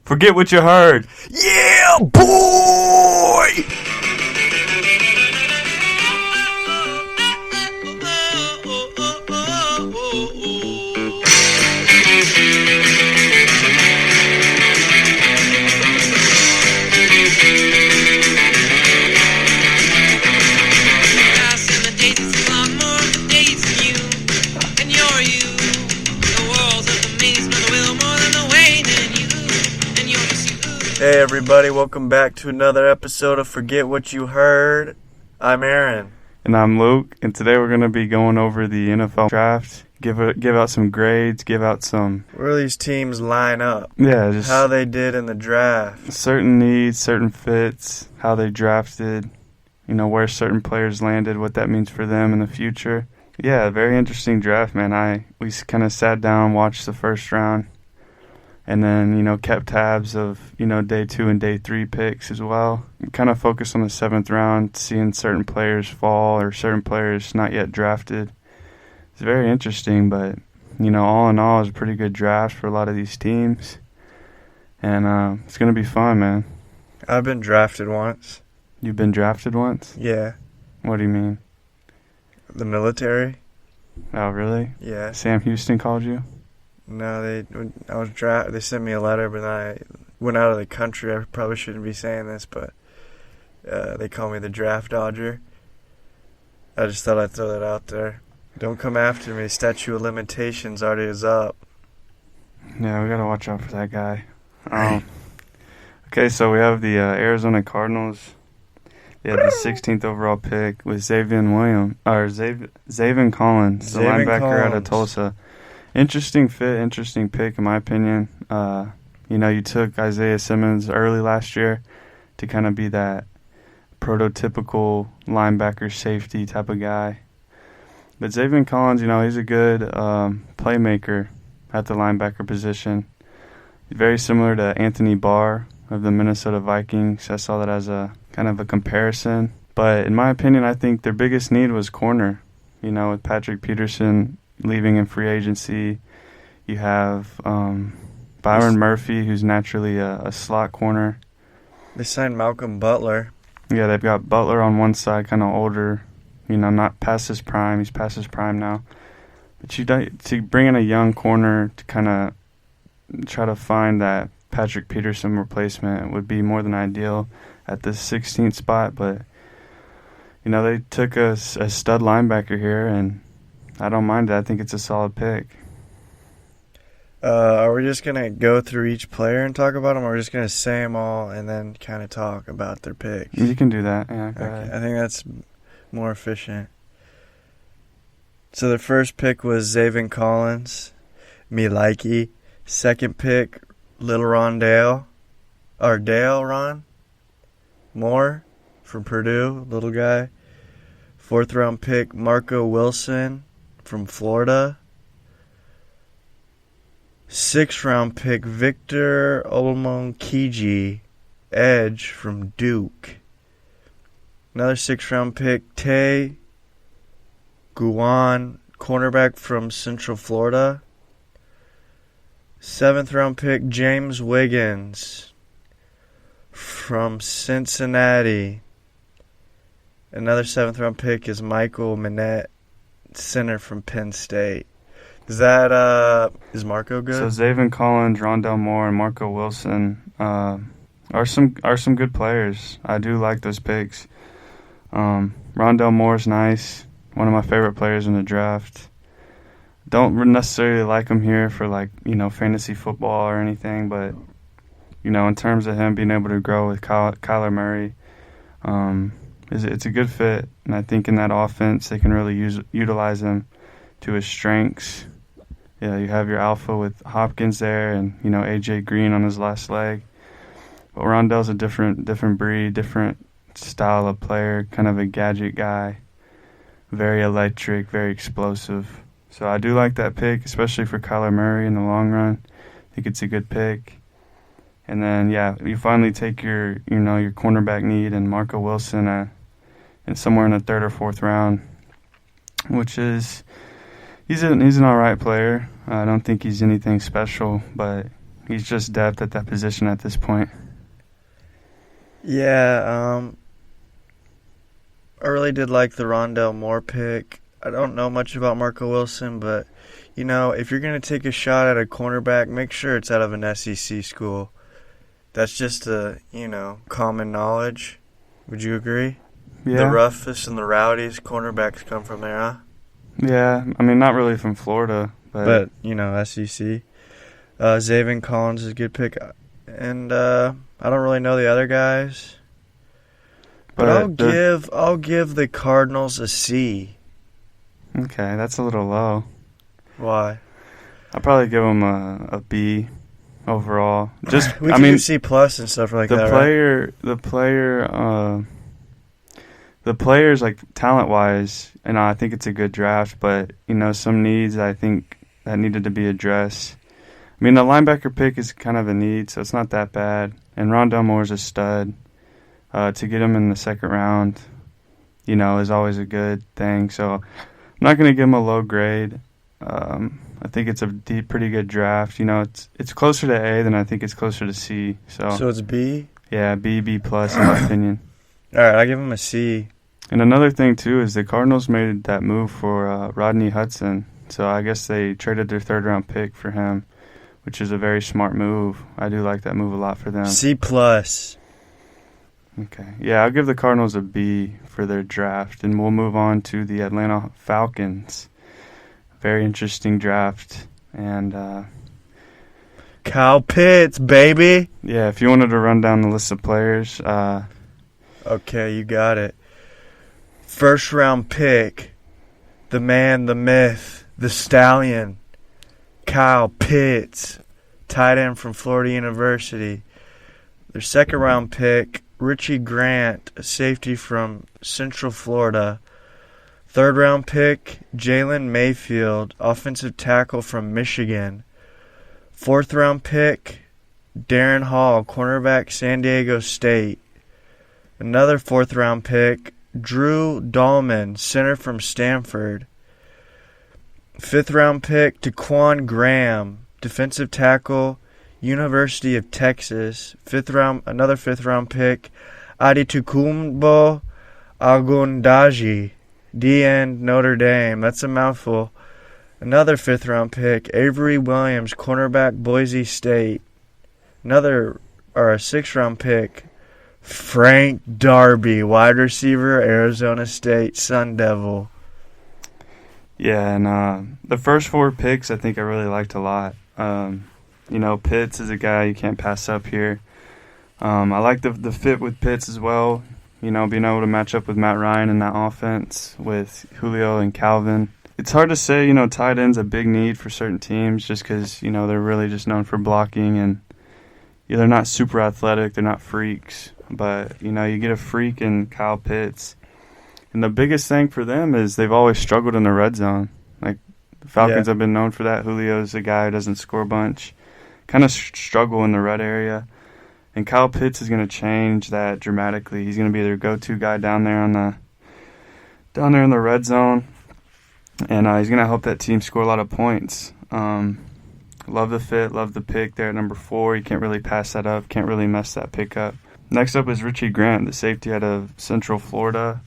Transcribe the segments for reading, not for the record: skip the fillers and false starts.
Forget what you heard. Yeah, boy! Hey everybody, welcome back to another episode of Forget What You Heard. I'm Aaron. And I'm Luke, and today we're going to be going over the NFL draft, give out some grades, give out some... Where these teams line up. Yeah, just... how they did in the draft. Certain needs, certain fits, how they drafted, where certain players landed, what that means for them in the future. Yeah, very interesting draft, man. We kind of sat down, watched the first round, and then, kept tabs of, day 2 and day 3 picks as well. Kind of focused on the 7th round, seeing certain players fall or certain players not yet drafted. It's very interesting, but, all in all, it's a pretty good draft for a lot of these teams. And it's going to be fun, man. I've been drafted once. You've been drafted once? Yeah. What do you mean? The military. Oh, really? Yeah. Sam Houston called you? No, they sent me a letter, but then I went out of the country. I probably shouldn't be saying this, but they call me the draft dodger. I just thought I'd throw that out there. Don't come after me. Statute of limitations already is up. Yeah, we got to watch out for that guy. Okay, so we have the Arizona Cardinals. They had the 16th overall pick with Zaven Collins, the linebacker out of Tulsa. Interesting fit, interesting pick in my opinion. You took Isaiah Simmons early last year to kind of be that prototypical linebacker safety type of guy. But Zaven Collins, he's a good playmaker at the linebacker position. Very similar to Anthony Barr of the Minnesota Vikings. I saw that as a kind of a comparison. But in my opinion, I think their biggest need was corner. With Patrick Peterson leaving in free agency, you have Byron Murphy, who's naturally a slot corner. They signed Malcolm Butler. Yeah, they've got Butler on one side, kind of older, not past his prime. He's past his prime now. But to bring in a young corner to kind of try to find that Patrick Peterson replacement would be more than ideal at the 16th spot. But, they took a stud linebacker here, and I don't mind it. I think it's a solid pick. Are we just going to go through each player and talk about them, or are we just going to say them all and then kind of talk about their picks? You can do that. Yeah, go okay. ahead. I think that's more efficient. So the first pick was Zaven Collins, me likey. Second pick, Little Rondale, or Dale Ron Moore from Purdue, little guy. 4th round pick, Marco Wilson from Florida. 6th round pick, Victor Olmonkiji, edge from Duke. Another 6th round pick, Tay Guan, cornerback from Central Florida. 7th round pick, James Wiggins from Cincinnati. Another 7th round pick is Michael Minette, center from Penn State. Is Marco good? So Zaven Collins, Rondale Moore, and Marco Wilson are some good players. I do like those picks. Rondale Moore's nice. One of my favorite players in the draft. Don't necessarily like him here for fantasy football or anything, but in terms of him being able to grow with Kyler Murray, it's a good fit, and I think in that offense they can really utilize him to his strengths. Yeah, you have your alpha with Hopkins there, and AJ Green on his last leg. But Rondale's a different breed, different style of player, kind of a gadget guy, very electric, very explosive. So I do like that pick, especially for Kyler Murray in the long run. I think it's a good pick. And then, you finally take your cornerback need and Marco Wilson and somewhere in the 3rd or 4th round, which is he's an all right player. I don't think he's anything special, but He's just depth at that position at this point. Yeah, I really did like the Rondell Moore pick. I don't know much about Marco Wilson, but, if you're going to take a shot at a cornerback, make sure it's out of an SEC school. That's just common knowledge. Would you agree? Yeah. The roughest and the rowdiest cornerbacks come from there, huh? Yeah, I mean, not really from Florida. But SEC. Zaven Collins is a good pick. And I don't really know the other guys. But I'll give the Cardinals a C. Okay, that's a little low. Why? I'll probably give them a B overall. Just we can do C plus and stuff like that. The players, like, talent wise, I think it's a good draft. But some needs I think that needed to be addressed. I mean, the linebacker pick is kind of a need, so it's not that bad. And Rondell Moore's a stud. To get him in the second round, is always a good thing. So I'm not going to give him a low grade. I think it's a pretty good draft. It's closer to A than I think it's closer to C. So it's B? Yeah, B plus in my opinion. All right, I'll give him a C. And another thing, too, is the Cardinals made that move for Rodney Hudson. So I guess they traded their third-round pick for him, which is a very smart move. I do like that move a lot for them. C plus. Okay. Yeah, I'll give the Cardinals a B for their draft, and we'll move on to the Atlanta Falcons. Very interesting draft. And Kyle Pitts, baby. Yeah, if you wanted to run down the list of players. Okay, you got it. First round pick, the man, the myth, the stallion, Kyle Pitts, tight end from Florida University. Their second round pick, Richie Grant, a safety from Central Florida. Third round pick, Jalen Mayfield, offensive tackle from Michigan. Fourth round pick, Darren Hall, cornerback, San Diego State. Another fourth round pick, Drew Dahlman, center from Stanford. Fifth round pick, Daquan Graham, defensive tackle, University of Texas. Another fifth round pick, Adetokunbo Agundaji, D-end, Notre Dame. That's a mouthful. Another fifth round pick, Avery Williams, cornerback, Boise State. A sixth round pick, Frank Darby, wide receiver, Arizona State Sun Devil. Yeah, and the first four picks I think I really liked a lot. Pitts is a guy you can't pass up here. I like the fit with Pitts as well. Being able to match up with Matt Ryan in that offense with Julio and Calvin. It's hard to say, tight end's a big need for certain teams just because, they're really just known for blocking and they're not super athletic. They're not freaks. But, you get a freak in Kyle Pitts. And the biggest thing for them is they've always struggled in the red zone. Like, the Falcons have been known for that. Julio's a guy who doesn't score a bunch. Kind of struggle in the red area. And Kyle Pitts is going to change that dramatically. He's going to be their go-to guy down there in the red zone. And he's going to help that team score a lot of points. Love the fit, love the pick there at number 4. You can't really pass that up, can't really mess that pick up. Next up is Richie Grant, the safety out of Central Florida.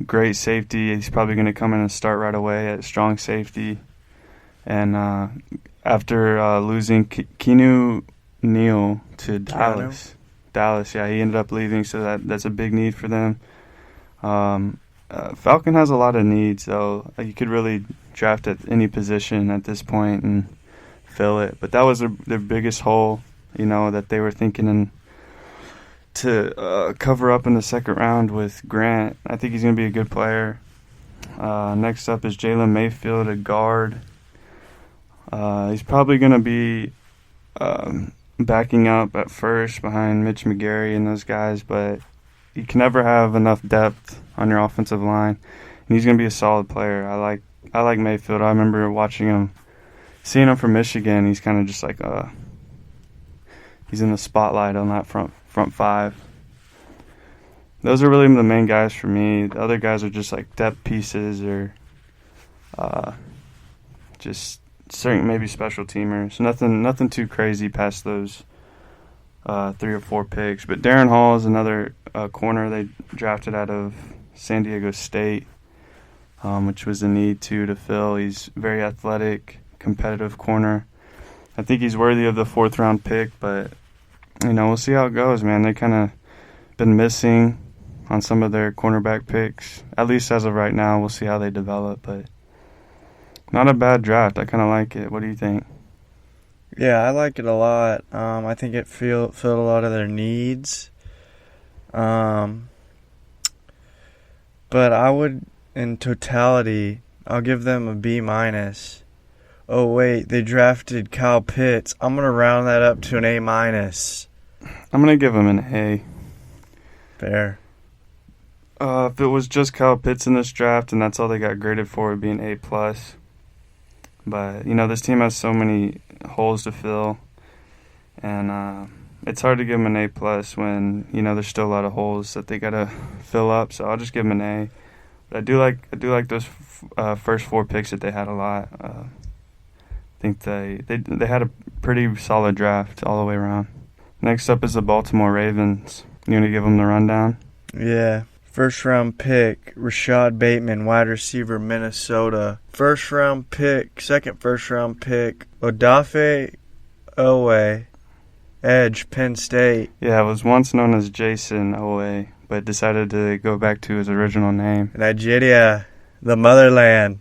Great safety. He's probably going to come in and start right away at strong safety. And after losing Keanu Neal to Dallas, he ended up leaving, so that's a big need for them. Falcon has a lot of needs, though. You could really draft at any position at this point and fill it. But that was their biggest hole, that they were thinking to cover up in the second round with Grant. I think he's going to be a good player. Next up is Jalen Mayfield, a guard. He's probably going to be backing up at first behind Mitch McGary and those guys, but you can never have enough depth on your offensive line. And he's going to be a solid player. I like Mayfield. I remember seeing him from Michigan. He's kind of just like he's in the spotlight on that front five. Those are really the main guys for me. The other guys are just like depth pieces or just certain maybe special teamers. Nothing too crazy past those 3 or 4 picks. But Darren Hall is another corner they drafted out of San Diego State, which was a need to fill. He's very athletic, competitive corner. I think he's worthy of the 4th round pick, but we'll see how it goes, man. They kind of been missing on some of their cornerback picks, at least as of right now. We'll see how they develop, but not a bad draft. I kind of like it. What do you think? Yeah, I like it a lot. I think it filled a lot of their needs. But I would, in totality, I'll give them a B minus. Oh wait, they drafted Kyle Pitts. I'm gonna round that up to an A minus. I'm gonna give them an A. Fair. If it was just Kyle Pitts in this draft and that's all they got graded for, it'd be an A plus. But this team has so many holes to fill, and it's hard to give them an A plus when there's still a lot of holes that they gotta fill up. So I'll just give them an A. But I do like those first 4 picks that they had a lot. I think they had a pretty solid draft all the way around. Next up is the Baltimore Ravens. You want to give them the rundown? Yeah. First round pick, Rashad Bateman, wide receiver, Minnesota. Second first round pick, Odafe Owe, edge, Penn State. Yeah, it was once known as Jason Owe, but decided to go back to his original name. Nigeria, the motherland.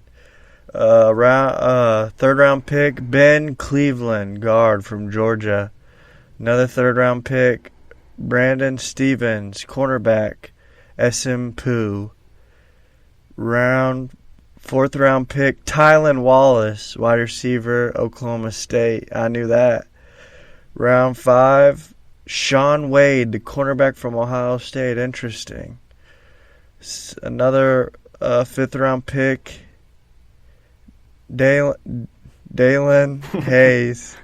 Third round pick, Ben Cleveland, guard from Georgia. Another third round pick, Brandon Stevens, cornerback, SM Poo. 4th round pick, Tylan Wallace, wide receiver, Oklahoma State. I knew that. Round 5, Sean Wade, the cornerback from Ohio State. Interesting. Another 5th round pick, Dalen Hayes,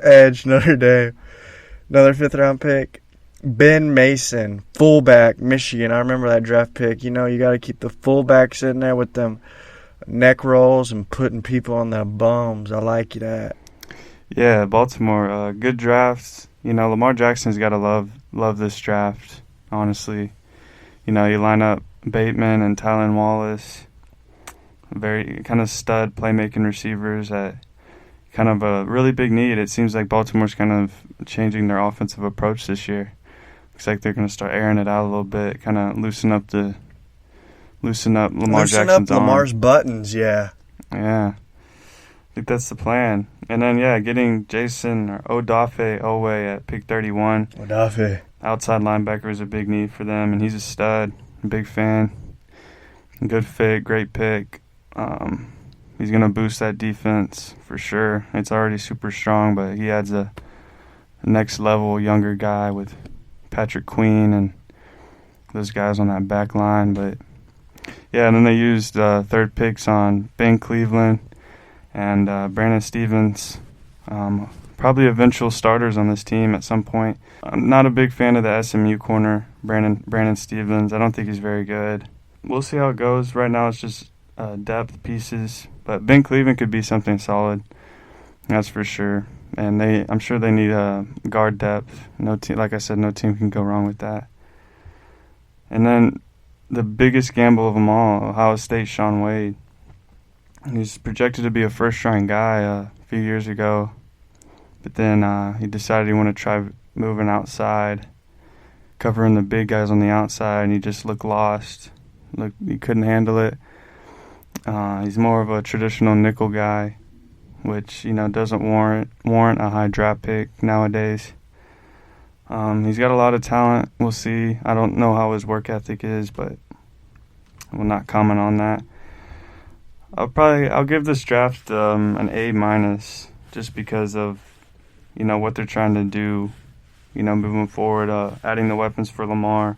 edge, Notre Dame. Another 5th round pick, Ben Mason, fullback, Michigan. I remember that draft pick. You got to keep the fullbacks in there with them neck rolls and putting people on their bums. I like that. Yeah, Baltimore, good drafts. Lamar Jackson's got to love this draft, honestly. You line up Bateman and Tylan Wallace, very kind of stud playmaking receivers at kind of a really big need. It seems like Baltimore's kind of changing their offensive approach this year. Looks like they're going to start airing it out a little bit, kind of loosen up Jackson's Lamar's arm. buttons, yeah. Yeah. I think that's the plan. And then, getting Jason or Odafe Owe at pick 31. Odafe. Outside linebacker is a big need for them, and he's a stud. Big fan. Good fit, great pick. He's going to boost that defense for sure. It's already super strong, but he adds a next level younger guy with Patrick Queen and those guys on that back line. But and then they used 3rd picks on Ben Cleveland and Brandon Stevens. Probably eventual starters on this team at some point. I'm not a big fan of the SMU corner, Brandon Stevens. I don't think he's very good. We'll see how it goes. Right now it's just depth pieces, but Ben Cleveland could be something solid. That's for sure. And I'm sure they need guard depth. No team, like I said, no team can go wrong with that. And then the biggest gamble of them all, Ohio State, Sean Wade. He's projected to be a first-round guy a few years ago, but then he decided he wanted to try moving outside, covering the big guys on the outside, and he just looked lost. He couldn't handle it. He's more of a traditional nickel guy, which doesn't warrant a high draft pick nowadays. He's got a lot of talent. We'll see. I don't know how his work ethic is, but I will not comment on that. I'll give this draft an A minus just because of what they're trying to do. Moving forward, adding the weapons for Lamar,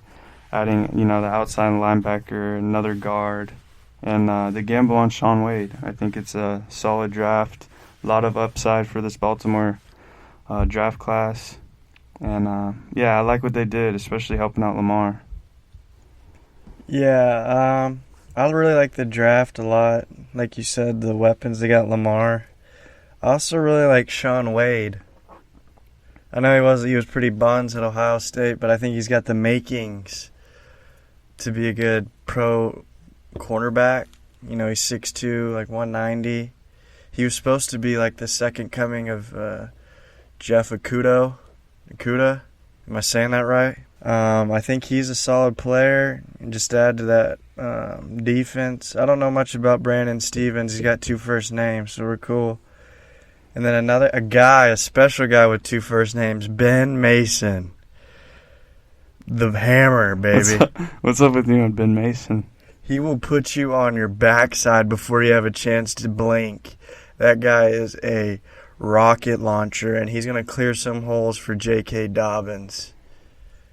adding the outside linebacker, another guard, and the gamble on Sean Wade. I think it's a solid draft. A lot of upside for this Baltimore draft class. And, I like what they did, especially helping out Lamar. Yeah, I really like the draft a lot. Like you said, the weapons, they got Lamar. I also really like Sean Wade. I know he was pretty buns at Ohio State, but I think he's got the makings to be a good pro cornerback. You know, he's 6'2", like 190. He was supposed to be like the second coming of Jeff Okudah. Am I saying that right? I think he's a solid player. And just add to that defense. I don't know much about Brandon Stevens. He's got 2 first names, so we're cool. And then a special guy with 2 first names, Ben Mason. The hammer, baby. What's up with you and Ben Mason? He will put you on your backside before you have a chance to blink. That guy is a rocket launcher, and he's going to clear some holes for J.K. Dobbins.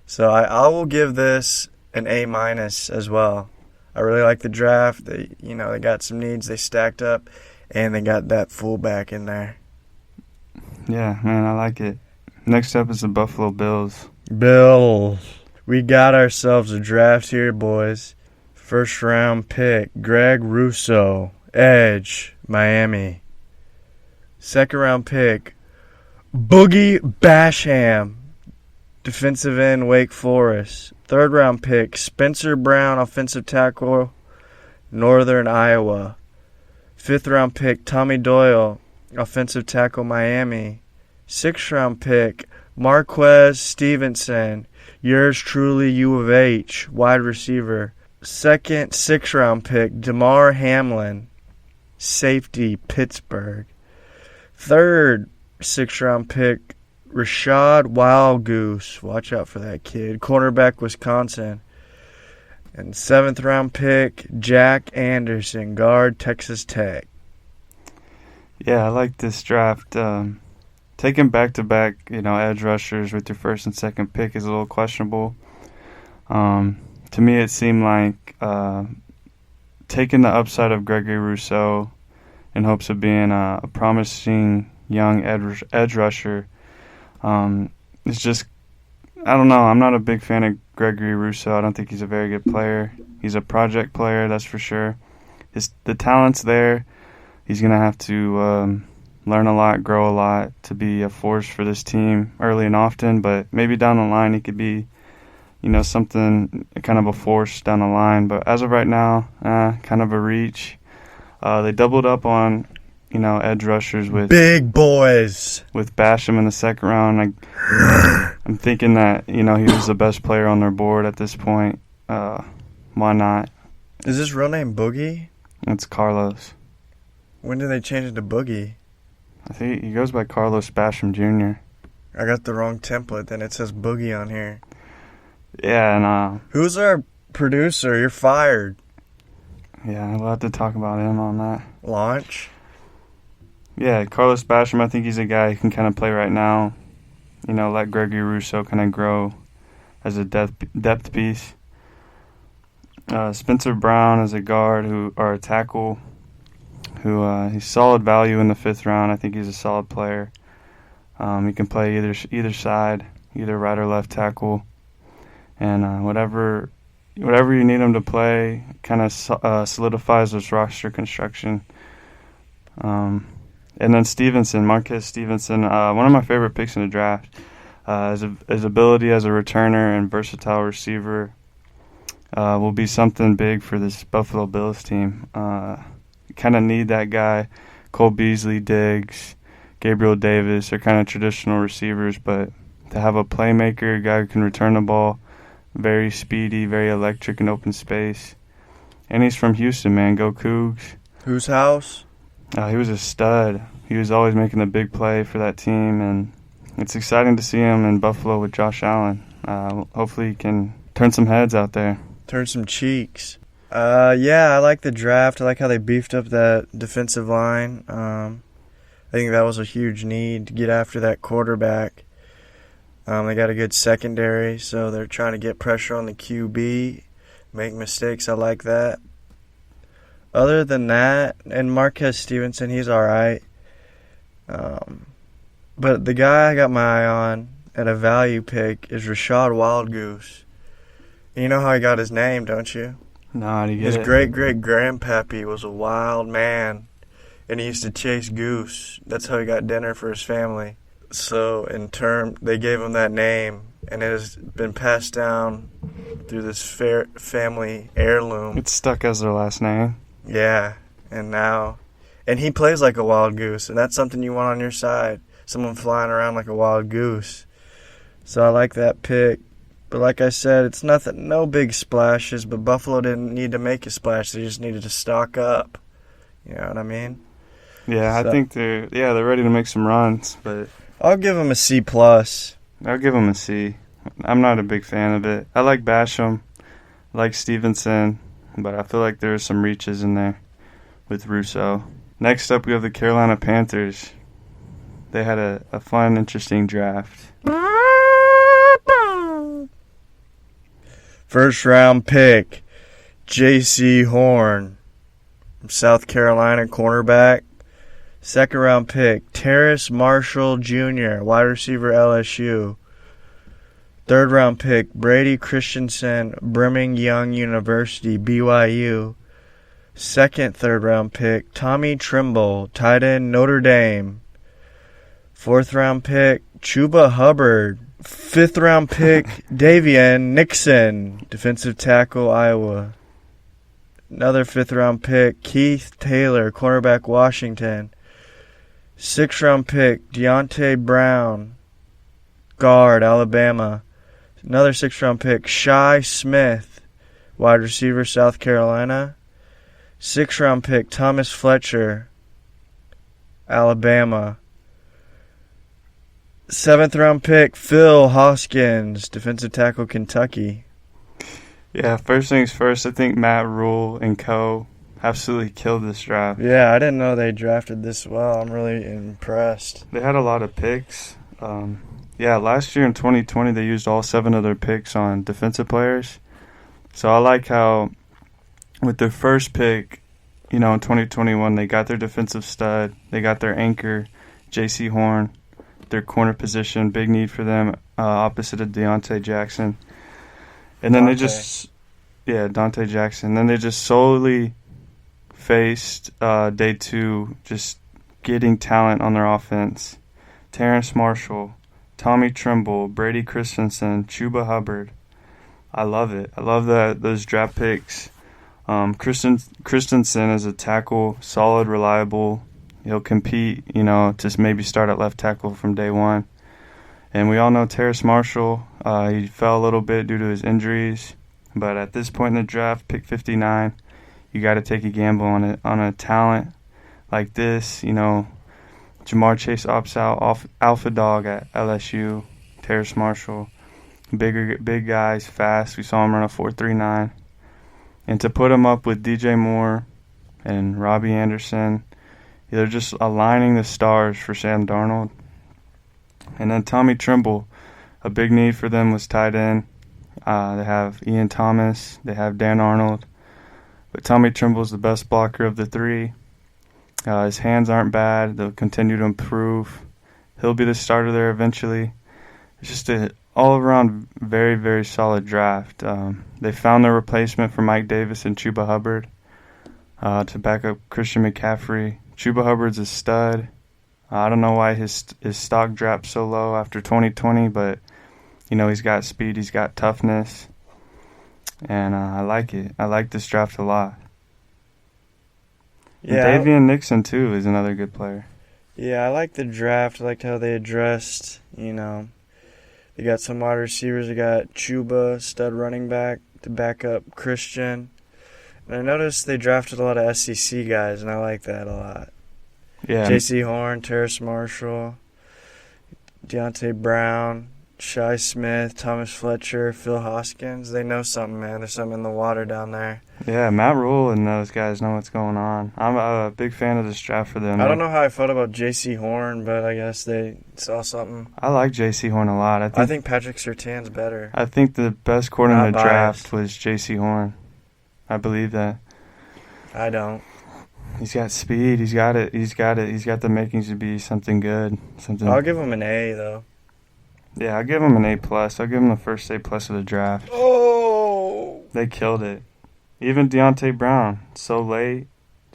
So I will give this an A- as well. I really like the draft. They got some needs. They stacked up, and they got that fullback in there. Yeah, man, I like it. Next up is the Buffalo Bills. Bills. We got ourselves a draft here, boys. First round pick, Greg Rousseau, edge, Miami. Second round pick, Boogie Basham, defensive end, Wake Forest. Third round pick, Spencer Brown, offensive tackle, Northern Iowa. Fifth round pick, Tommy Doyle, offensive tackle, Miami. Sixth round pick, Marquez Stevenson, yours truly, U of H, wide receiver. Second, 6th round pick, Damar Hamlin, safety, Pittsburgh. Third, 6th round pick, Rashad Wildgoose, watch out for that kid, cornerback, Wisconsin. And 7th round pick, Jack Anderson, guard, Texas Tech. Yeah, I like this draft. Taking back-to-back, edge rushers with your first and second pick is a little questionable. To me, it seemed like taking the upside of Gregory Rousseau in hopes of being a promising young edge rusher. It's just, I don't know. I'm not a big fan of Gregory Rousseau. I don't think he's a very good player. He's a project player, that's for sure. The talent's there. He's going to have to learn a lot, grow a lot to be a force for this team early and often. But maybe down the line he could be, something, kind of a force down the line. But as of right now, kind of a reach. They doubled up on, edge rushers with big boys. With Basham in the second round. I'm thinking that, he was the best player on their board at this point. Why not? Is his real name Boogie? It's Carlos. When did they change it to Boogie? I think he goes by Carlos Basham Jr. I got the wrong template, then it says Boogie on here. Yeah, and who's our producer? You're fired. Yeah, we'll have to talk about him on that. Launch? Yeah, Carlos Basham, I think he's a guy who can kind of play right now. Let Gregory Rousseau kind of grow as a depth piece. Spencer Brown is a guard or a tackle who he's solid value in the 5th round. I think he's a solid player. He can play either side, either right or left tackle. And whatever you need him to play kind of solidifies this roster construction. And then Marquez Stevenson, one of my favorite picks in the draft. His ability as a returner and versatile receiver will be something big for this Buffalo Bills team. Kind of need that guy. Cole Beasley, Diggs, Gabriel Davis are kind of traditional receivers, but to have a playmaker, a guy who can return the ball, very speedy, very electric in open space. And he's from Houston, man. Go Cougs. Whose house? He was a stud. He was always making a big play for that team, and it's exciting to see him in Buffalo with Josh Allen. Hopefully he can turn some heads out there. Turn some cheeks. Yeah, I like the draft. I like how they beefed up that defensive line. I think that was a huge need to get after that quarterback. They got a good secondary, so they're trying to get pressure on the QB, make mistakes. I like that. Other than that, and Marquez Stevenson, he's all right. But the guy I got my eye on at a value pick is Rashad Wildgoose. You know how he got his name, don't you? No, I didn't get His it. great-great-grandpappy was a wild man and he used to chase goose. That's how he got dinner for his family. So they gave him that name, and it has been passed down through this family heirloom. It's stuck as their last name. Yeah, and he plays like a wild goose, and that's something you want on your side. Someone flying around like a wild goose. So I like that pick. But like I said, it's no big splashes, but Buffalo didn't need to make a splash. They just needed to stock up. You know what I mean? Yeah, So, I think they're ready to make some runs, but I'll give them a C+. I'll give them a C. I'm not a big fan of it. I like Basham, I like Stevenson, but I feel like there's some reaches in there with Russo. Next up, we have the Carolina Panthers. They had a fun, interesting draft. First round pick, J.C. Horn from South Carolina, cornerback. Second round pick, Terrace Marshall Jr., wide receiver, LSU. Third round pick, Brady Christensen, Brigham Young University, BYU. Third round pick, Tommy Trimble, tight end, Notre Dame. Fourth round pick, Chuba Hubbard. Fifth round pick, Davian Nixon, defensive tackle, Iowa. Another fifth round pick, Keith Taylor, cornerback, Washington. Sixth round pick, Deontay Brown, guard, Alabama. Another sixth round pick, Shi Smith, wide receiver, South Carolina. Sixth round pick, Thomas Fletcher, Alabama. Seventh round pick, Phil Hoskins, defensive tackle, Kentucky. Yeah, first things first, I think Matt Rule and co. absolutely killed this draft. Yeah, I didn't know they drafted this well. I'm really impressed. They had a lot of picks. Last year in 2020, they used all 7 of their picks on defensive players. So I like how with their first pick, in 2021, they got their defensive stud. They got their anchor, J.C. Horn. Their corner position, big need for them, opposite of Deontay Jackson. And then Dante Jackson. Then they just solely faced day 2, just getting talent on their offense. Terrace Marshall, Tommy Trimble, Brady Christensen, Chuba Hubbard. I love it. I love those draft picks. Christensen is a tackle, solid, reliable. He'll compete, to maybe start at left tackle from day 1. And we all know Terrace Marshall, he fell a little bit due to his injuries. But at this point in the draft, pick 59, you got to take a gamble on a talent like this. Jamar Chase opts out, alpha dog at LSU. Terrace Marshall, big guys, fast. We saw him run a 4.39. And to put him up with DJ Moore and Robbie Anderson, they're just aligning the stars for Sam Darnold. And then Tommy Trimble, a big need for them was tight end. They have Ian Thomas. They have Dan Arnold. But Tommy Trimble's the best blocker of the 3. His hands aren't bad. They'll continue to improve. He'll be the starter there eventually. It's just an all-around very, very solid draft. They found their replacement for Mike Davis and Chuba Hubbard to back up Christian McCaffrey. Chuba Hubbard's a stud. I don't know why his stock dropped so low after 2020, but he's got speed, he's got toughness, and I like it. I like this draft a lot. Yeah, and Davian Nixon too is another good player. Yeah, I like the draft. I liked how they addressed. They got some wide receivers. They got Chuba, stud running back, to back up Christian. And I noticed they drafted a lot of SEC guys, and I like that a lot. Yeah. J.C. Horn, Terrace Marshall, Deontay Brown, Shi Smith, Thomas Fletcher, Phil Hoskins. They know something, man. There's something in the water down there. Yeah, Matt Rule and those guys know what's going on. I'm a big fan of this draft for them. I don't know how I felt about J.C. Horn, but I guess they saw something. I like J.C. Horn a lot. I think Patrick Surtain's better. I think the best corner in the draft was J.C. Horn. I believe that. I don't. He's got speed. He's got it. He's got the makings to be something good. I'll give him an A, though. Yeah, I'll give him an A+. I'll give him the first A+ of the draft. Oh! They killed it. Even Deontay Brown, so late,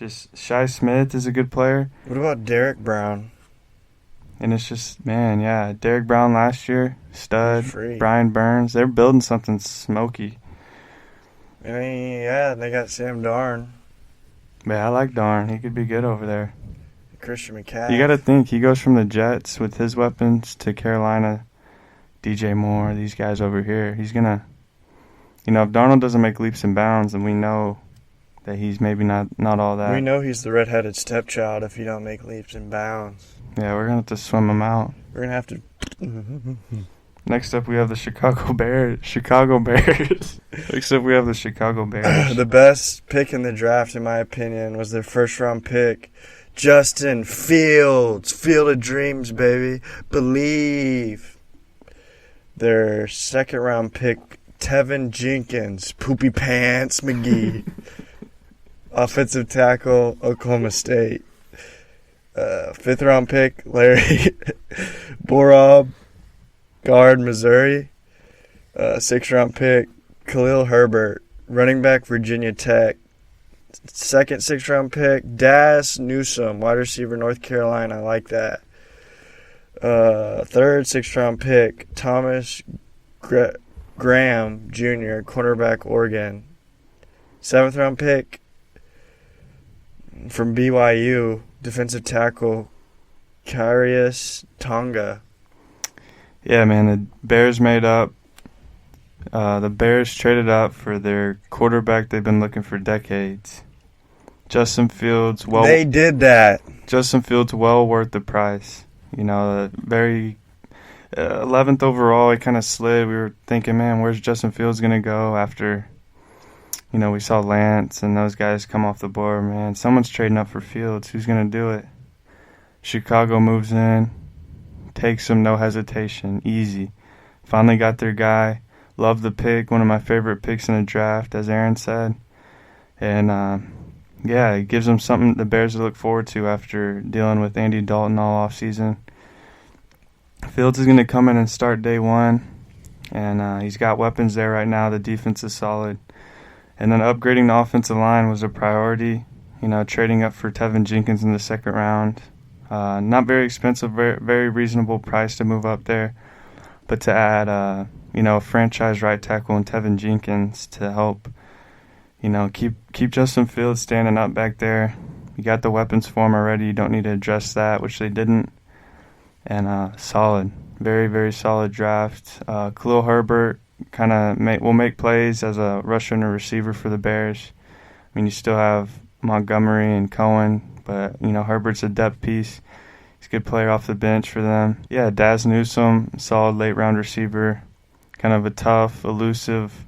Just Shi Smith is a good player. What about Derek Brown? And it's just, man, yeah. Derek Brown last year, stud. Free. Brian Burns. They're building something smoky. I mean, yeah, they got Sam Darn, Yeah, I like Darn. He could be good over there. Christian McCaffrey. You got to think, he goes from the Jets with his weapons to Carolina, DJ Moore, these guys over here. He's going to, if Darnold doesn't make leaps and bounds, then we know that he's maybe not all that. We know he's the redheaded stepchild if he don't make leaps and bounds. Yeah, we're going to have to swim him out. We're going to have to... Next up, we have the Chicago Bears. Next up, we have the Chicago Bears. The best pick in the draft, in my opinion, was their first-round pick, Justin Fields. Field of dreams, baby. Believe. Their second-round pick, Tevin Jenkins. Poopy Pants McGee. Offensive tackle, Oklahoma State. Fifth-round pick, Larry Borob. Guard, Missouri. Sixth-round pick, Khalil Herbert. Running back, Virginia Tech. Second sixth-round pick, Daz Newsome. Wide receiver, North Carolina. I like that. Third sixth-round pick, Thomas Graham Jr., cornerback, Oregon. Seventh-round pick from BYU, defensive tackle, Karius Tonga. Yeah, man, the Bears made up. The Bears traded up for their quarterback they've been looking for decades. Justin Fields. They did that. Justin Fields, well worth the price. Very 11th overall, he kind of slid. We were thinking, man, where's Justin Fields going to go after, we saw Lance and those guys come off the board, man. Someone's trading up for Fields. Who's going to do it? Chicago moves in. Takes him, no hesitation, easy. Finally got their guy. Love the pick, one of my favorite picks in the draft, as Aaron said. And, it gives them something the Bears to look forward to after dealing with Andy Dalton all offseason. Fields is going to come in and start day one, and he's got weapons there right now. The defense is solid. And then upgrading the offensive line was a priority, trading up for Tevin Jenkins in the second round. Not very expensive, very, very reasonable price to move up there. But to add, a franchise right tackle in Tevin Jenkins to help, keep Justin Fields standing up back there. You got the weapons for him already. You don't need to address that, which they didn't. And solid, very, very solid draft. Khalil Herbert will make plays as a rusher and a receiver for the Bears. I mean, you still have Montgomery and Cohen. But, Herbert's a depth piece. He's a good player off the bench for them. Yeah, Daz Newsome, solid late-round receiver. Kind of a tough, elusive,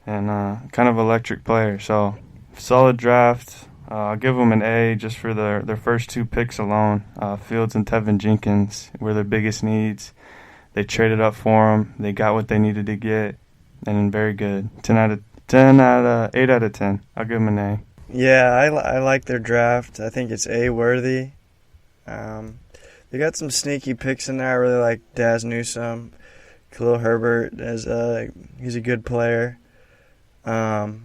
and kind of electric player. So, solid draft. I'll give them an A just for their first two picks alone. Fields and Tevin Jenkins were their biggest needs. They traded up for them. They got what they needed to get. And very good. 8 out of 10. I'll give them an A. Yeah, I like their draft. I think it's A-worthy. They got some sneaky picks in there. I really like Daz Newsome. Khalil Herbert, he's a good player. But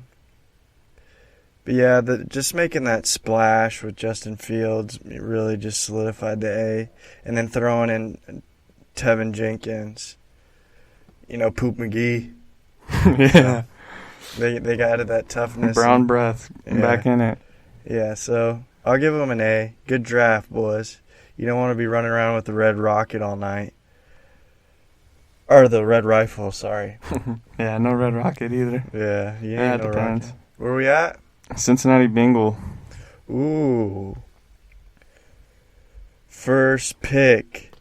yeah, just making that splash with Justin Fields really just solidified the A. And then throwing in Tevin Jenkins. Poop McGee. Yeah. They got added that toughness. Brown breath back in it. Yeah, so I'll give them an A. Good draft, boys. You don't want to be running around with the red rocket all night. Or the red rifle, sorry. Yeah, no red rocket either. Yeah, It depends. Rocket. Where we at? Cincinnati Bengal. Ooh. First pick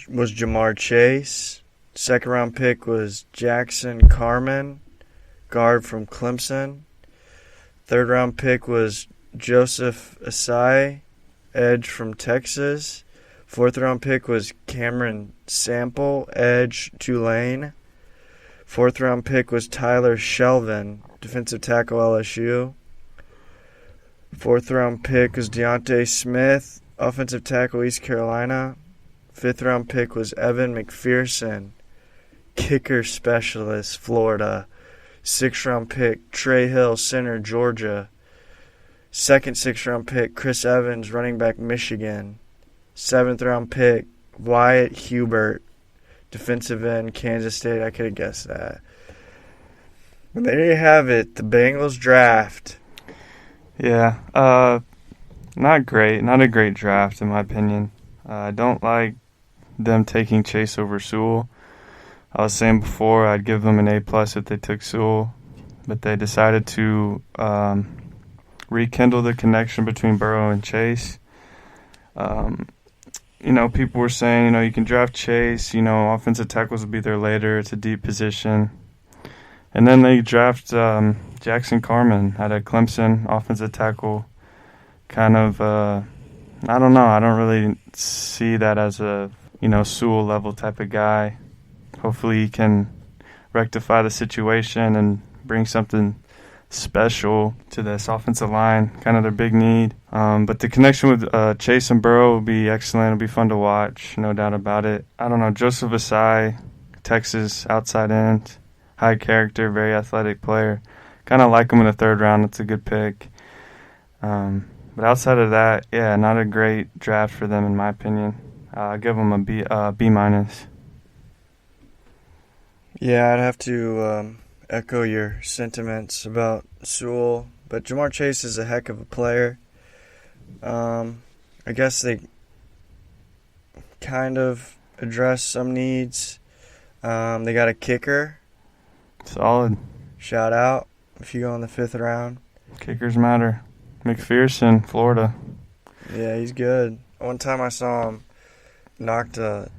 was Jamar Chase. Second round pick was Jackson Carman, guard from Clemson. Third round pick was Joseph Asai, edge from Texas. Fourth round pick was Cameron Sample, edge, Tulane. Fourth round pick was Tyler Shelvin, defensive tackle, LSU. Fourth round pick was Deontay Smith, offensive tackle, East Carolina. Fifth round pick was Evan McPherson, kicker specialist, Florida. Sixth round pick, Trey Hill, center, Georgia. Second 6th-round pick, Chris Evans, running back, Michigan. 7th-round pick, Wyatt Hubert, defensive end, Kansas State. I could have guessed that. But there you have it, the Bengals draft. Yeah, not great. Not a great draft, in my opinion. I don't like them taking Chase over Sewell. I was saying before I'd give them an A+ if they took Sewell, but they decided to rekindle the connection between Burrow and Chase. People were saying, you can draft Chase, offensive tackles will be there later. It's a deep position. And then they draft Jackson Carman out of Clemson, offensive tackle. Kind of, I don't know. I don't really see that as a, Sewell level type of guy. Hopefully he can rectify the situation and bring something special to this offensive line, kind of their big need. But the connection with Chase and Burrow will be excellent. It'll be fun to watch, no doubt about it. I don't know, Joseph Asai, Texas outside end, high character, very athletic player. Kind of like him in the 3rd round. It's a good pick. But outside of that, yeah, not a great draft for them in my opinion. I'll give them a B-. Yeah, I'd have to echo your sentiments about Sewell, but Jamar Chase is a heck of a player. I guess they kind of address some needs. They got a kicker. Solid. Shout out if you go in the 5th round. Kickers matter. McPherson, Florida. Yeah, he's good. One time I saw him knock the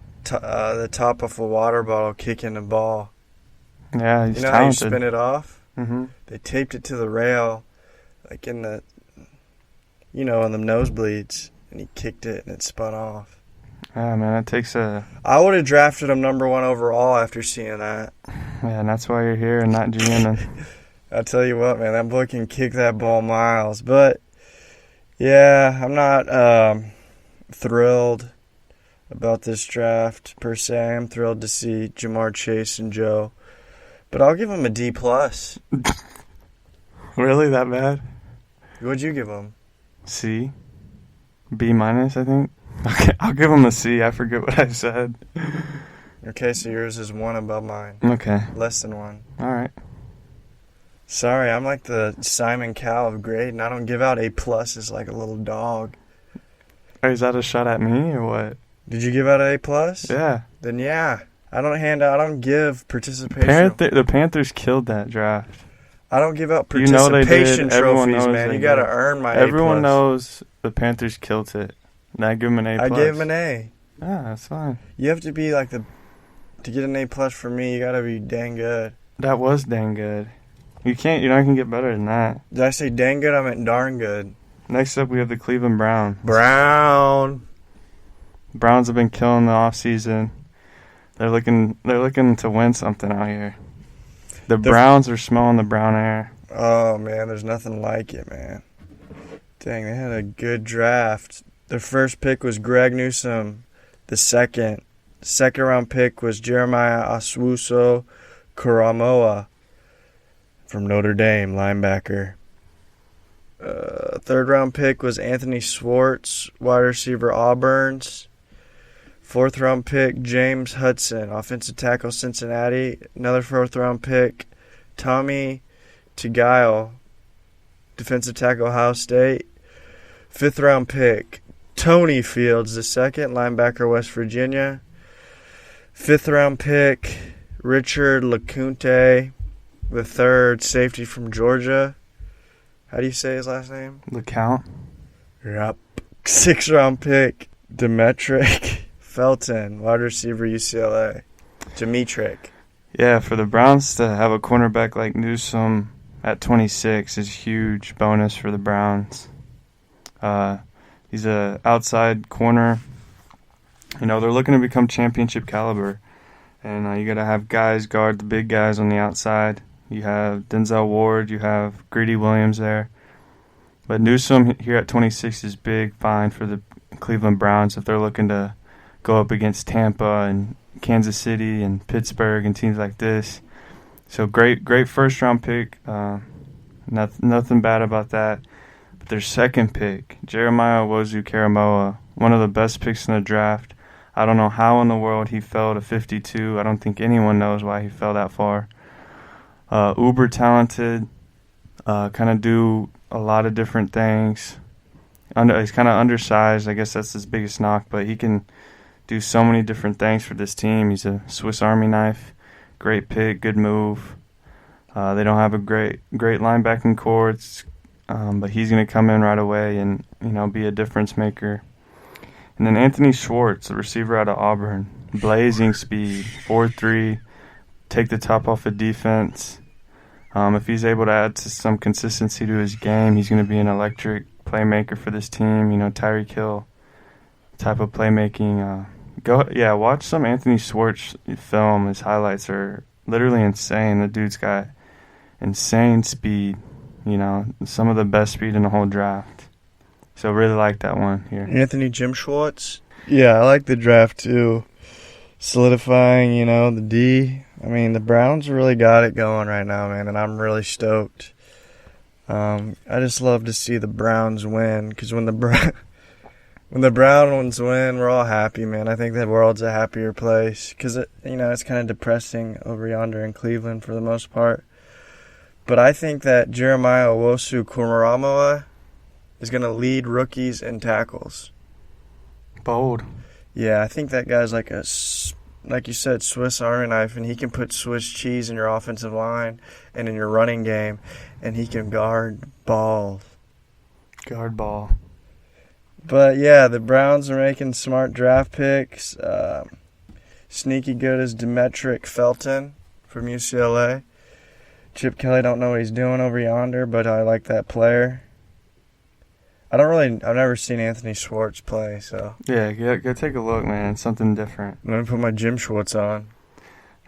top of a water bottle kicking the ball. Yeah, he's talented. How you spin it off? Mm-hmm. They taped it to the rail, like in the, in the nosebleeds, and he kicked it and it spun off. Yeah, man, that takes a... I would have drafted him number 1 overall after seeing that. Yeah, and that's why you're here and not GMing. I'll tell you what, man, that boy can kick that ball miles. But, yeah, I'm not thrilled about this draft, per se. I'm thrilled to see Jamar Chase and Joe. But I'll give him a D+. Really? That bad? What'd you give him? C. B-, I think. Okay, I'll give him a C. I forget what I said. Okay, so yours is 1 above mine. Okay. Less than 1. All right. Sorry, I'm like the Simon Cowell of grading. I don't give out A+ like a little dog. Is that a shot at me or what? Did you give out an A+? Yeah. Then yeah. I don't give participation. The Panthers killed that draft. I don't give out You know they participation did. Everyone trophies, knows man. they You got to did. earn my Everyone A+. knows the Panthers killed it. And I give them an A+. I gave him an A. Yeah, that's fine. You have to be like to get an A+ for me, you got to be dang good. That was dang good. You're not going to get better than that. Did I say dang good? I meant darn good. Next up, we have the Cleveland Browns. Browns have been killing the offseason. They're looking to win something out here. The Browns are smelling the brown air. Oh, man, there's nothing like it, man. Dang, they had a good draft. Their first pick was Greg Newsome. The second round pick was Jeremiah Owusu-Koramoah from Notre Dame, linebacker. 3rd round pick was Anthony Schwartz, wide receiver, Auburn's. 4th round pick, James Hudson, offensive tackle, Cincinnati. Another 4th round pick, Tommy Togiai, defensive tackle, Ohio State. 5th round pick, Tony Fields, the second, linebacker, West Virginia. 5th round pick, Richard LeCounte, the third, safety from Georgia. How do you say his last name? LeCount. Yep. 6th round pick, Demetric Felton, wide receiver, UCLA. Demetric. Yeah, for the Browns to have a cornerback like Newsome at 26 is a huge bonus for the Browns. He's a outside corner. They're looking to become championship caliber. And you got to have guys guard the big guys on the outside. You have Denzel Ward. You have Greedy Williams there. But Newsome here at 26 is big find for the Cleveland Browns if they're looking to go up against Tampa and Kansas City and Pittsburgh and teams like this. So great first-round pick. Nothing bad about that. But their second pick, Jeremiah Owusu-Koramoah, one of the best picks in the draft. I don't know how in the world he fell to 52. I don't think anyone knows why he fell that far. Uber talented, kind of do a lot of different things. He's kind of undersized. I guess that's his biggest knock, but he can do so many different things for this team. He's a Swiss Army knife. Great pick, good move. They don't have a great linebacking core, but he's going to come in right away and be a difference maker. And then Anthony Schwartz, the receiver out of Auburn, blazing speed, 4.3, take the top off of defense. If he's able to add to some consistency to his game, he's going to be an electric playmaker for this team. Tyreek Hill type of playmaking. Watch some Anthony Schwartz film. His highlights are literally insane. The dude's got insane speed. Some of the best speed in the whole draft. So really like that one here. Anthony Jim Schwartz. Yeah, I like the draft too. Solidifying, the D. I mean, the Browns really got it going right now, man, and I'm really stoked. I just love to see the Browns win, because when the Browns win, we're all happy, man. I think the world's a happier place, because it's kind of depressing over yonder in Cleveland for the most part. But I think that Jeremiah Owusu-Koramoah is going to lead rookies in tackles. Bold. Yeah, I think that guy's like you said, Swiss Army knife, and he can put Swiss cheese in your offensive line and in your running game, and he can guard ball. Guard ball. But, yeah, the Browns are making smart draft picks. Sneaky good is Demetric Felton from UCLA. Chip Kelly don't know what he's doing over yonder, but I like that player. I've never seen Anthony Schwartz play, so. Yeah, go take a look, man. Something different. I'm going to put my Jim Schwartz on.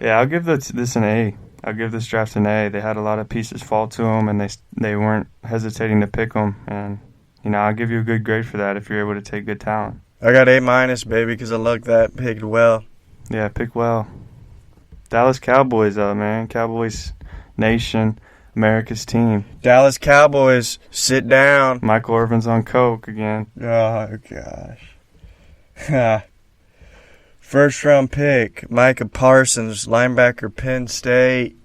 Yeah, I'll give this an A. I'll give this draft an A. They had a lot of pieces fall to them, and they weren't hesitating to pick them. And, I'll give you a good grade for that if you're able to take good talent. I got A-, baby, because I looked that picked well. Yeah, pick well. Dallas Cowboys, man. Cowboys Nation. America's team. Dallas Cowboys, sit down. Michael Irvin's on coke again. Oh, gosh. First round pick, Micah Parsons, linebacker, Penn State.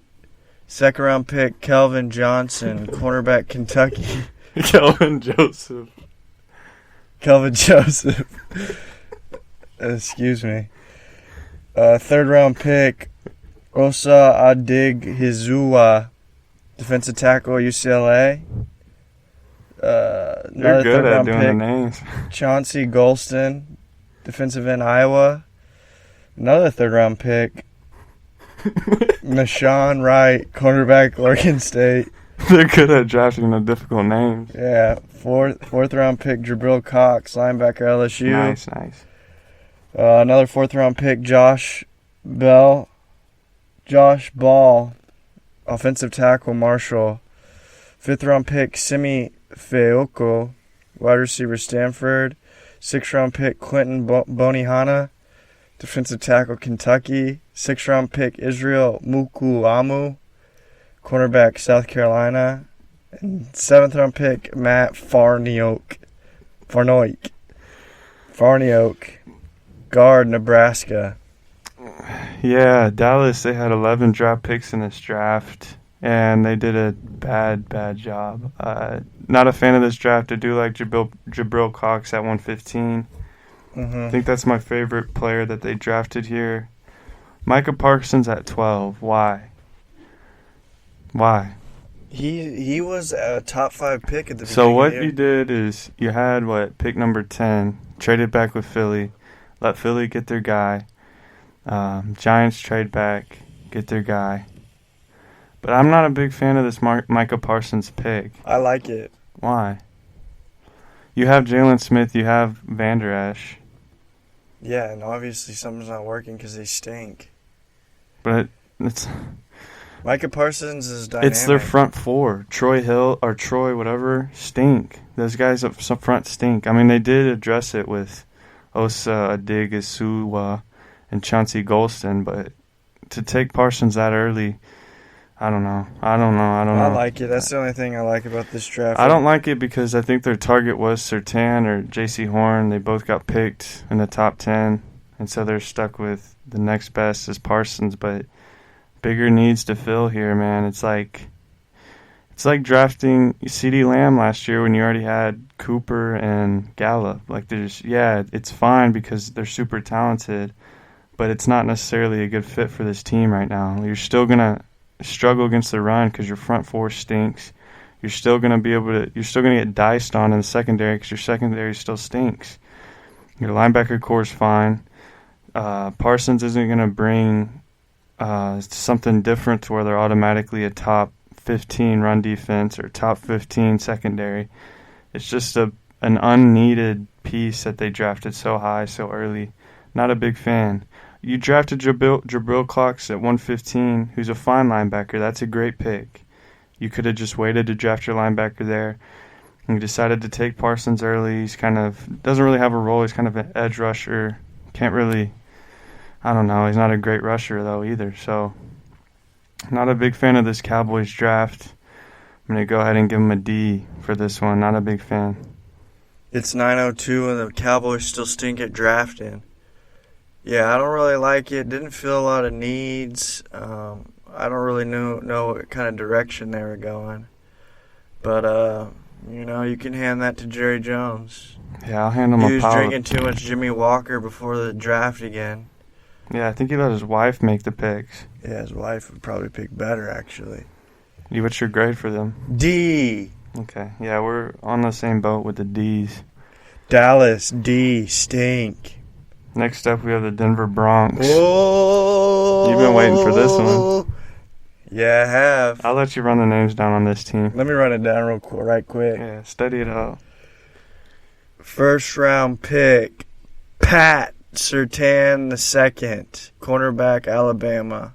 Second round pick, Kelvin Johnson, cornerback, Kentucky. Kelvin Joseph. Excuse me. Third round pick, Osa Adighizuwa, defensive tackle, UCLA. You're good at doing the names. Chauncey Golston, defensive end, Iowa. Another third-round pick. Nashawn Wright, cornerback, Oregon State. They're good at drafting the difficult names. Yeah, fourth-round pick, Jabril Cox, linebacker, LSU. Nice. Another fourth-round pick, Josh Ball, offensive tackle, Marshall. Fifth-round pick, Simi Fehoko, wide receiver, Stanford. Sixth-round pick, Quentin Bonihana, defensive tackle, Kentucky. Sixth-round pick, Israel Mukuamu, cornerback, South Carolina. And seventh-round pick, Matt Farniok, guard, Nebraska. Yeah, Dallas, they had 11 draft picks in this draft, and they did a bad job. Not a fan of this draft. I do like Jabril Cox at 115. I think that's my favorite player that they drafted here. Micah Parsons at 12. Why? He was a top 5 pick at the beginning So what of the year. you did is you had, pick number 10, traded back with Philly, let Philly get their guy. Giants trade back, get their guy. But I'm not a big fan of this Micah Parsons pick. I like it. Why? You have Jalen Smith, you have Van Der Esch. Yeah, and obviously something's not working because they stink. But it's Micah Parsons is dynamic. It's their front four. Troy Hill or Troy whatever stink. Those guys up front stink. I mean, they did address it with Osa Adighizuwa and Chauncey Golston, but to take Parsons that early, I don't know. I like it. That's the only thing I like about this draft. I don't like it because I think their target was Surtain or J.C. Horn. They both got picked in the top 10, and so they're stuck with the next best is Parsons. But bigger needs to fill here, man. It's like drafting CeeDee Lamb last year when you already had Cooper and Gallup. Like, it's fine because they're super talented, but it's not necessarily a good fit for this team right now. You're still gonna struggle against the run because your front four stinks. You're still gonna get diced on in the secondary because your secondary still stinks. Your linebacker core is fine. Parsons isn't gonna bring something different to where they're automatically a top 15 run defense or top 15 secondary. It's just an unneeded piece that they drafted so high so early. Not a big fan. You drafted Jabril Cox at 115, who's a fine linebacker. That's a great pick. You could have just waited to draft your linebacker there. You decided to take Parsons early. He's doesn't really have a role. He's kind of an edge rusher. Can't really, I don't know. He's not a great rusher though either. So, not a big fan of this Cowboys draft. I'm going to go ahead and give him a D for this one. Not a big fan. It's 9:02 and the Cowboys still stink at drafting. Yeah, I don't really like it. Didn't feel a lot of needs. I don't really know what kind of direction they were going. But, you can hand that to Jerry Jones. Yeah, I'll hand him He a was power. drinking too much Jimmy Walker before the draft again. Yeah, I think he let his wife make the picks. Yeah, his wife would probably pick better, actually. What's your grade for them? D. Okay. Yeah, we're on the same boat with the D's. Dallas, D. Stink. Next up, we have the Denver Broncos. Whoa! You've been waiting for this one. Yeah, I have. I'll let you run the names down on this team. Let me run it down right quick. Yeah, study it out. First round pick, Pat Surtain II, cornerback, Alabama.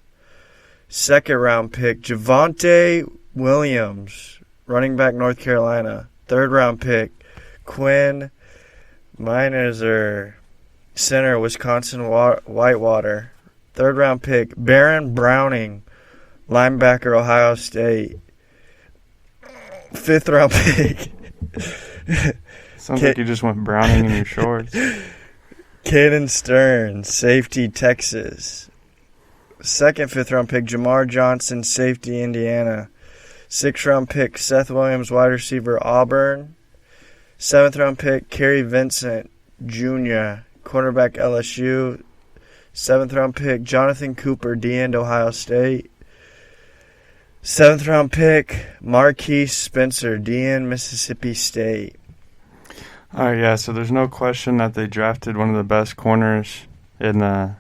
Second round pick, Javonte Williams, running back, North Carolina. Third round pick, Quinn Meinerzer, center, Wisconsin Whitewater. Third round pick, Baron Browning, linebacker, Ohio State. Fifth round pick. Sounds like you just went Browning in your shorts. Caden Stearns, safety, Texas. Second, fifth round pick, Jamar Johnson, safety, Indiana. Sixth round pick, Seth Williams, wide receiver, Auburn. Seventh round pick, Kerry Vincent Jr., cornerback, LSU. Seventh round pick, Jonathan Cooper, D-end, Ohio State. Seventh round pick, Marquise Spencer, D-end, Mississippi State. All right, yeah, so there's no question that they drafted one of the best corners in the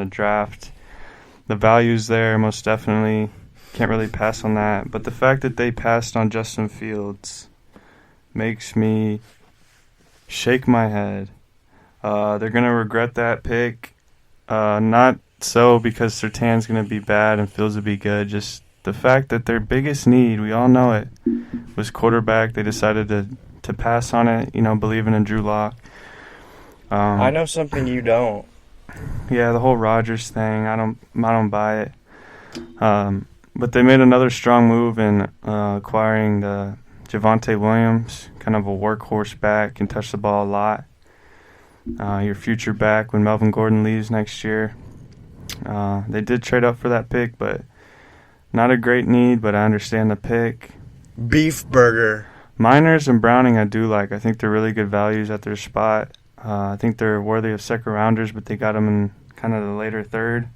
draft. The value's there, most definitely. Can't really pass on that. But the fact that they passed on Justin Fields makes me shake my head. They're going to regret that pick. Not so because Surtain's going to be bad and Fields will be good. Just the fact that their biggest need, we all know it, was quarterback. They decided to pass on it, believing in Drew Lock. I know something you don't. Yeah, the whole Rodgers thing, I don't buy it. But they made another strong move in acquiring the Javonte Williams, kind of a workhorse back, can touch the ball a lot. Your future back when Melvin Gordon leaves next year. They did trade up for that pick, but not a great need, but I understand the pick. Beef burger. Miners and Browning I do like. I think they're really good values at their spot. I think they're worthy of second rounders, but they got them in kind of the later third.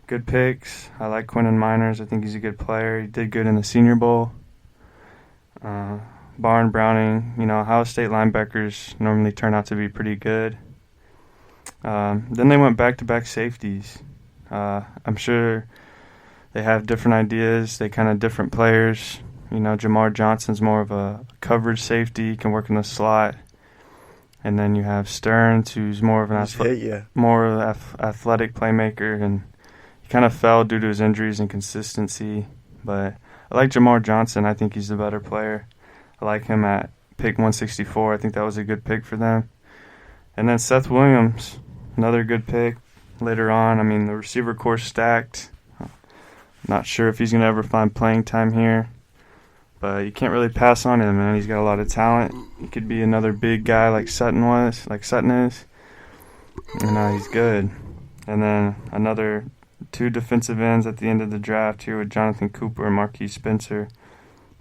Good picks. I like Quentin Miners. I think he's a good player. He did good in the Senior Bowl. Barn Browning, Ohio State linebackers normally turn out to be pretty good. Then they went back-to-back safeties. I'm sure they have different ideas. They kind of different players. Jamar Johnson's more of a coverage safety, can work in the slot. And then you have Stearns, who's more of an athletic playmaker, and he kind of fell due to his injuries and consistency. But I like Jamar Johnson. I think he's the better player. I like him at pick 164. I think that was a good pick for them. And then Seth Williams, another good pick later on. I mean, the receiver core stacked. Not sure if he's going to ever find playing time here. But you can't really pass on him, man. He's got a lot of talent. He could be another big guy like Sutton is. And he's good. And then another 2 defensive ends at the end of the draft here with Jonathan Cooper and Marquise Spencer.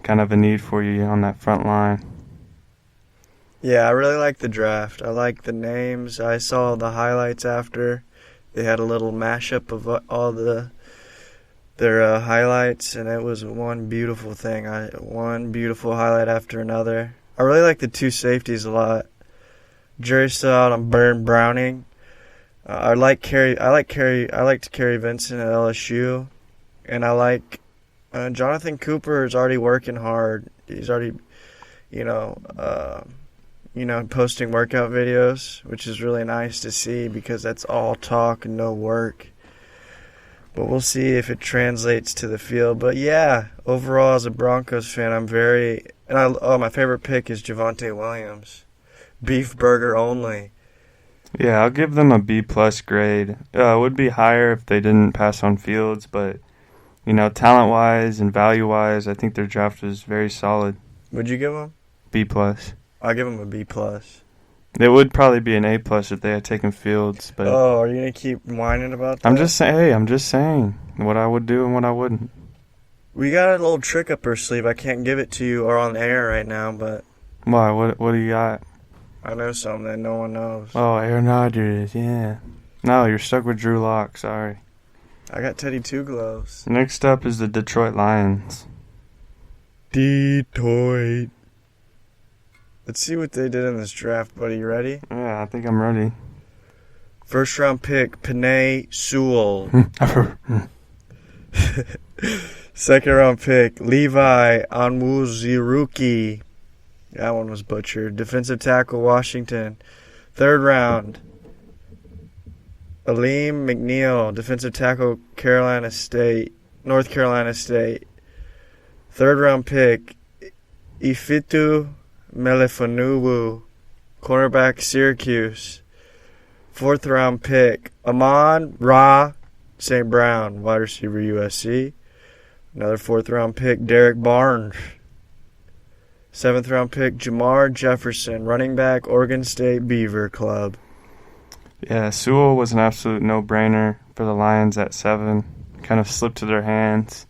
Kind of a need for you on that front line. Yeah, I really like the draft. I like the names. I saw the highlights after. They had a little mashup of all their highlights, and it was one beautiful thing. One beautiful highlight after another. I really like the 2 safeties a lot. Jury's still out on Burn Browning. I liked Kerry Vincent at LSU, and I like Jonathan Cooper is already working hard. He's already, posting workout videos, which is really nice to see because that's all talk and no work. But we'll see if it translates to the field. But yeah, overall as a Broncos fan, my favorite pick is Javonte Williams. Beef burger only. Yeah, I'll give them a B+ grade. It would be higher if they didn't pass on Fields, but talent-wise and value-wise, I think their draft was very solid. Would you give them? B+. I'll give them a B+. It would probably be an A+ if they had taken Fields, but are you gonna keep whining about that? I'm just saying what I would do and what I wouldn't. We got a little trick up our sleeve. I can't give it to you or on air right now, but Why? What do you got? I know something that no one knows. Oh, Aaron Rodgers, yeah. No, you're stuck with Drew Lock. Sorry. I got Teddy Two Gloves. Next up is the Detroit Lions. Detroit. Let's see what they did in this draft, buddy. You ready? Yeah, I think I'm ready. First round pick, Penei Sewell. Second round pick, Levi Onwuzurike. That one was butchered. Defensive tackle, Washington. Third round, Aleem McNeil. Defensive tackle, North Carolina State. Third round pick, Ifitu Melifonwu. Cornerback, Syracuse. Fourth round pick, Amon-Ra St. Brown. Wide receiver, USC. Another fourth round pick, Derek Barnes. Seventh round pick, Jamar Jefferson, running back, Oregon State Beaver Club. Yeah, Sewell was an absolute no-brainer for the Lions at 7. Kind of slipped to their hands.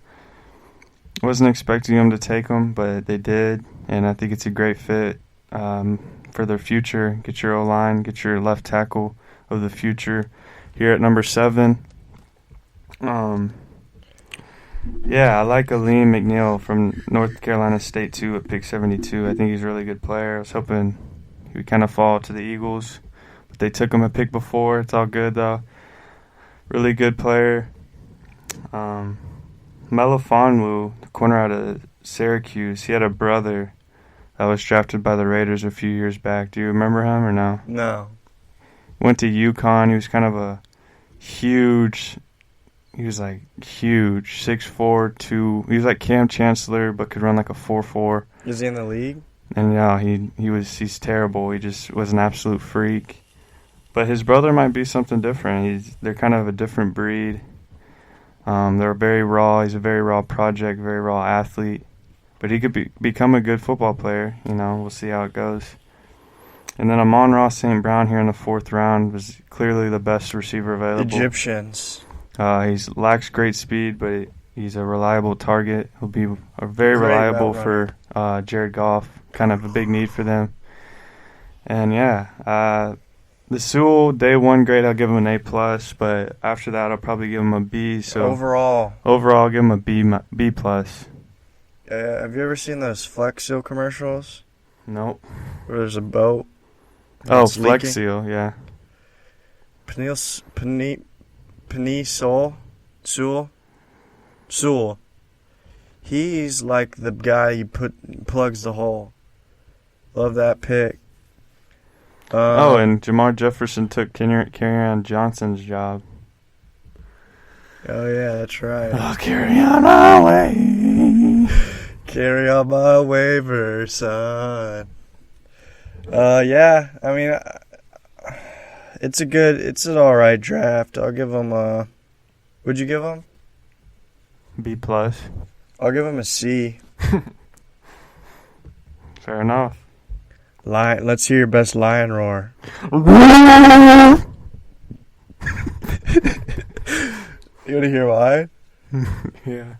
Wasn't expecting them to take him, but they did, and I think it's a great fit for their future. Get your O-line, get your left tackle of the future here at number 7. Yeah, I like Aleem McNeil from North Carolina State, too, at pick 72. I think he's a really good player. I was hoping he would kind of fall to the Eagles, but they took him a pick before. It's all good, though. Really good player. Melifonwu, the corner out of Syracuse, he had a brother that was drafted by the Raiders a few years back. Do you remember him or no? No. Went to UConn. He was kind of a huge... He was like huge, 6'4", 2. He was like Cam Chancellor, but could run like a 4.4. Is he in the league? And yeah, he's terrible. He just was an absolute freak. But his brother might be something different. They're kind of a different breed. They're very raw. He's a very raw project, very raw athlete. But he could become a good football player. We'll see how it goes. And then Amon-Ra St. Brown here in the 4th round was clearly the best receiver available. Egyptians. He lacks great speed, but he's a reliable target. He'll be very reliable for Jared Goff. Kind of a big need for them. And yeah, the Sewell day 1 grade, I'll give him an A+, but after that, I'll probably give him a B. So overall, I'll give him a B+. Have you ever seen those Flex Seal commercials? Nope. Where there's a boat. Oh, Flex Seal, yeah. Penei Sewell. He's like the guy you plugs the hole. Love that pick. And Jamar Jefferson took Kerryon Johnson's job. Oh yeah, that's right. I'll carry on my way. Carry on my waiver, son. Yeah, I mean, it's an alright draft. I'll give them would you give them? B plus. I'll give him a C. Fair enough. Let's hear your best lion roar. You want to hear mine? Yeah.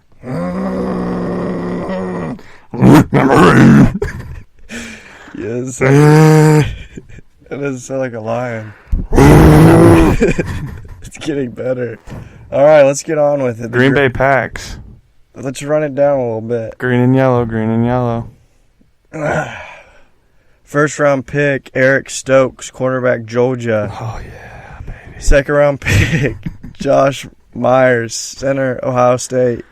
Yes. It doesn't sound like a lion. It's getting better. All right, let's get on with it. Green Bay Packs. Let's run it down a little bit. Green and yellow, green and yellow. First round pick, Eric Stokes, cornerback, Georgia. Oh, yeah, baby. Second round pick, Josh Myers, center, Ohio State.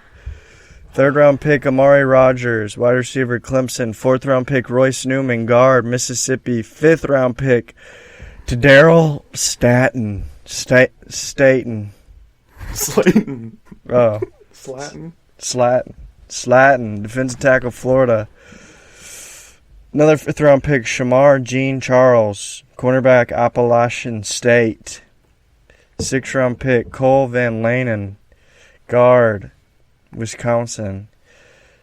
Third round pick, Amari Rogers, wide receiver, Clemson. Fourth round pick, Royce Newman, guard, Mississippi. Fifth round pick, to Daryl Staten. Staten. Slayton. Oh. Slaton, defensive tackle, Florida. Another fifth round pick, Shamar Jean Charles, cornerback, Appalachian State. Sixth round pick, Cole Van Lanen, guard, Wisconsin.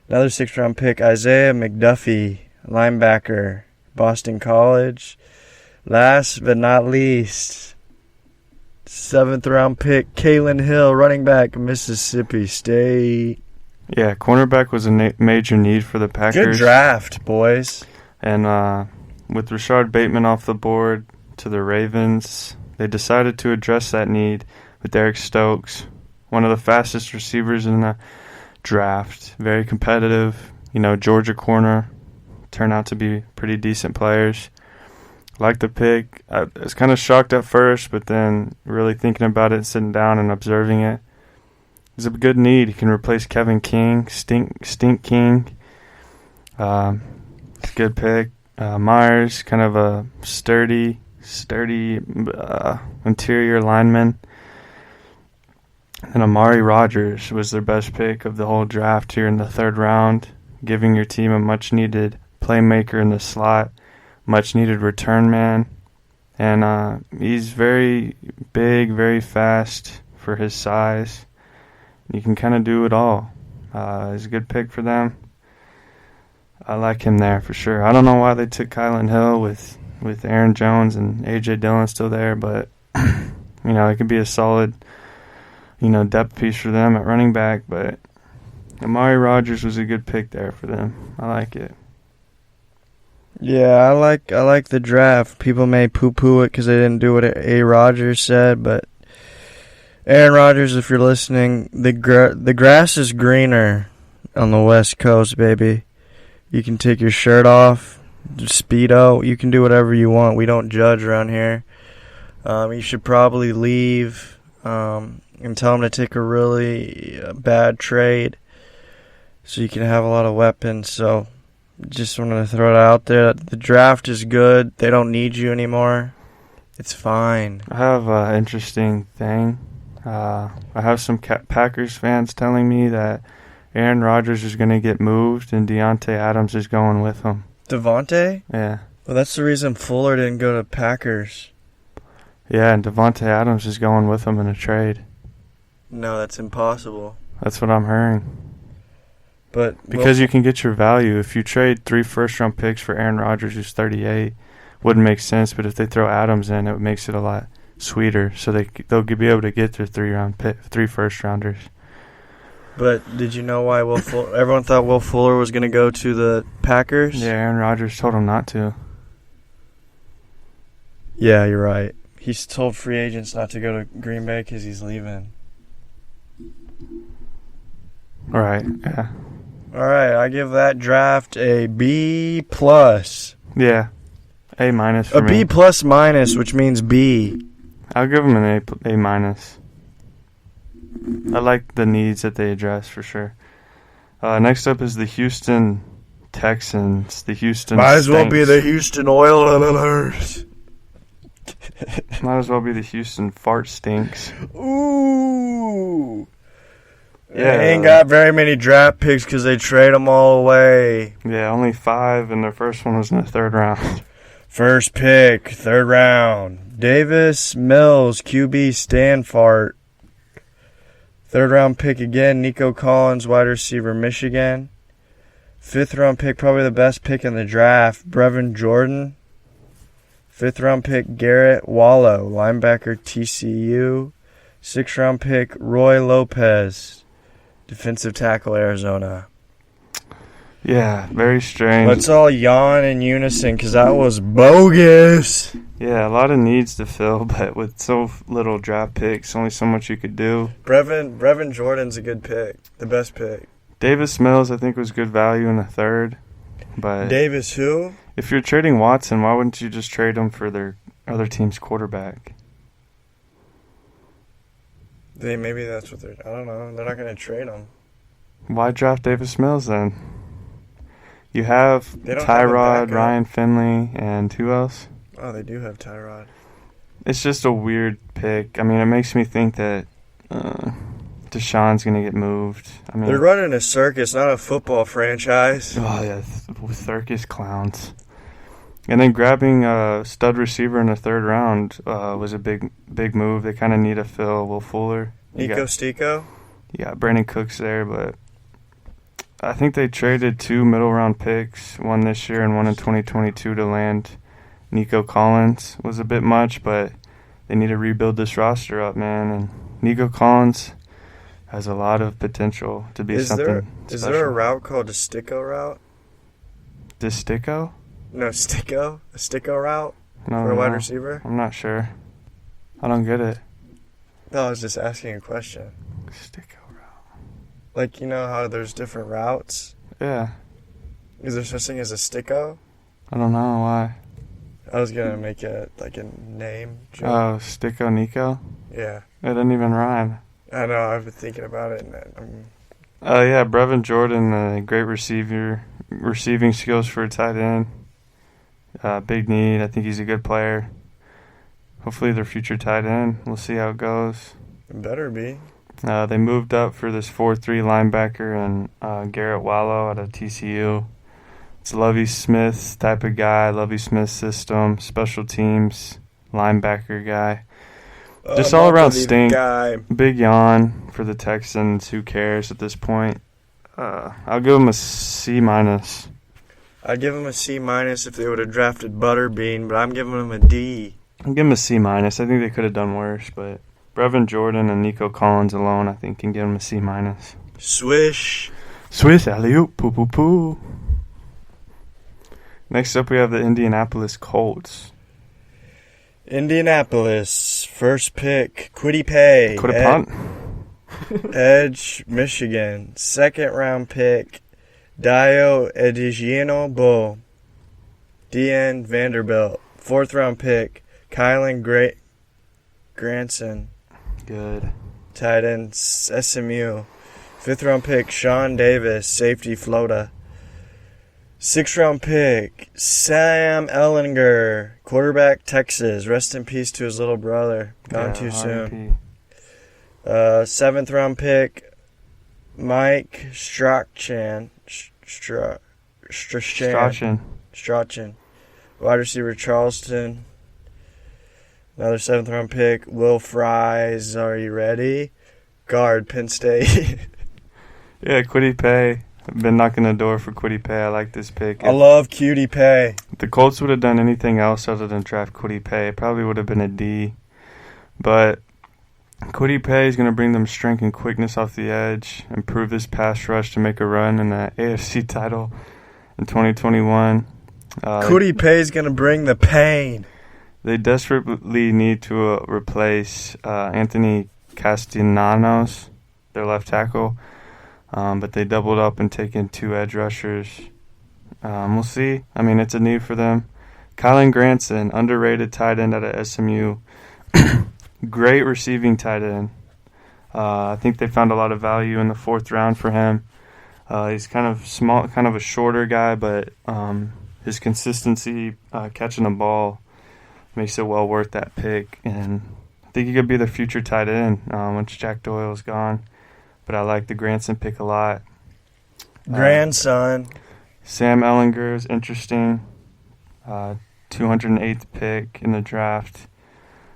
Another sixth round pick, Isaiah McDuffie, linebacker, Boston College. Last but not least, seventh round pick, Kalen Hill, running back, Mississippi State. Yeah, cornerback was a major need for the Packers. Good draft, boys. And with Rashard Bateman off the board to the Ravens, they decided to address that need with Eric Stokes, one of the fastest receivers in the draft. Very competitive. Georgia corner. Turned out to be pretty decent players. Like the pick. I was kind of shocked at first, but then really thinking about it, sitting down and observing it. It's a good need. He can replace Kevin King, Stink King. Good pick. Myers, kind of a sturdy interior lineman. And Amari Rogers was their best pick of the whole draft here in the third round, giving your team a much-needed playmaker in the slot, much-needed return man. And he's very big, very fast for his size. You can kind of do it all. He's a good pick for them. I like him there for sure. I don't know why they took Kylan Hill with Aaron Jones and A.J. Dillon still there, but, it could be a solid, depth piece for them at running back. But Amari Rogers was a good pick there for them. I like it. Yeah, I like the draft. People may poo-poo it because they didn't do what A. Rodgers said, but Aaron Rodgers, if you're listening, the grass is greener on the West Coast, baby. You can take your shirt off, Speedo. You can do whatever you want. We don't judge around here. You should probably leave and tell them to take a really bad trade so you can have a lot of weapons. So just wanted to throw it out there. The draft is good. They don't need you anymore. It's fine. I have an interesting thing. I have some Packers fans telling me that Aaron Rodgers is going to get moved and Devontae Adams is going with him. Devontae? Yeah. Well, that's the reason Fuller didn't go to Packers. Yeah, and Devontae Adams is going with him in a trade. No, that's impossible. That's what I'm hearing. Because you can get your value. If you trade 3 first-round picks for Aaron Rodgers, who's 38, wouldn't make sense. But if they throw Adams in, it makes it a lot sweeter. So they'll be able to get their 3 first-rounders. But did you know why everyone thought Will Fuller was going to go to the Packers? Yeah, Aaron Rodgers told him not to. Yeah, you're right. He's told free agents not to go to Green Bay because he's leaving. Right, yeah. All right, I give that draft a B+. Yeah, A- for me. A B+-, which means B. I'll give them an A-. I like the needs that they address for sure. Next up is the Houston Texans. The Houston Might as well Stinks. be the Houston Oilers. Might as well be the Houston Fart Stinks. Ooh. Yeah. They ain't got very many draft picks because they trade them all away. Yeah, only 5, and their first one was in the 3rd round. First pick, 3rd round. Davis Mills, QB Stanford. Third round pick again, Nico Collins, wide receiver, Michigan. Fifth round pick, probably the best pick in the draft, Brevin Jordan. Fifth round pick, Garrett Wallow, linebacker, TCU. Sixth round pick, Roy Lopez, defensive tackle, Arizona. Yeah, very strange. Let's all yawn in unison because that was bogus. Yeah, a lot of needs to fill, but with so little draft picks, only so much you could do. Brevin Jordan's a good pick, the best pick. Davis Mills, I think, was good value in the third. But Davis who? if you're trading Watson, why wouldn't you just trade him for their other team's quarterback? Maybe that's what they're. I don't know. They're not going to trade him. Why draft Davis Mills then? You have They don't have a Tyrod, backup. Ryan Finley, and who else? Oh, they do have Tyrod. It's just a weird pick. I mean, it makes me think that Deshaun's going to get moved. I mean, They're running a circus, not a football franchise. oh yeah, with circus clowns. And then grabbing a stud receiver in the third round was a big move. They kind of need to fill Will Fuller. Nico Stico? You got Brandon Cooks there, but I think they traded 2 middle-round picks, one this year and one in 2022 to land Nico Collins. Was a bit much, but they need to rebuild this roster up, man. And Nico Collins has a lot of potential to be something Is special. there a route called a Stico route? Distico? No, Stico? A Stico route No, for a wide no. receiver? I'm not sure. I don't get it. No, I was just asking a question. Stico route. Like, you know how there's different routes? Yeah. Is there such thing as a Stico? I don't know why. I was going to make it like a name joke. Oh, Stico Nico? Yeah. It didn't even rhyme. I know, I've been thinking about it. And I'm, Oh, yeah, Brevin Jordan, a great receiver. Receiving skills for a tight end. Big need. I think he's a good player. Hopefully their future tight end. We'll see how it goes. it better be. They moved up for this 4-3 linebacker and Garrett Wallow out of TCU. It's Lovie Smith type of guy, Lovie Smith system, special teams, linebacker guy. Just all around stink. Guy. Big yawn for the Texans. Who cares at this point? I'll give them a C-. I'd give him a C- if they would have drafted Butterbean, but I'm giving him a D. I'll give them a C-. I think they could have done worse, but Brevin Jordan and Nico Collins alone, I think, can give them a C-. Swish. Swiss alley-oop, poo-poo-poo. Next up, we have the Indianapolis Colts. Indianapolis, first pick, Kwity Paye. Could have punt. Edge, Michigan. Second round pick, Dio Edigiano Bull. DN Vanderbilt. Fourth round pick, Kylan Granson. Good. Tight end, SMU. Fifth round pick, Sean Davis, safety, Florida. Sixth round pick, Sam Ellinger, quarterback, Texas. Rest in peace to his little brother. Gone too soon. Seventh round pick, Mike Strachan. Strachan. Wide receiver, Charleston. Another seventh round pick, Will Fries. Are you ready? Guard, Penn State. Yeah, Kwity Paye. I've been knocking the door for Kwity Paye. I like this pick. I love Cutie Paye. If the Colts would have done anything else other than draft Kwity Paye, it probably would have been a D. But Kwity Paye is going to bring them strength and quickness off the edge, improve this pass rush to make a run in the AFC title in 2021. Kwity Paye's going to bring the pain. They desperately need to replace Anthony Castellanos, their left tackle. But they doubled up and taken 2 edge rushers. We'll see. I mean, it's a need for them. Kylan Granson, underrated tight end out of SMU. Great receiving tight end. I think they found a lot of value in the 4th round for him. He's kind of small, kind of a shorter guy, but his consistency catching the ball makes it well worth that pick. And I think he could be the future tight end once Jack Doyle's gone. But I like the Granson pick a lot. Grandson. Sam Ellinger is interesting. 208th pick in the draft.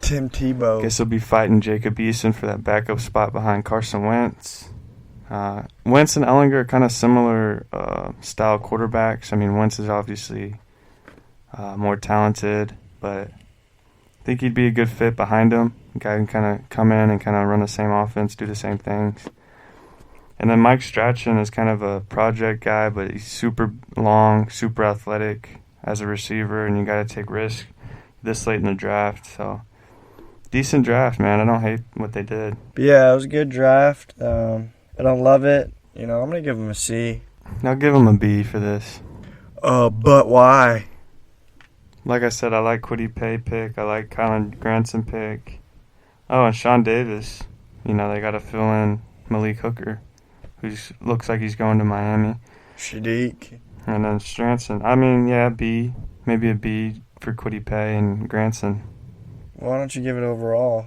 Tim Tebow. Guess he'll be fighting Jacob Eason for that backup spot behind Carson Wentz. Wentz and Ellinger are kind of similar style quarterbacks. I mean, Wentz is obviously more talented, but I think he'd be a good fit behind him. A guy can kind of come in and kind of run the same offense, do the same things. And then Mike Strachan is kind of a project guy, but he's super long, super athletic as a receiver, and you got to take risks this late in the draft. So, decent draft, man. I don't hate what they did. But yeah, it was a good draft. I don't love it. I'm going to give him a C. I'll give him a B for this. But why? Like I said, I like Kwity Paye pick. I like Kylan Granson pick. Oh, and Sean Davis. They got to fill in Malik Hooker, who looks like he's going to Miami. Shadiq. And then Stranson. I mean, yeah, B. Maybe a B for Kwity Paye and Granson. Why don't you give it overall?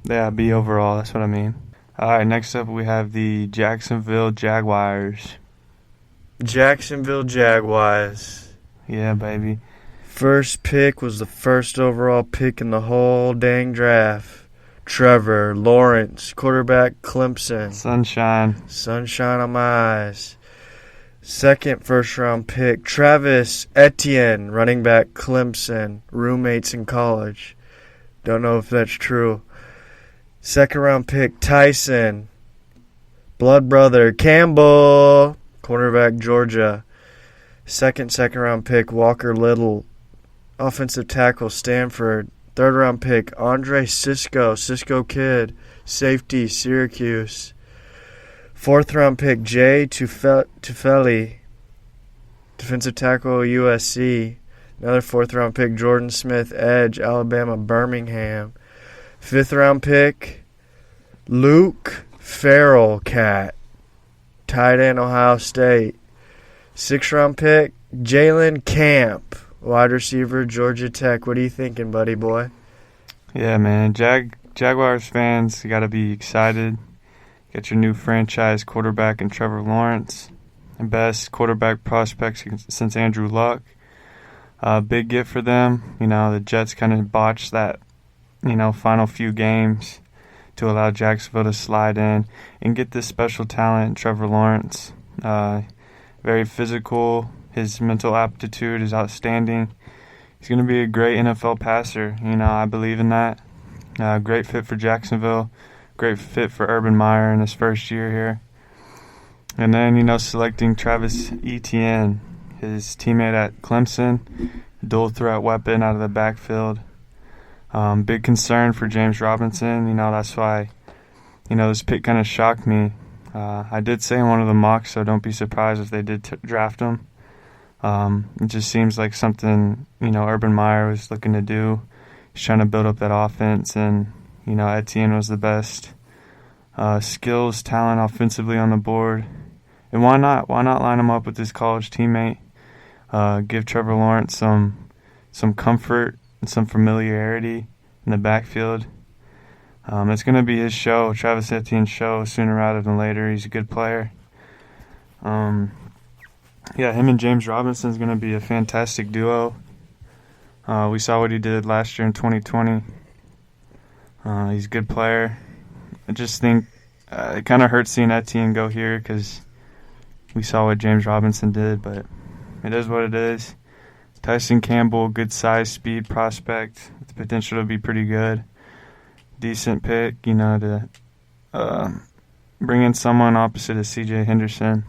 Yeah, B overall. That's what I mean. All right, next up we have the Jacksonville Jaguars. Jacksonville Jaguars. Yeah, baby. First pick was the first overall pick in the whole dang draft. Trevor Lawrence, quarterback, Clemson. Sunshine on my eyes. Second first-round pick, Travis Etienne, running back, Clemson, roommates in college. Don't know if that's true. Second-round pick, Tyson, blood brother, Campbell, cornerback, Georgia. Second-round pick, Walker Little, offensive tackle, Stanford. Third-round pick, Andre Cisco kid, safety, Syracuse. Fourth-round pick, Jay Tufele, defensive tackle, USC. Another fourth-round pick, Jordan Smith, edge, Alabama, Birmingham. Fifth-round pick, Luke Farrell, cat, tight end, Ohio State. Sixth-round pick, Jalen Camp, wide receiver, Georgia Tech. What are you thinking, buddy boy? Yeah, man. Jaguars fans, you got to be excited. Get your new franchise quarterback in Trevor Lawrence. The best quarterback prospect since Andrew Luck. Big get for them. The Jets kind of botched that, final few games to allow Jacksonville to slide in and get this special talent, Trevor Lawrence. Very physical. His mental aptitude is outstanding. He's going to be a great NFL passer. I believe in that. Great fit for Jacksonville. Great fit for Urban Meyer in his first year here. And then, selecting Travis Etienne, his teammate at Clemson, dual threat weapon out of the backfield. Big concern for James Robinson. That's why, this pick kind of shocked me. I did say in one of the mocks, so don't be surprised if they did draft him. It just seems like something, Urban Meyer was looking to do. He's trying to build up that offense, and, Etienne was the best skills, talent offensively on the board. And why not? Why not line him up with his college teammate? Give Trevor Lawrence some comfort and some familiarity in the backfield. It's going to be his show, Travis Etienne's show, sooner rather than later. He's a good player. Him and James Robinson is going to be a fantastic duo. We saw what he did last year in 2020. He's a good player. I just think it kind of hurts seeing Etienne go here because we saw what James Robinson did, but it is what it is. Tyson Campbell, good size, speed prospect with the potential to be pretty good. Decent pick, to bring in someone opposite of C.J. Henderson.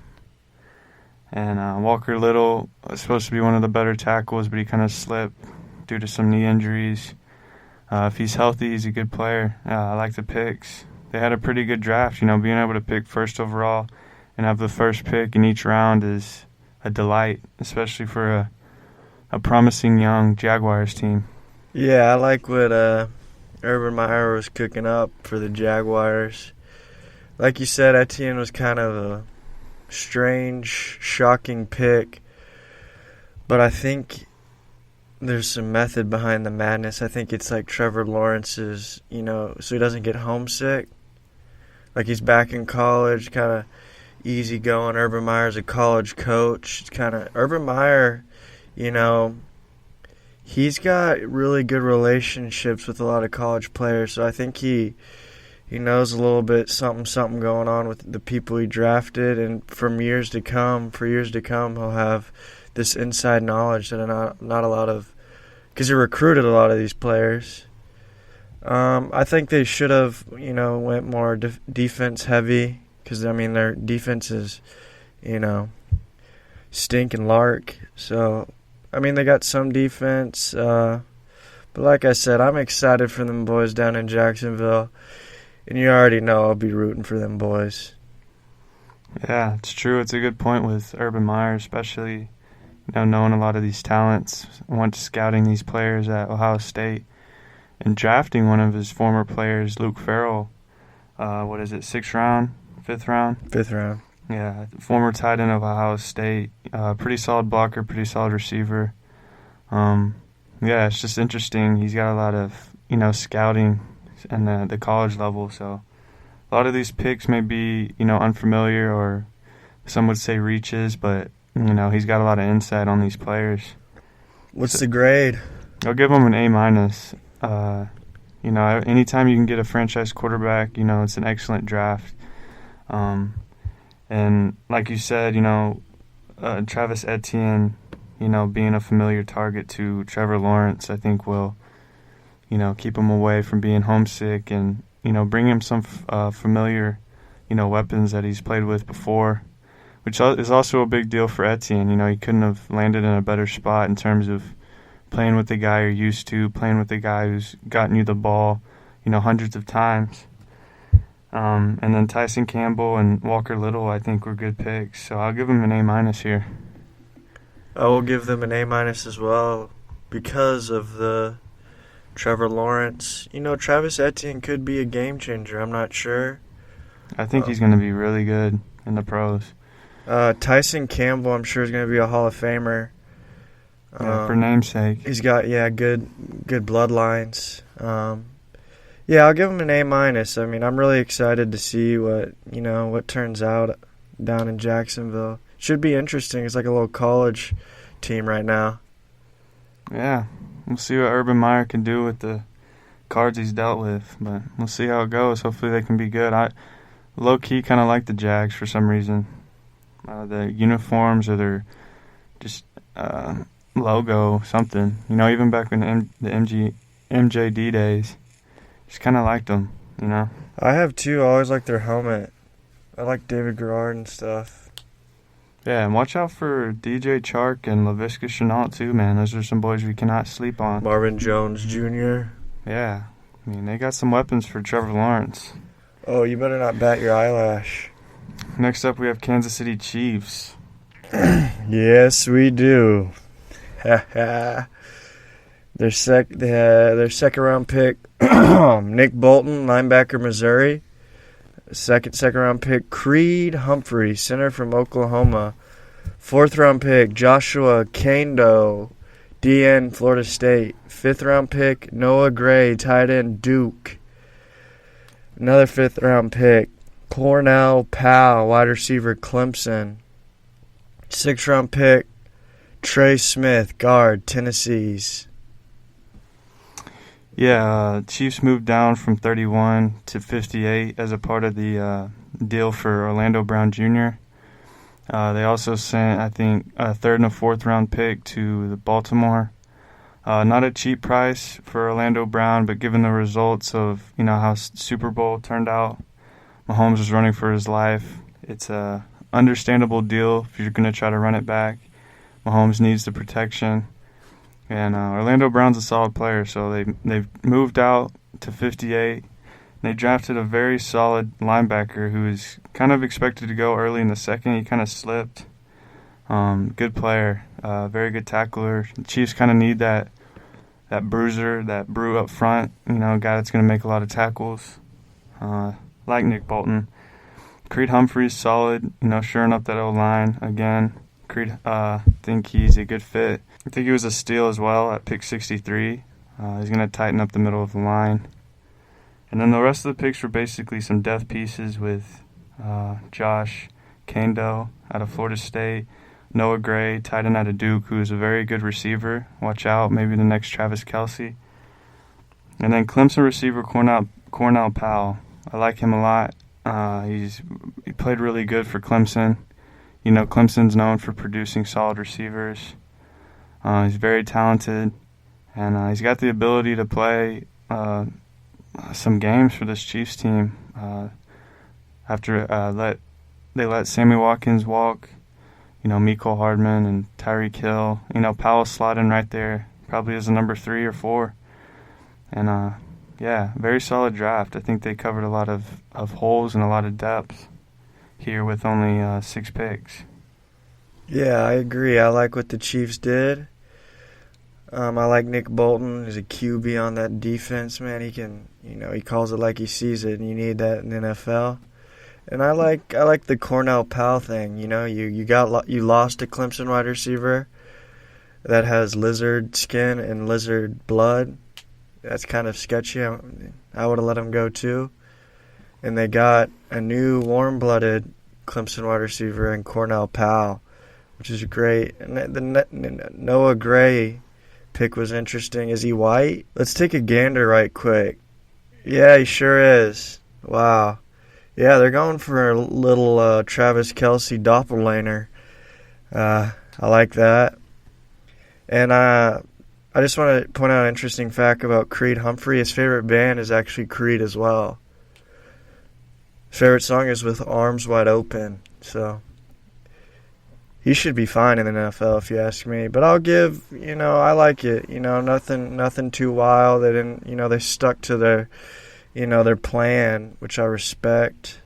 And Walker Little was supposed to be one of the better tackles, but he kind of slipped due to some knee injuries. If he's healthy, he's a good player. I like the picks. They had a pretty good draft. Being able to pick first overall and have the first pick in each round is a delight, especially for a promising young Jaguars team. Yeah, I like what Urban Meyer was cooking up for the Jaguars. Like you said, Etienne was kind of a strange, shocking pick, but I think there's some method behind the madness. I think it's like Trevor Lawrence's, so he doesn't get homesick. Like he's back in college, kind of easy going. Urban Meyer's a college coach. It's kind of Urban Meyer, he's got really good relationships with a lot of college players, so I think he knows a little bit something going on with the people he drafted, and for years to come, he'll have this inside knowledge that not a lot of, because he recruited a lot of these players. I think they should have, went more defense heavy, because I mean their defense is, stink and lark. So, I mean they got some defense, but like I said, I'm excited for them boys down in Jacksonville. And you already know I'll be rooting for them boys. Yeah, it's true. It's a good point with Urban Meyer, especially knowing a lot of these talents, went scouting these players at Ohio State, and drafting one of his former players, Luke Farrell. What is it, 6th round, 5th round? 5th round. Yeah, former tight end of Ohio State. Pretty solid blocker, pretty solid receiver. Yeah, it's just interesting. He's got a lot of scouting and the college level, so a lot of these picks may be unfamiliar, or some would say reaches, but he's got a lot of insight on these players. What's the grade? I'll give him an A-. Anytime you can get a franchise quarterback, it's an excellent draft. And like you said, Travis Etienne, being a familiar target to Trevor Lawrence, I think will keep him away from being homesick, and, bring him some familiar, weapons that he's played with before, which is also a big deal for Etienne. He couldn't have landed in a better spot in terms of playing with the guy you're used to, playing with the guy who's gotten you the ball, hundreds of times. And then Tyson Campbell and Walker Little, I think, were good picks. So I'll give them an A- here. I will give them an A- as well because of the Trevor Lawrence. Travis Etienne could be a game changer. I'm not sure. I think he's going to be really good in the pros. Tyson Campbell, I'm sure, is going to be a Hall of Famer. For namesake. He's got, good bloodlines. I'll give him an A-. I mean, I'm really excited to see what turns out down in Jacksonville. Should be interesting. It's like a little college team right now. Yeah. We'll see what Urban Meyer can do with the cards he's dealt with, but we'll see how it goes. Hopefully they can be good. I low-key kind of like the Jags for some reason. The uniforms or their just logo, something. Even back in the MJD days, just kind of liked them, I have too. I always like their helmet. I like David Garrard and stuff. Yeah, and watch out for DJ Chark and Laviska Shenault too, man. Those are some boys we cannot sleep on. Marvin Jones Jr. Yeah, I mean, they got some weapons for Trevor Lawrence. Oh, you better not bat your eyelash. Next up, we have Kansas City Chiefs. Yes, we do. Their second round pick, Nick Bolton, linebacker, Missouri. Second round pick, Creed Humphrey, center from Oklahoma. 4th round pick, Joshua Kando, DN, Florida State. 5th round pick, Noah Gray, tight end, Duke. Another 5th round pick, Cornell Powell, wide receiver, Clemson. 6th round pick, Trey Smith, guard, Tennessee's. Yeah, Chiefs moved down from 31 to 58 as a part of the deal for Orlando Brown Jr. They also sent, I think, a 3rd and a 4th round pick to the Baltimore. Not a cheap price for Orlando Brown, but given the results of how Super Bowl turned out, Mahomes was running for his life. It's a understandable deal if you're going to try to run it back. Mahomes needs the protection. And Orlando Brown's a solid player, so they've moved out to 58. They drafted a very solid linebacker who is kind of expected to go early in the second. He kind of slipped. Good player, very good tackler. The Chiefs kind of need that bruiser, that brew up front, a guy that's going to make a lot of tackles, like Nick Bolton. Creed Humphrey's solid, shoring up that O-line again. Creed, think he's a good fit. I think he was a steal as well at pick 63. He's going to tighten up the middle of the line. And then the rest of the picks were basically some depth pieces with Josh Kando out of Florida State, Noah Gray, tight end out of Duke, who is a very good receiver. Watch out, maybe the next Travis Kelce. And then Clemson receiver Cornell Powell. I like him a lot. He played really good for Clemson. You know, Clemson's known for producing solid receivers. He's very talented, and he's got the ability to play some games for this Chiefs team. After they let Sammy Watkins walk, you know, Mecole Hardman and Tyreek Hill. You know, Powell slotting right there, probably as a number 3 or 4. And yeah, very solid draft. I think they covered a lot of holes and a lot of depth here with only 6 picks. Yeah, I agree. I like what the Chiefs did. I like Nick Bolton. He's a QB on that defense, man. He can, you know, he calls it like he sees it, and you need that in the NFL. And I like the Cornell Powell thing. You know, you lost a Clemson wide receiver that has lizard skin and lizard blood. That's kind of sketchy. I would have let him go too. And they got a new warm-blooded Clemson wide receiver in Cornell Powell, which is great. And the Noah Gray pick was interesting. Is he white? Let's take a gander right quick. Yeah, he sure is. Wow. Yeah, they're going for a little Travis Kelce doppelganger. I like that. And I just want to point out an interesting fact about Creed Humphrey. His favorite band is actually Creed as well. His favorite song is With Arms Wide Open. So he should be fine in the NFL if you ask me. But I'll give, you know, I like it. You know, nothing too wild. They didn't, you know, they stuck to their, you know, their plan, which I respect.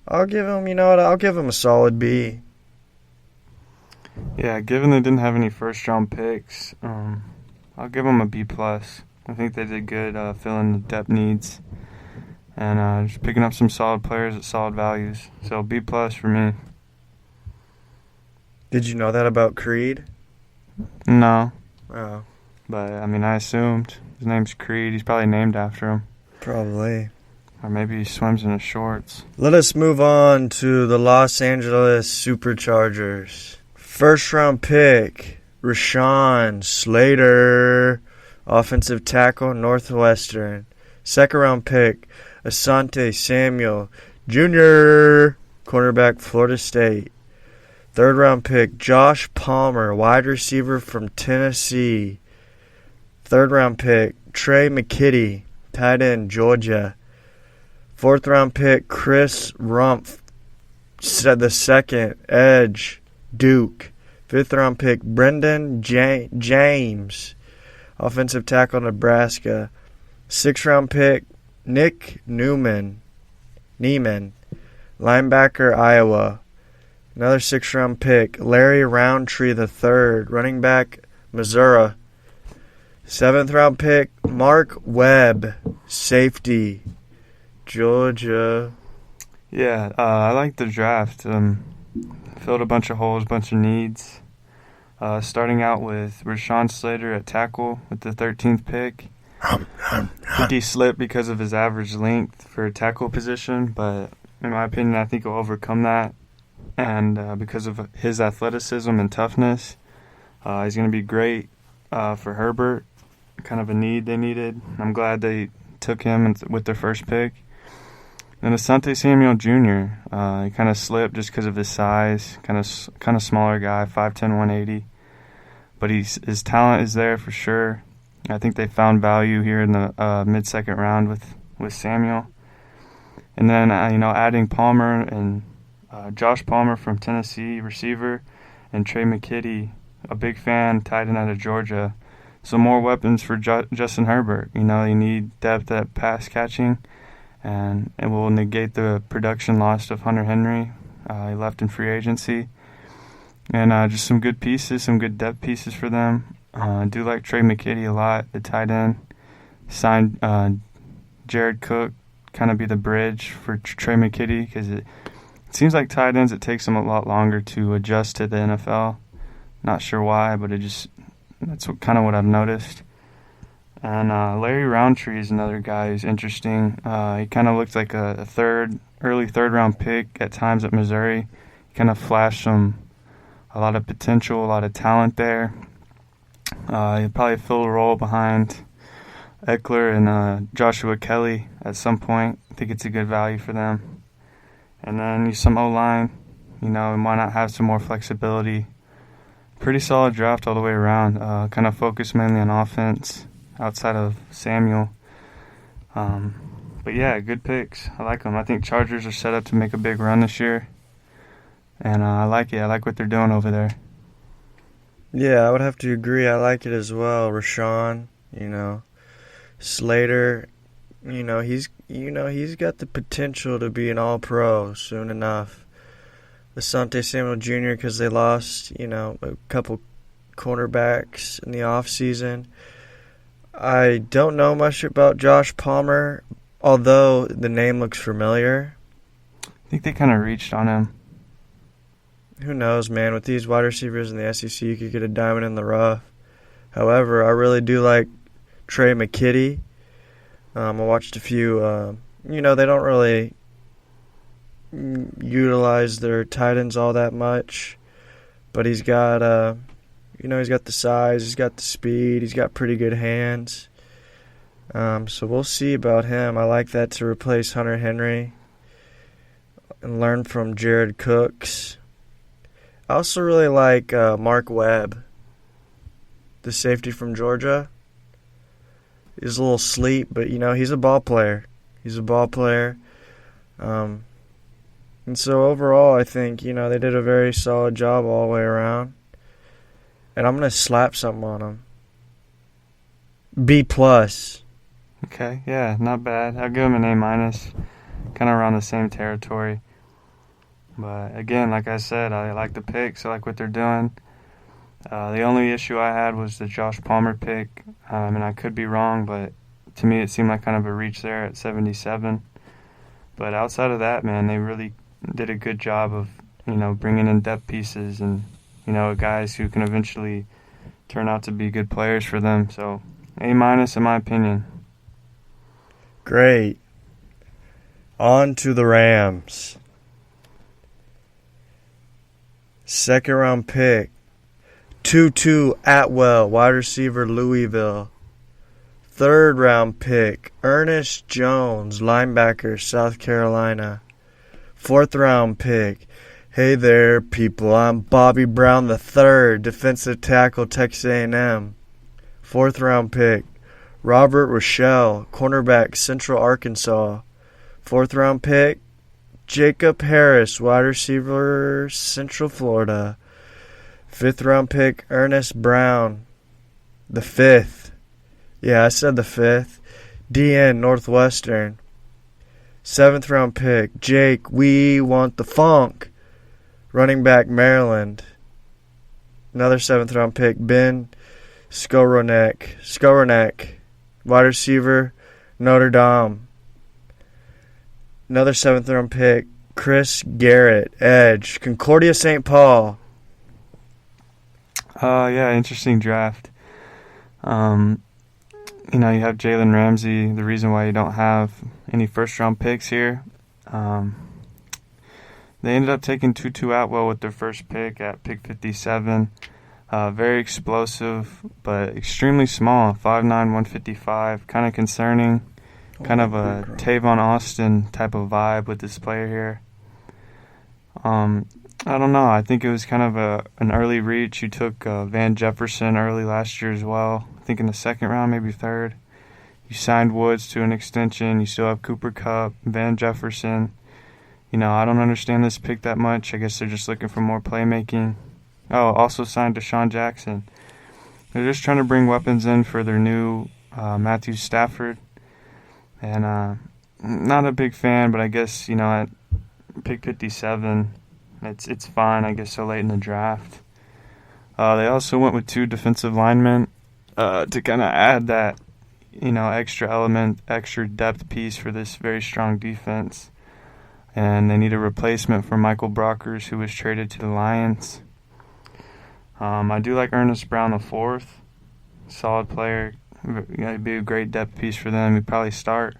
I'll give them, you know what, I'll give them a solid B. Yeah, given they didn't have any first-round picks, I'll give them a B+. I think they did good filling the depth needs and just picking up some solid players at solid values. So B+ for me. Did you know that about Creed? No. Oh. But, I mean, I assumed. His name's Creed. He's probably named after him. Probably. Or maybe he swims in his shorts. Let us move on to the Los Angeles Superchargers. First-round pick, Rashawn Slater, offensive tackle, Northwestern. Second-round pick, Asante Samuel Jr., cornerback, Florida State. Third-round pick, Josh Palmer, wide receiver from Tennessee. Third-round pick, Trey McKitty, tight end, Georgia. Fourth-round pick, Chris Rumpf, the second, edge, Duke. Fifth-round pick, Brendan James, offensive tackle, Nebraska. Sixth-round pick, Nick Niemann, linebacker, Iowa. Another sixth-round pick, Larry Roundtree III, running back, Missouri. Seventh-round pick, Mark Webb, safety, Georgia. Yeah, I like the draft. Filled a bunch of holes, bunch of needs. Starting out with Rashawn Slater at tackle with the 13th pick. I think he slipped because of his average length for a tackle position, but in my opinion, I think he'll overcome that. And because of his athleticism and toughness, he's going to be great for Herbert. Kind of a need they needed. I'm glad they took him with their first pick. And Asante Samuel Jr., he kind of slipped just because of his size, kind of smaller guy, 5'10", 180. But his talent is there for sure. I think they found value here in the mid-second round with Samuel. And then, adding Palmer and Josh Palmer from Tennessee, receiver, and Trey McKitty, a big fan, tight end out of Georgia. So more weapons for Justin Herbert. You need depth at pass catching, and it will negate the production loss of Hunter Henry. He left in free agency. And just some good pieces, some good depth pieces for them. I do like Trey McKitty a lot, the tight end. Signed Jared Cook, kind of be the bridge for Trey McKitty, because it seems like tight ends, it takes them a lot longer to adjust to the NFL. Not sure why, but that's kind of what I've noticed. And Larry Roundtree is another guy who's interesting. He kind of looked like a early third round pick at times at Missouri. He kind of flashed some a lot of potential, a lot of talent there. He'll probably fill a role behind Eckler and Joshua Kelly at some point. I think it's a good value for them. And then some O-line, and why not have some more flexibility? Pretty solid draft all the way around. Kind of focused mainly on offense outside of Samuel. But yeah, good picks. I like them. I think Chargers are set up to make a big run this year. And I like it. I like what they're doing over there. Yeah, I would have to agree. I like it as well. Rashawn, Slater, he's got the potential to be an all-pro soon enough. Asante Samuel Jr., because they lost, a couple cornerbacks in the offseason. I don't know much about Josh Palmer, although the name looks familiar. I think they kind of reached on him. Who knows, man? With these wide receivers in the SEC, you could get a diamond in the rough. However, I really do like Trey McKitty. I watched a few. They don't really utilize their tight ends all that much, but he's got, he's got the size, he's got the speed, he's got pretty good hands. So we'll see about him. I like that to replace Hunter Henry and learn from Jared Cooks. I also really like Mark Webb, the safety from Georgia. He's a little sleep, but, he's a ball player. And so overall, I think, they did a very solid job all the way around. And I'm going to slap something on them. B+. Okay, yeah, not bad. I'll give him an A-. Kind of around the same territory. But again, like I said, I like the picks. I like what they're doing. The only issue I had was the Josh Palmer pick. I could be wrong, but to me it seemed like kind of a reach there at 77. But outside of that, man, they really did a good job of, bringing in depth pieces and, guys who can eventually turn out to be good players for them. So A- in my opinion. Great. On to the Rams. Second round pick, Tutu Atwell, wide receiver, Louisville. Third round pick, Ernest Jones, linebacker, South Carolina. Fourth round pick, hey there people, I'm Bobby Brown III, defensive tackle, Texas A&M. Fourth round pick, Robert Rochelle, cornerback, Central Arkansas. Fourth round pick, Jacob Harris, wide receiver, Central Florida. Fifth round pick, Ernest Brown. The fifth. Yeah, I said the fifth. DN, Northwestern. Seventh round pick, Jake, we want the funk. Running back, Maryland. Another seventh round pick, Ben Skowronek. Wide receiver, Notre Dame. Another seventh round pick, Chris Garrett, edge, Concordia St. Paul. Yeah, interesting draft. You have Jalen Ramsey. The reason why you don't have any first-round picks here, they ended up taking Tutu Atwell with their first pick at pick 57. Very explosive, but extremely small, 5'9", 155, kind of concerning. Kind of a Tavon Austin type of vibe with this player here. I don't know. I think it was kind of an early reach. You took Van Jefferson early last year as well. I think in the second round, maybe third. You signed Woods to an extension. You still have Cooper Kupp, Van Jefferson. I don't understand this pick that much. I guess they're just looking for more playmaking. Oh, also signed Deshaun Jackson. They're just trying to bring weapons in for their new Matthew Stafford. And not a big fan, but I guess, at pick 57, it's fine, I guess, so late in the draft. They also went with 2 defensive linemen to kind of add that, extra element, extra depth piece for this very strong defense. And they need a replacement for Michael Brockers, who was traded to the Lions. I do like Ernest Brown IV. Solid player. It'd be a great depth piece for them. He'd probably start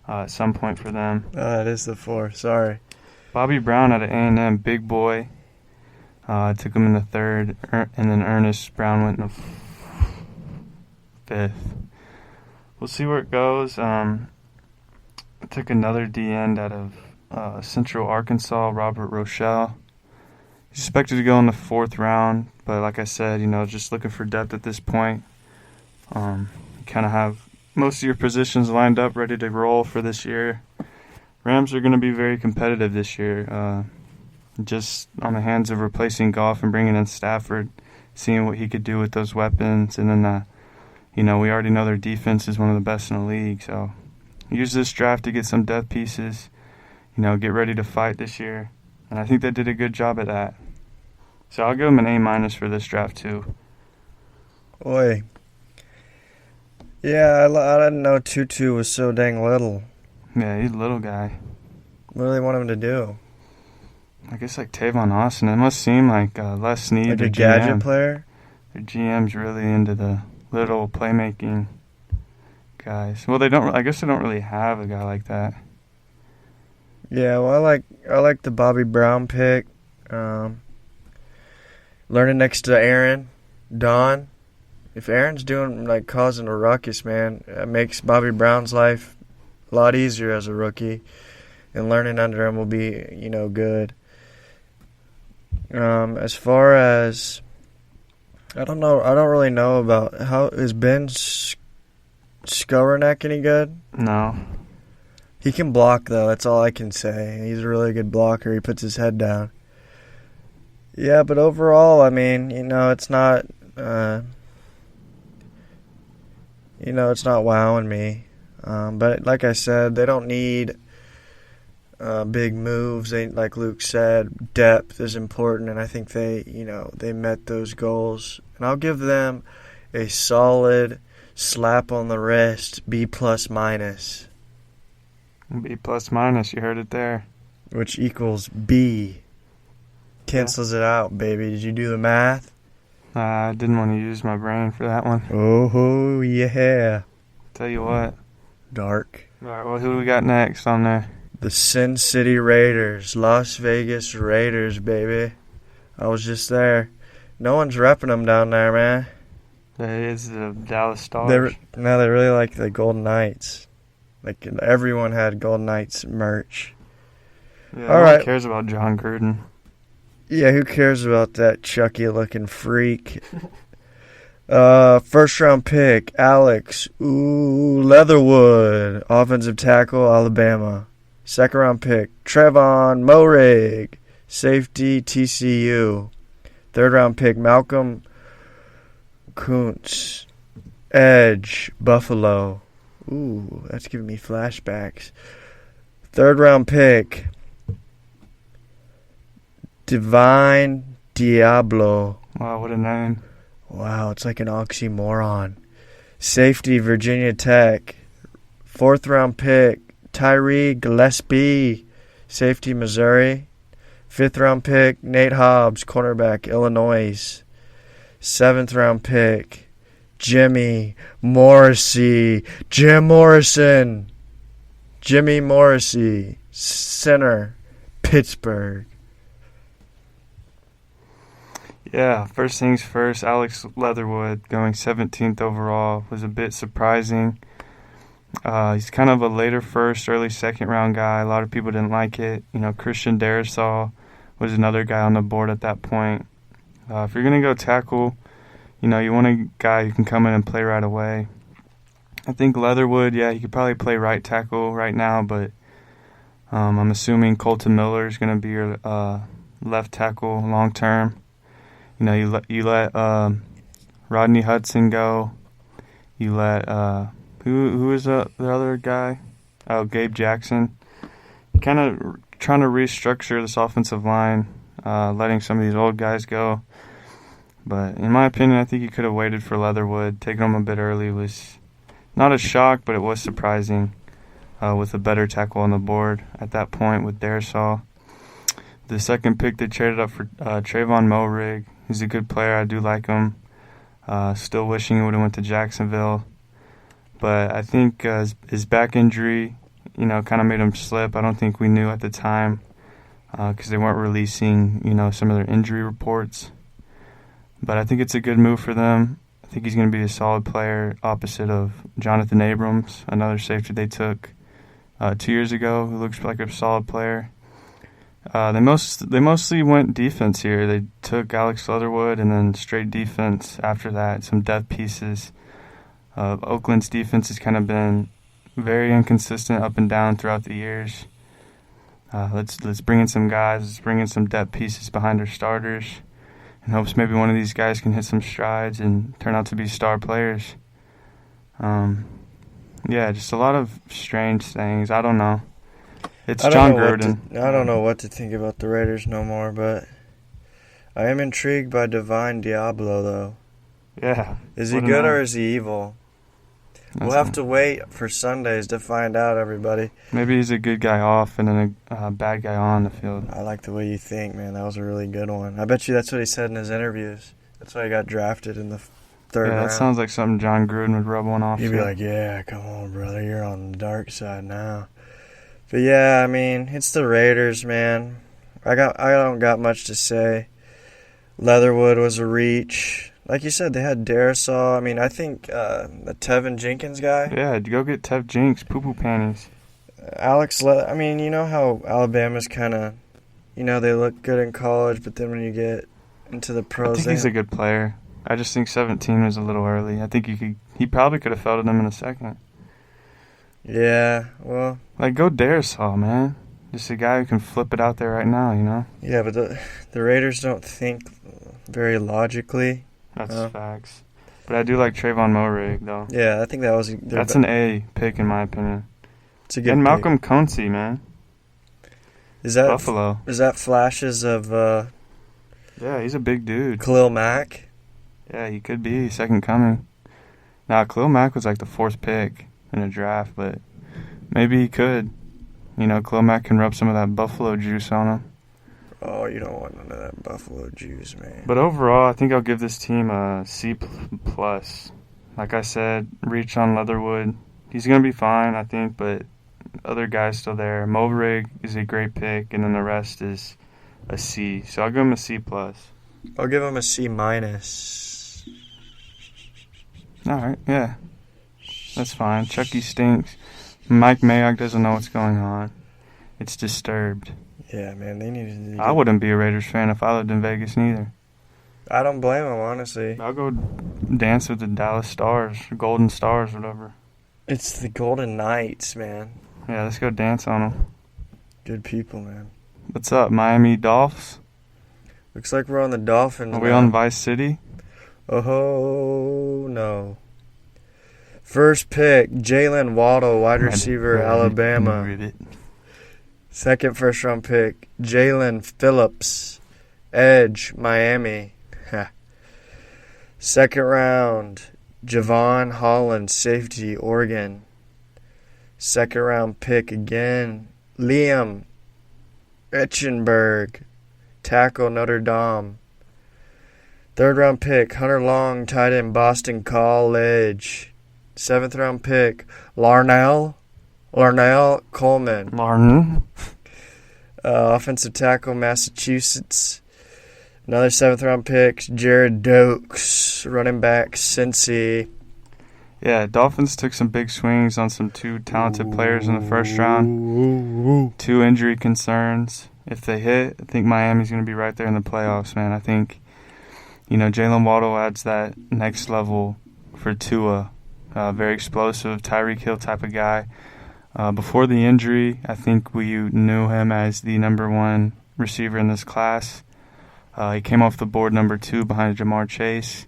at some point for them. That is the 4. Sorry. Bobby Brown out of A&M, big boy. I took him in the third, and then Ernest Brown went in the fifth. We'll see where it goes. I took another D-end out of Central Arkansas, Robert Rochelle. He's expected to go in the fourth round, but like I said, just looking for depth at this point. You kind of have most of your positions lined up, ready to roll for this year. Rams are going to be very competitive this year. Just on the hands of replacing Goff and bringing in Stafford, seeing what he could do with those weapons. And then, we already know their defense is one of the best in the league. So use this draft to get some depth pieces, get ready to fight this year. And I think they did a good job at that. So I'll give them an A- for this draft too. Oi. Yeah, I didn't know Tutu was so dang little. Yeah, he's a little guy. What do they want him to do? I guess like Tavon Austin. It must seem like Les Snead, Like their a gadget GM. player? Their GM's really into the little playmaking guys. Well, I guess they don't really have a guy like that. Yeah, well, I like the Bobby Brown pick. Learning next to Aaron, Don. If Aaron's causing a ruckus, man, it makes Bobby Brown's life a lot easier as a rookie, and learning under him will be, good. As far as, I don't really know about how is Ben Skowronek any good? No. He can block though. That's all I can say. He's a really good blocker. He puts his head down. Yeah, but overall, I mean, it's not. It's not wowing me. But like I said, they don't need big moves. They, like Luke said, depth is important, and I think they met those goals. And I'll give them a solid slap on the wrist, B+-. B+-, you heard it there. Which equals B. Cancels it out, baby. Did you do the math? I didn't want to use my brain for that one. Oh, yeah. Tell you what. Dark. All right, well, who do we got next on there? The Sin City Raiders. Las Vegas Raiders, baby. I was just there. No one's repping them down there, man. That is the Dallas Stars. They really like the Golden Knights. Like, everyone had Golden Knights merch. Yeah, All no right. one cares about John Gruden. Yeah, who cares about that Chucky-looking freak? First round pick, Alex Leatherwood, offensive tackle, Alabama. Second round pick, Trevon Moehrig, safety, TCU. Third round pick, Malcolm Kuntz, edge, Buffalo. Ooh, that's giving me flashbacks. Third round pick, Divine Diablo. Wow, what a name. Wow, it's like an oxymoron. Safety, Virginia Tech. Fourth round pick, Tyree Gillespie, safety, Missouri. Fifth round pick, Nate Hobbs, cornerback, Illinois. Seventh round pick, Jimmy Morrissey. Jim Morrison. Jimmy Morrissey, center, Pittsburgh. Yeah, first things first, Alex Leatherwood going 17th overall was a bit surprising. He's kind of a later first, early second round guy. A lot of people didn't like it. Christian Darrisaw was another guy on the board at that point. If you're going to go tackle, you want a guy who can come in and play right away. I think Leatherwood, he could probably play right tackle right now, but I'm assuming Colton Miller is going to be your left tackle long term. You let Rodney Hudson go. You let who is the other guy? Oh, Gabe Jackson. Kind of trying to restructure this offensive line, letting some of these old guys go. But in my opinion, I think you could have waited for Leatherwood. Taking him a bit early was not a shock, but it was surprising with a better tackle on the board at that point with Darrisaw. The second pick, they traded up for Trevon Moehrig. He's a good player. I do like him. Still wishing he would have went to Jacksonville. But I think his back injury, kind of made him slip. I don't think we knew at the time because they weren't releasing, some of their injury reports. But I think it's a good move for them. I think he's going to be a solid player opposite of Jonathan Abrams, another safety they took 2 years ago, who looks like a solid player. They mostly went defense here. They took Alex Leatherwood and then straight defense after that, some depth pieces. Oakland's defense has kind of been very inconsistent up and down throughout the years. Let's bring in some guys. Let's bring in some depth pieces behind our starters, and hopes maybe one of these guys can hit some strides and turn out to be star players. Just a lot of strange things. I don't know. It's John Gruden. I don't know what to think about the Raiders no more, but I am intrigued by Divine Diablo, though. Yeah. Is he good or is he evil? We'll have to wait for Sundays to find out, everybody. Maybe he's a good guy off and then a bad guy on the field. I like the way you think, man. That was a really good one. I bet you that's what he said in his interviews. That's why he got drafted in the third round. Yeah, that sounds like something John Gruden would rub one off. He'd be like, yeah, come on, brother. You're on the dark side now. But, yeah, I mean, it's the Raiders, man. I don't got much to say. Leatherwood was a reach. Like you said, they had Darisaw. I mean, I think the Tevin Jenkins guy. Yeah, go get Tev Jinks, poo-poo panties. I mean, you know how Alabama's kind of, they look good in college, but then when you get into the pros. I think he's a good player. I just think 17 was a little early. I think he probably could have fell to them in a second. Yeah, well. Like, go Darisaw, man. Just a guy who can flip it out there right now, Yeah, but the Raiders don't think very logically. That's facts. But I do like Trayvon Moehrig, though. Yeah, I think that's an A pick, in my opinion. It's a good And Malcolm Concy, man. Is that Buffalo? Is that flashes of? Yeah, he's a big dude. Khalil Mack. Yeah, he could be second coming. Now, Khalil Mack was like the fourth pick in a draft, but maybe he could. Khalil Mack can rub some of that Buffalo juice on him. Oh, you don't want none of that Buffalo juice, man. But overall, I think I'll give this team a C+. Like I said, reach on Leatherwood. He's going to be fine, I think, but other guys still there. Moehrig is a great pick, and then the rest is a C. So I'll give him a C+. I'll give him a C-. All right, yeah. That's fine. Chucky stinks. Mike Mayock doesn't know what's going on. It's disturbed. Yeah, man, they need to. I wouldn't be a Raiders fan if I lived in Vegas neither. I don't blame them, honestly. I'll go dance with the Dallas Stars, Golden Stars, whatever. It's the Golden Knights, man. Yeah, let's go dance on them. Good people, man. What's up, Miami Dolphins? Looks like we're on the Dolphins. Are we on Vice City? Oh, no. First pick, Jalen Waddle, wide receiver, Alabama. Second first-round pick, Jalen Phillips, edge, Miami. Second round, Javon Holland, safety, Oregon. Second round pick again, Liam Eichenberg, tackle, Notre Dame. Third round pick, Hunter Long, tight end, Boston College. Seventh round pick, Larnell Coleman. Offensive tackle, Massachusetts. Another seventh round pick, Jared Dokes, running back, Cincy. Yeah, Dolphins took some big swings on some two talented players in the first round. Two injury concerns. If they hit, I think Miami's going to be right there in the playoffs, man. I think, Jalen Waddle adds that next level for Tua. Very explosive, Tyreek Hill type of guy. Before the injury, I think we knew him as the number one receiver in this class. He came off the board number 2 behind Jamar Chase.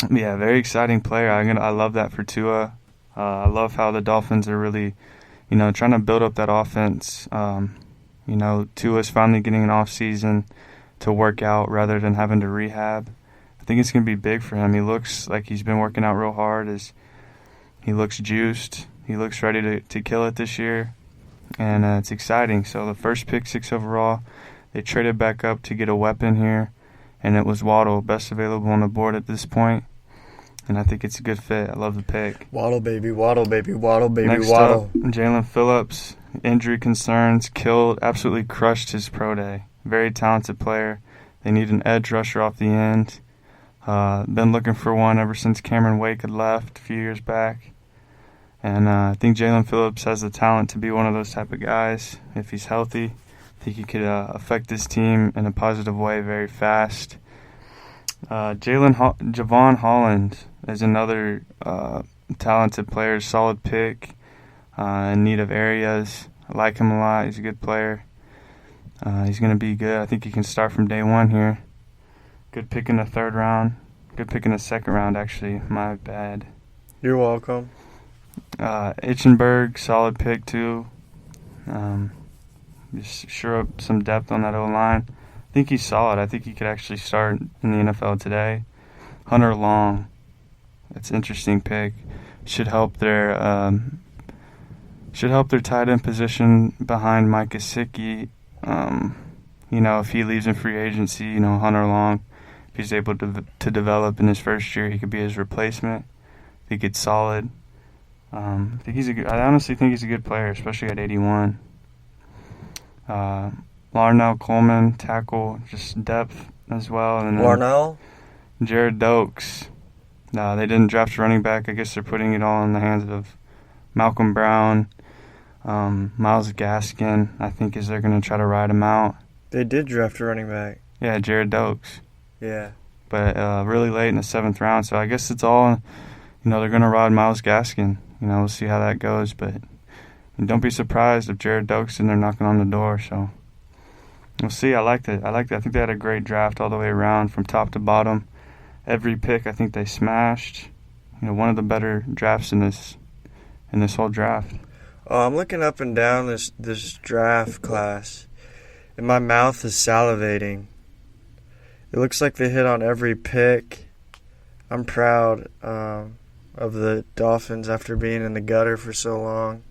Yeah, very exciting player. I love that for Tua. I love how the Dolphins are really, trying to build up that offense. Tua's finally getting an off season to work out rather than having to rehab. I think it's going to be big for him. He looks like he's been working out real hard. He looks juiced. He looks ready to kill it this year. And it's exciting. So the first pick, 6 overall, they traded back up to get a weapon here. And it was Waddle, best available on the board at this point. And I think it's a good fit. I love the pick. Waddle, baby, Waddle, baby, Waddle, baby, Next Waddle. up, Jalen Phillips, injury concerns, absolutely crushed his pro day. Very talented player. They need an edge rusher off the end. Been looking for one ever since Cameron Wake had left a few years back. And I think Jalen Phillips has the talent to be one of those type of guys if he's healthy. I think he could affect this team in a positive way very fast. Javon Holland is another talented player, solid pick, in need of areas. I like him a lot. He's a good player. He's going to be good. I think he can start from day one here. Good pick in the third round. Good pick in the second round, actually. My bad. You're welcome. Itchenberg, solid pick too. Just sure up some depth on that O-line. I think he's solid. I think he could actually start in the NFL today. Hunter Long, that's an interesting pick. Should help their tight end position behind Mike Gesicki. If he leaves in free agency, Hunter Long, if he's able to develop in his first year, he could be his replacement. I think it's solid. I honestly think he's a good player, especially at 81. Larnell Coleman, tackle, just depth as well. And then Larnell? Jared Dokes. They didn't draft a running back. I guess they're putting it all in the hands of Malcolm Brown. Myles Gaskin, I think, they're going to try to ride him out. They did draft a running back. Yeah, Jared Dokes. Yeah. But really late in the 7th round, so I guess it's all, they're going to ride Myles Gaskin. We'll see how that goes, but don't be surprised if Jared Dokes in there knocking on the door, so we'll see. I liked it. I think they had a great draft all the way around from top to bottom. Every pick, I think they smashed. One of the better drafts in this whole draft. Oh, I'm looking up and down this draft class, and my mouth is salivating. It looks like they hit on every pick. I'm proud of the Dolphins after being in the gutter for so long.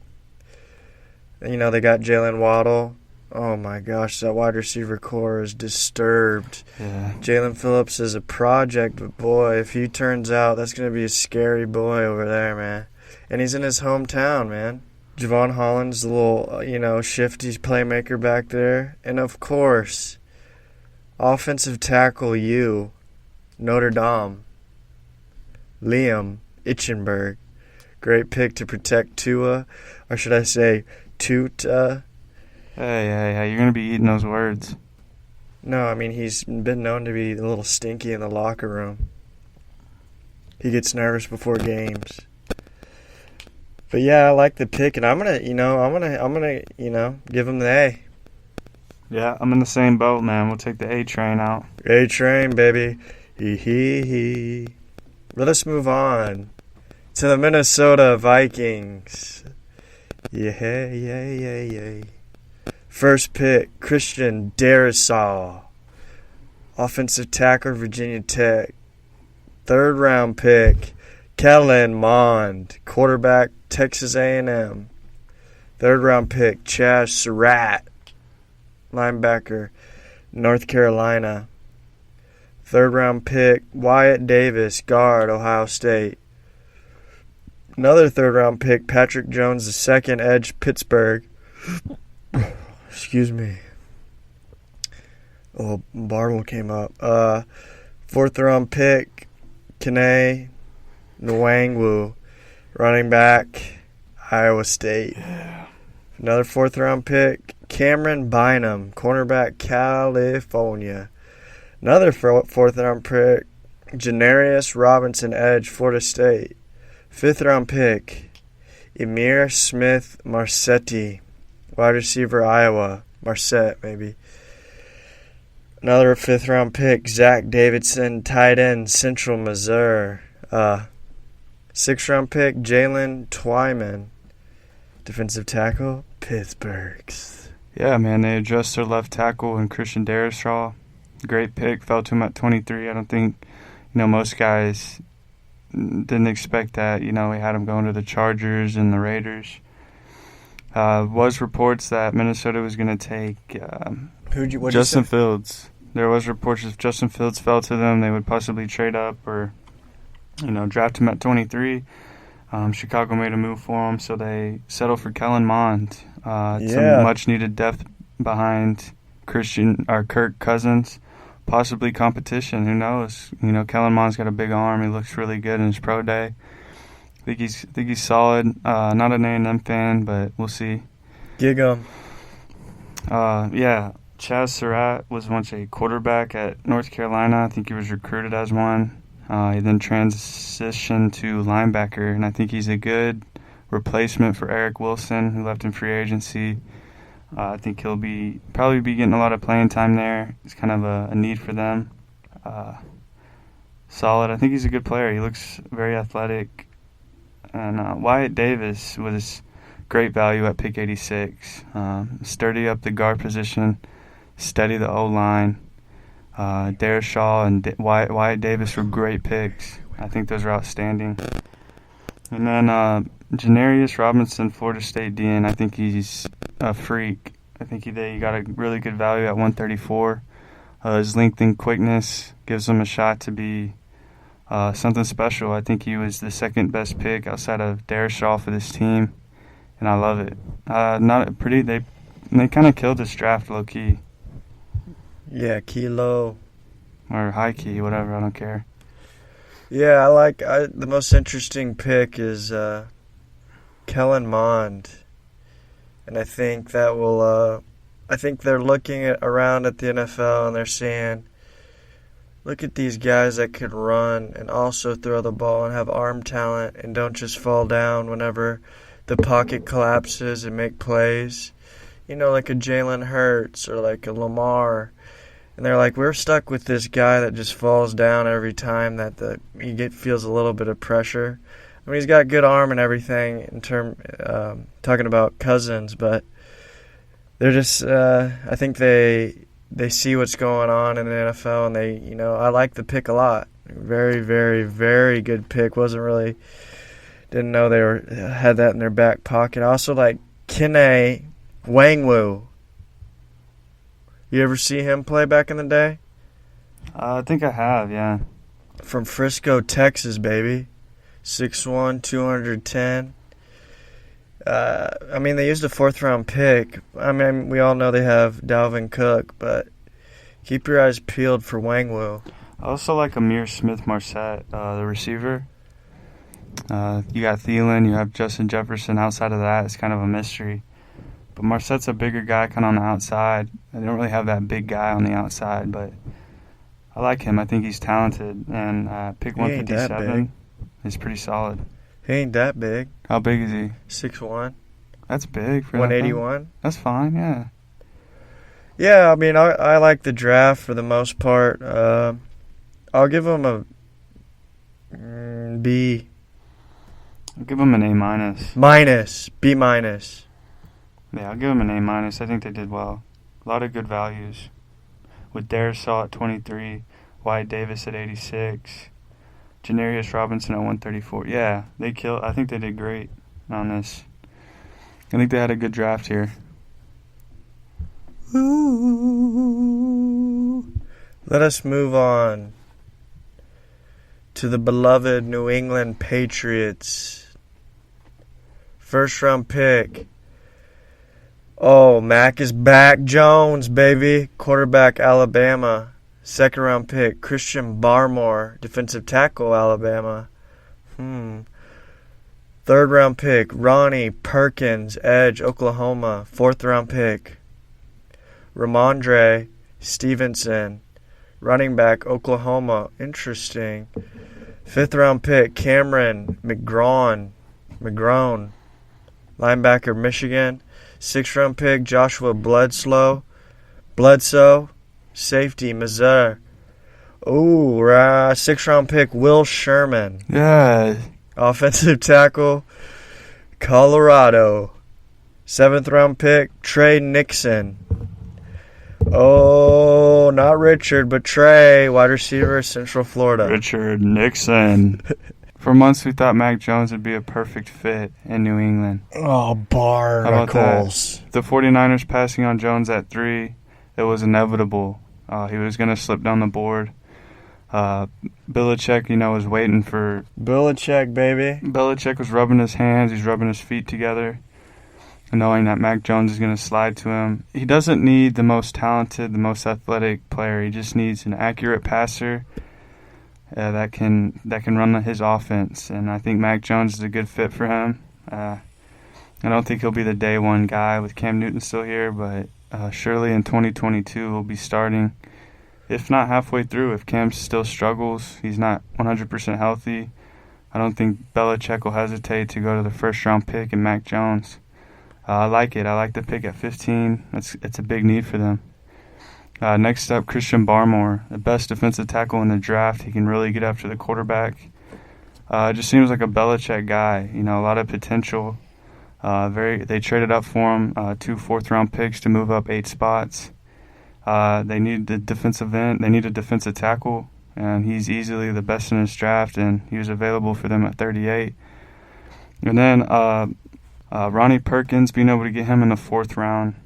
They got Jalen Waddle. Oh my gosh, that wide receiver core is disturbed. Yeah. Jalen Phillips is a project, but boy, if he turns out, that's going to be a scary boy over there, man. And he's in his hometown, man. Javon Holland's the little, shifty playmaker back there. And of course, offensive tackle Notre Dame, Liam Itchenberg. Great pick to protect Tua, or should I say Tuta. Hey, you're going to be eating those words. No, I mean, he's been known to be a little stinky in the locker room. He gets nervous before games. But yeah, I like the pick, and I'm gonna give him the A. Yeah, I'm in the same boat, man. We'll take the A train out. A train, baby. Hee. Let us move on to the Minnesota Vikings. Yeah. First pick, Christian Darrisaw, offensive tackle, Virginia Tech. Third round pick, Kellen Mond, quarterback, Texas A&M. Third round pick, Chaz Surratt, linebacker, North Carolina. Third round pick, Wyatt Davis, guard, Ohio State. Another third round pick, Patrick Jones, the second, edge, Pittsburgh. Excuse me. Oh, Bartle came up. Fourth round pick, Kene Nwangwu, running back, Iowa State. Another fourth round pick, Cameron Bynum, cornerback, California. Another fourth round pick, Janarius Robinson, edge, Florida State. Fifth round pick, Emir Smith Marsetti, wide receiver, Iowa. Marset, maybe. Another fifth round pick, Zach Davidson, tight end, Central Missouri. Sixth round pick, Jalen Twyman, defensive tackle, Pittsburgh. Yeah, man, they addressed their left tackle and Christian Darrisaw. Great pick, fell to him at 23. I don't think, most guys didn't expect that. We had him going to the Chargers and the Raiders. Was reports that Minnesota was going to take Justin Fields. There was reports if Justin Fields fell to them, they would possibly trade up or, draft him at 23. Chicago made a move for him, so they settled for Kellen Mond. Some much-needed depth behind Kirk Cousins. Possibly competition. Who knows? Kellen Mond's got a big arm. He looks really good in his pro day. I think he's solid. Not an A&M fan, but we'll see. Gig 'em. Yeah. Chaz Surratt was once a quarterback at North Carolina. I think he was recruited as one. He then transitioned to linebacker, and I think he's a good replacement for Eric Wilson, who left in free agency. I think he'll probably be getting a lot of playing time there. It's kind of a need for them. Solid. I think he's a good player. He looks very athletic. And Wyatt Davis was great value at pick 86. Sturdy up the guard position, steady the O-line. Dare Shaw and Wyatt Davis were great picks. I think those are outstanding. And then Janarius Robinson, Florida State DN, I think he's a freak. I think he got a really good value at 134. His length and quickness gives him a shot to be something special. I think he was the second best pick outside of Dare Shaw for this team, and I love it. They kind of killed this draft low key. Yeah, key low. Or high key, whatever, I don't care. Yeah, the most interesting pick is Kellen Mond. And I think that will I think they're looking around at the NFL and they're saying, look at these guys that could run and also throw the ball and have arm talent and don't just fall down whenever the pocket collapses and make plays. Like a Jalen Hurts or like a Lamar. And they're like, we're stuck with this guy that just falls down every time that he feels a little bit of pressure. I mean, he's got good arm and everything talking about Cousins, but they're just I think they see what's going on in the NFL, and I like the pick a lot. Very, very, very good pick. Didn't know they had that in their back pocket. I also like Kene Nwangwu. You ever see him play back in the day? I think I have, yeah. From Frisco, Texas, baby. 6'1", 210. They used a fourth-round pick. We all know they have Dalvin Cook, but keep your eyes peeled for Nwangwu. I also like Amir Smith-Marset, the receiver. You got Thielen, you have Justin Jefferson. Outside of that, it's kind of a mystery. But Marsette's a bigger guy kind of on the outside. They don't really have that big guy on the outside, but I like him. I think he's talented. And pick 157 is pretty solid. He ain't that big. How big is he? 6'1". That's big for 181. That's fine, yeah. Yeah, I like the draft for the most part. I'll give him a B. I'll give him an A-. B-. Yeah, I'll give him an A-. I think they did well. A lot of good values. With Dare Shaw at 23, Wyatt Davis at 86, Janarius Robinson at 134. Yeah, I think they did great on this. I think they had a good draft here. Ooh. Let us move on to the beloved New England Patriots. First round pick. Oh, Mac is back. Jones, baby. Quarterback, Alabama. Second round pick, Christian Barmore. Defensive tackle, Alabama. Third round pick, Ronnie Perkins, edge, Oklahoma. Fourth round pick, Ramondre Stevenson, running back, Oklahoma. Interesting. Fifth round pick, Cameron McGrone, linebacker, Michigan. Sixth round pick, Joshua Bledsoe, safety, Missouri. Sixth round pick, Will Sherman. Yeah. Offensive tackle, Colorado. Seventh round pick, Trey Nixon. Oh, not Richard, but Trey, wide receiver, Central Florida. Richard Nixon. For months, we thought Mac Jones would be a perfect fit in New England. Oh, barnacles. The 49ers passing on Jones at 3, it was inevitable. He was going to slip down the board. Belichick, was waiting for... Belichick, baby. Belichick was rubbing his hands. He's rubbing his feet together. knowing that Mac Jones is going to slide to him. He doesn't need the most talented, the most athletic player. He just needs an accurate passer that can run his offense. And I think Mac Jones is a good fit for him. I don't think he'll be the day one guy with Cam Newton still here, but surely in 2022 he'll be starting, if not halfway through. If Cam still struggles, he's not 100% healthy, I don't think Belichick will hesitate to go to the first-round pick in Mac Jones. I like it. I like the pick at 15. It's a big need for them. Next up, Christian Barmore, the best defensive tackle in the draft. He can really get after the quarterback. Just seems like a Belichick guy. A lot of potential. They traded up for him, 2 fourth-round picks to move up 8 spots. They need the defensive end. They need a defensive tackle, and he's easily the best in his draft, and he was available for them at 38. And then Ronnie Perkins, being able to get him in the 4th round,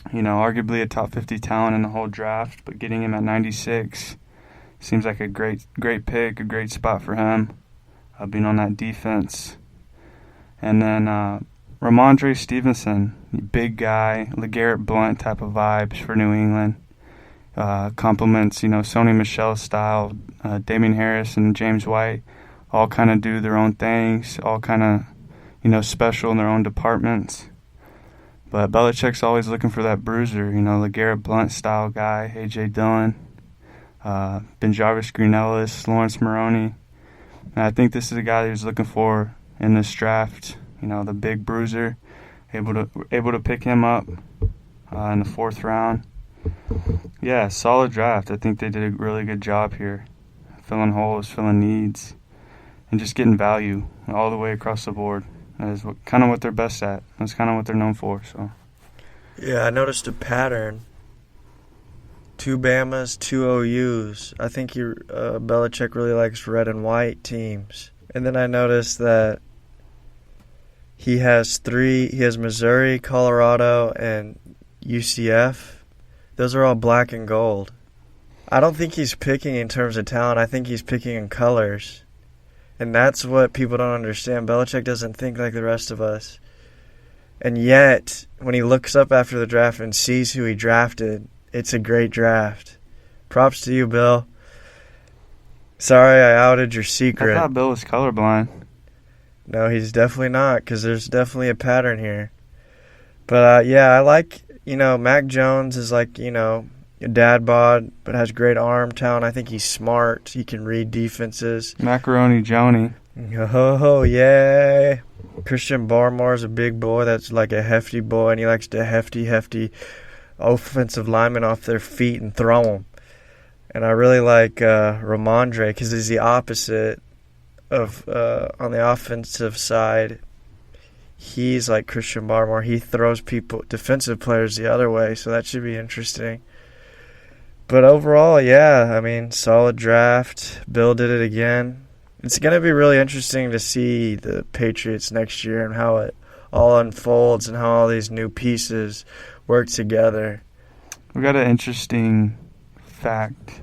arguably a top 50 talent in the whole draft, but getting him at 96 seems like a great pick, a great spot for him, being on that defense. And then Ramondre Stevenson, big guy, LeGarrette Blount type of vibes for New England. Compliments, Sony Michel's style. Damian Harris and James White all kind of do their own things, all kind of, special in their own departments. But Belichick's always looking for that bruiser, LeGarrette Blount style guy, A.J. Dillon, Benjarvis Green-Ellis, Lawrence Maroney. And I think this is a guy that he's looking for in this draft, the big bruiser, able to pick him up in the 4th round. Yeah, solid draft. I think they did a really good job here, filling holes, filling needs, and just getting value all the way across the board. That is kind of what they're best at. That's kind of what they're known for. So, yeah, I noticed a pattern. 2 Bamas, 2 OUs. I think Belichick really likes red and white teams. And then I noticed that he has Missouri, Colorado, and UCF. Those are all black and gold. I don't think he's picking in terms of talent. I think he's picking in colors. And that's what people don't understand. Belichick doesn't think like the rest of us. And yet, when he looks up after the draft and sees who he drafted, it's a great draft. Props to you, Bill. Sorry I outed your secret. I thought Bill was colorblind. No, he's definitely not, because there's definitely a pattern here. But, yeah, I like, Mac Jones is like, a dad bod, but has great arm talent. I think he's smart. He can read defenses. Macaroni Joni. Oh, yeah. Christian Barmore is a big boy that's like a hefty boy, and he likes to hefty offensive linemen off their feet and throw them. And I really like Ramondre because he's the opposite of on the offensive side. He's like Christian Barmore. He throws defensive players the other way, so that should be interesting. But overall, yeah, solid draft. Bill did it again. It's going to be really interesting to see the Patriots next year and how it all unfolds and how all these new pieces work together. We got an interesting fact.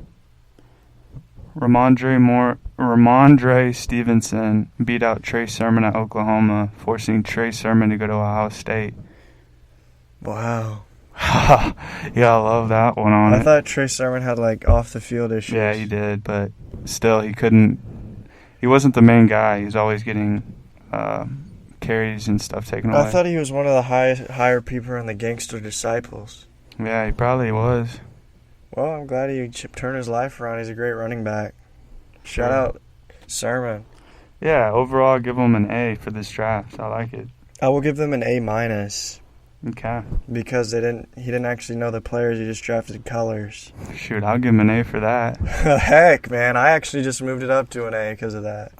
Ramondre Stevenson beat out Trey Sermon at Oklahoma, forcing Trey Sermon to go to Ohio State. Wow. Yeah, I love that one on I thought Trey Sermon had off the field issues. Yeah, he did, but still he couldn't. He wasn't the main guy. He's always getting carries and stuff taken away. I thought he was one of the higher people in the Gangster Disciples. Yeah, he probably was. Well, I'm glad he turned his life around. He's a great running back. Shout out Sermon. Yeah, overall, I'll give him an A for this draft. I like it. I will give them an A-. Okay. Because he didn't actually know the players. He just drafted colors. Shoot, I'll give him an A for that. Heck, man, I actually just moved it up to an A because of that.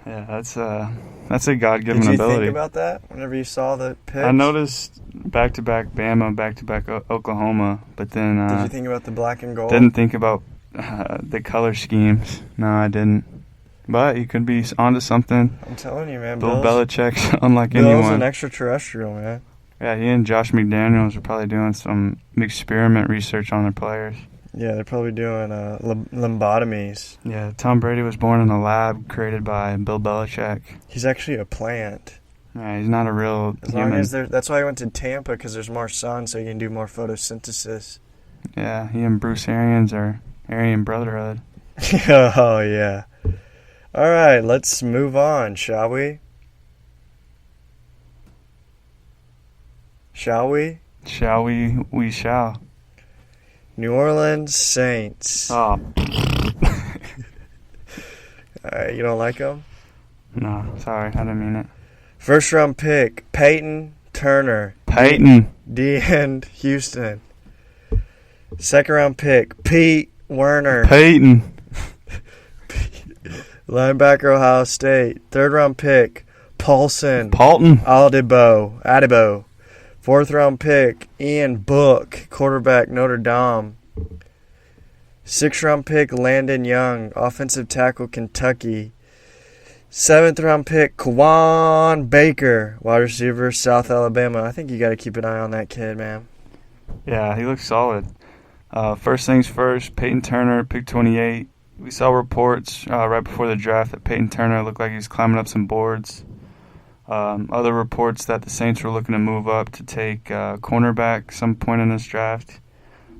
Yeah, that's a God-given ability. Did you think about that whenever you saw the picks? I noticed back-to-back Bama, back-to-back Oklahoma, but then... Did you think about the black and gold? Didn't think about the color schemes. No, I didn't. But he could be onto something. I'm telling you, man. Bill Belichick's unlike Bill's anyone. an extraterrestrial, man. Yeah, he and Josh McDaniels are probably doing some experiment research on their players. Yeah, they're probably doing lobotomies. Yeah, Tom Brady was born in a lab created by Bill Belichick. He's actually a plant. Yeah, he's not a real As human. long as that's why I went to Tampa, because there's more sun, so you can do more photosynthesis. Yeah, he and Bruce Arians are Aryan Brotherhood. Oh, yeah. All right, let's move on, shall we? Shall we? Shall we? We shall. New Orleans Saints. Oh, You don't like them? no, sorry, I didn't mean it. First round pick, Peyton Turner. Peyton. D-end, Houston. Second round pick, Pete Werner. Peyton. Linebacker, Ohio State. Third round pick, Paulson. Paulton. Adibo. Fourth round pick, Ian Book, quarterback, Notre Dame. Sixth round pick, Landon Young, offensive tackle, Kentucky. Seventh round pick, Kwan Baker, wide receiver, South Alabama. I think you got to keep an eye on that kid, man. Yeah, he looks solid. First things first, Peyton Turner, pick 28. We saw reports right before the draft that Peyton Turner looked like he was climbing up some boards. Other reports that the Saints were looking to move up to take cornerback some point in this draft.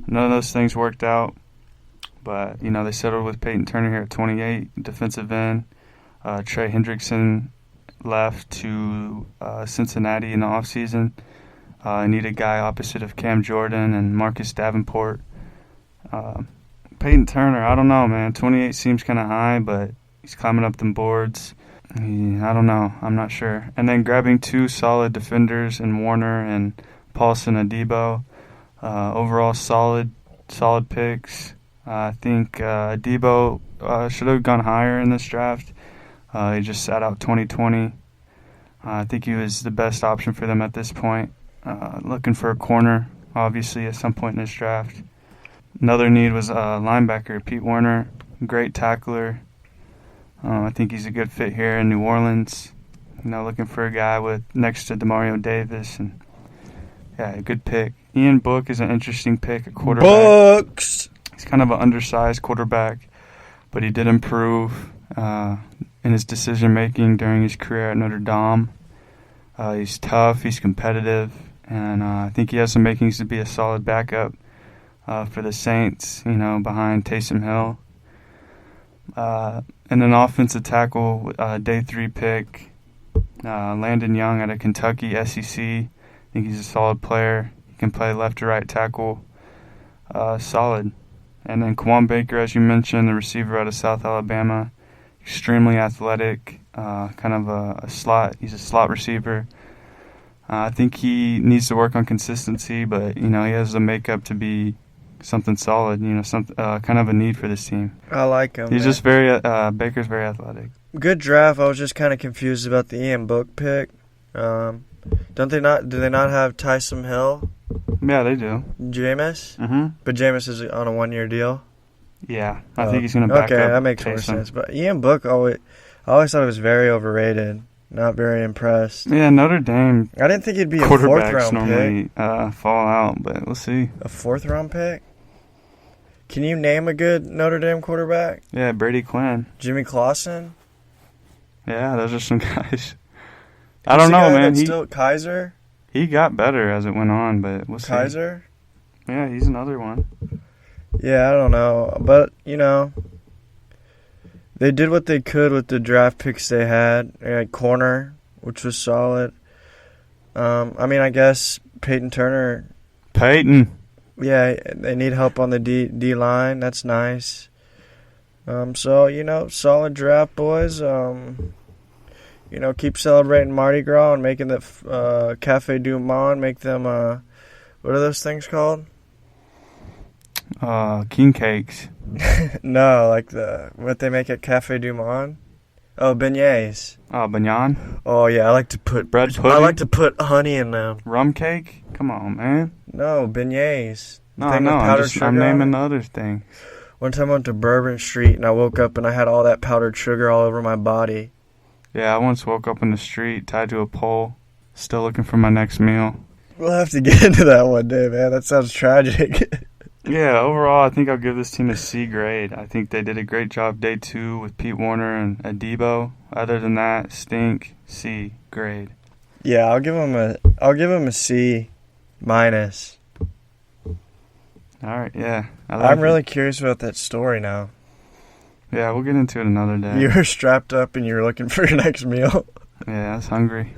None of those things worked out, but they settled with Peyton Turner here at 28, defensive end. Trey Hendrickson left to Cincinnati in the offseason. I need a guy opposite of Cam Jordan and Marcus Davenport. Peyton Turner, I don't know, man. 28 seems kind of high, but he's climbing up them boards. I don't know. I'm not sure. And then grabbing two solid defenders in Warner and Paulson Adibo. Overall, solid picks. I think Adibo should have gone higher in this draft. He just sat out 2020. I think he was the best option for them at this point. Looking for a corner, obviously, at some point in this draft. Another need was linebacker, Pete Werner. Great tackler. I think he's a good fit here in New Orleans. Looking for a guy with next to Demario Davis, and yeah, a good pick. Ian Book is an interesting pick, a quarterback. Books. He's kind of an undersized quarterback, but he did improve in his decision making during his career at Notre Dame. He's tough, he's competitive, and I think he has some makings to be a solid backup for the Saints. Behind Taysom Hill. And then offensive tackle, day 3 pick, Landon Young out of Kentucky, SEC. I think he's a solid player. He can play left or right tackle. Solid. And then Kwan Baker, as you mentioned, the receiver out of South Alabama. Extremely athletic, kind of a slot. He's a slot receiver. I think he needs to work on consistency, but, he has the makeup to be something solid, kind of a need for this team. I like him. He's just Baker's very athletic. Good draft. I was just kind of confused about the Ian Book pick. Do they not have Taysom Hill? Yeah, they do. Jameis? Mm-hmm. But Jameis is on a 1-year deal? Yeah, I think he's going to back up. Okay, that makes more sense. But Ian Book, I always thought he was very overrated. Not very impressed. Yeah, Notre Dame. I didn't think he'd be a 4th round normally pick. Fall out, but we'll see. A 4th round pick? Can you name a good Notre Dame quarterback? Yeah, Brady Quinn. Jimmy Clausen? Yeah, those are some guys. I don't know, man. Still Kaiser? He got better as it went on, but we'll see. Kaiser? Yeah, he's another one. Yeah, I don't know. But, they did what they could with the draft picks they had. They had corner, which was solid. I guess Peyton Turner. Peyton. Yeah, they need help on the D line. That's nice. So, solid draft, boys. Keep celebrating Mardi Gras and making the Cafe Du Monde, make them, what are those things called? King cakes. No, like what they make at Cafe Du Monde. Oh, beignets. Oh, bagnon. Oh yeah, I like to put bread pudding. I like to put honey in them. Rum cake? Come on, man. No, beignets. No, I'm naming the other thing. One time I went to Bourbon Street and I woke up and I had all that powdered sugar all over my body. Yeah, I once woke up in the street tied to a pole, still looking for my next meal. We'll have to get into that one day, man. That sounds tragic. Yeah, overall, I think I'll give this team a C grade. I think they did a great job day 2 with Pete Werner and Adibo. Other than that, stink, C grade. Yeah, I'll give him a C minus. All right, yeah. I'm really curious about that story now. Yeah, we'll get into it another day. You were strapped up and you were looking for your next meal. Yeah, I was hungry.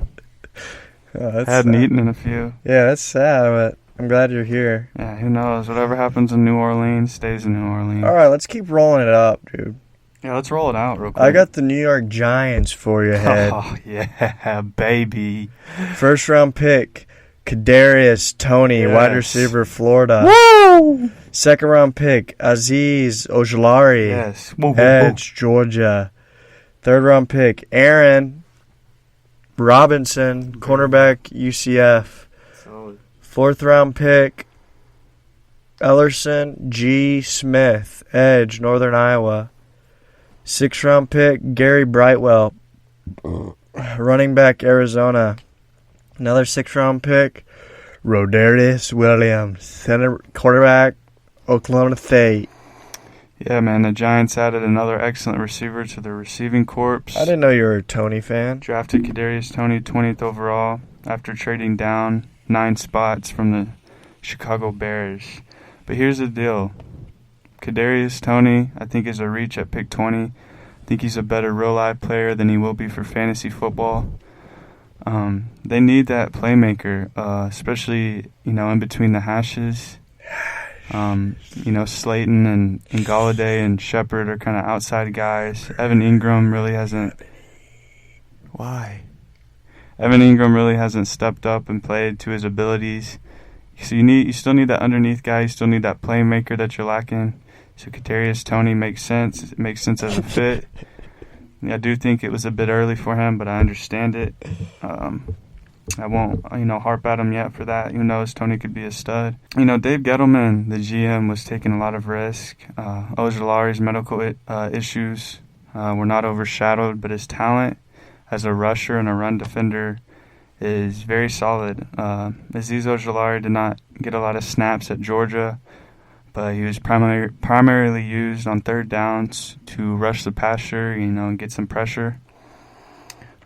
Oh, that's Hadn't sad. eaten in a few. Yeah, that's sad, but I'm glad you're here. Yeah, who knows? Whatever happens in New Orleans stays in New Orleans. All right, let's keep rolling it up, dude. Yeah, let's roll it out real quick. I got the New York Giants for your head. Oh, yeah, baby. First round pick, Kadarius Toney, Yes. wide receiver, Florida. Woo! Second round pick, Azeez Ojulari, Yes. Woo, woo, woo. Edge, Georgia. Third round pick, Aaron Robinson, cornerback, UCF. Solid. Fourth round pick, Ellerson G. Smith, Edge, Northern Iowa. Sixth round pick, Gary Brightwell, running back, Arizona. Another sixth round pick, Rodarius Williams, center quarterback, Oklahoma State. Yeah, man, the Giants added another excellent receiver to their receiving corps. I didn't know you were a Tony fan. Drafted Kadarius Toney 20th overall after trading down 9 spots from the Chicago Bears. But here's the deal. Kadarius Toney, I think, is a reach at pick 20. I think he's a better real-life player than he will be for fantasy football. They need that playmaker, especially, in between the hashes. Slayton and Galladay and Shepard are kind of outside guys. Evan Ingram really hasn't. Why? Evan Ingram really hasn't stepped up and played to his abilities. So you still need that underneath guy. You still need that playmaker that you're lacking. So Kadarius Toney makes sense. It makes sense as a fit. I do think it was a bit early for him, but I understand it. I won't, harp at him yet for that. Who knows? Toney could be a stud. Dave Gettleman, the GM, was taking a lot of risk. Ojulari's medical issues were not overshadowed, but his talent as a rusher and a run defender is very solid. Azeez Ojulari did not get a lot of snaps at Georgia, but he was primarily used on third downs to rush the passer, and get some pressure.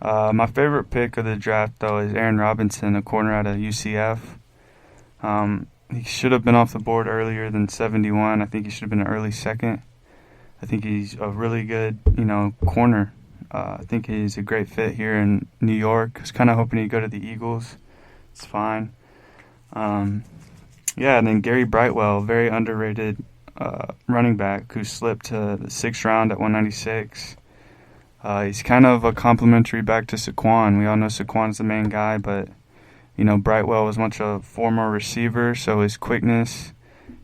My favorite pick of the draft, though, is Aaron Robinson, a corner out of UCF. He should have been off the board earlier than 71. I think he should have been an early second. I think he's a really good, corner. I think he's a great fit here in New York. I was kind of hoping he'd go to the Eagles. It's fine. And then Gary Brightwell, very underrated running back who slipped to the 6th round at 196. He's kind of a complimentary back to Saquon. We all know Saquon's the main guy, but, Brightwell was much a former receiver, so his quickness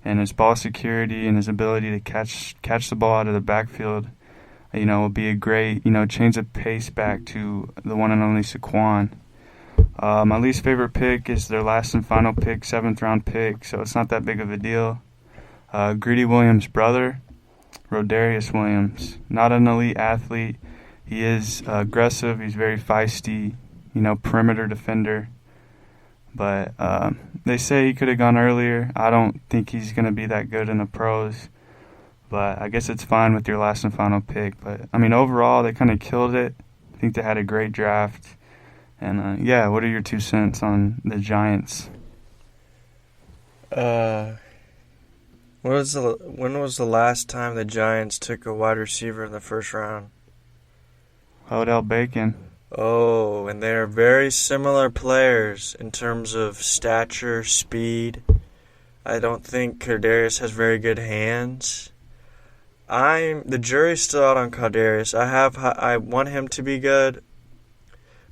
and his ball security and his ability to catch the ball out of the backfield, will be a great, change of pace back to the one and only Saquon. My least favorite pick is their last and final pick, 7th round pick, so it's not that big of a deal. Greedy Williams' brother, Rodarius Williams, not an elite athlete. He is aggressive. He's very feisty, perimeter defender. But they say he could have gone earlier. I don't think he's going to be that good in the pros. But I guess it's fine with your last and final pick. But, overall, they kind of killed it. I think they had a great draft. And, what are your 2 cents on the Giants? When was the last time the Giants took a wide receiver in the first round? Odell Beckham. Oh, and they're very similar players in terms of stature, speed. I don't think Kadarius has very good hands. The jury's still out on Kadarius. I want him to be good,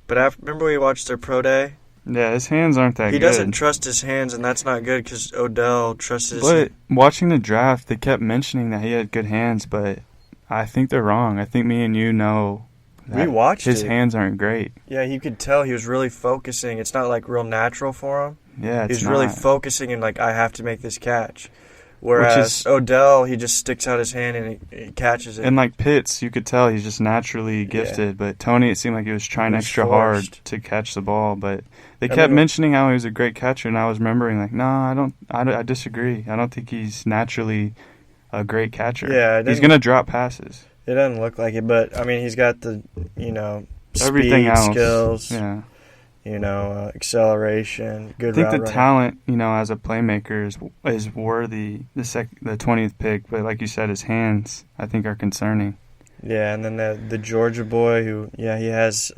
but remember we watched their pro day? Yeah, his hands aren't that good. He doesn't trust his hands, and that's not good because Odell trusts his. But watching the draft, they kept mentioning that he had good hands, but I think they're wrong. I think me and you know. We watched his it. hands aren't great. Yeah, you could tell he was really focusing. It's not like real natural for him. Yeah, it's He's not. really focusing and like, I have to make this catch. Whereas Odell, he just sticks out his hand and he catches it. And like Pitts, you could tell he's just naturally gifted. Yeah. But Toney, it seemed like he was trying extra hard to catch the ball. But they kept mentioning how he was a great catcher, and I was remembering like, no, I disagree. I don't think he's naturally a great catcher. Yeah, he's gonna drop passes. It doesn't look like it, but he's got the, everything speed, else. skills. Yeah. acceleration, good I think route the running. talent, as a playmaker is worthy the 20th pick, but like you said, his hands I think are concerning. Yeah, and then the Georgia boy who, he has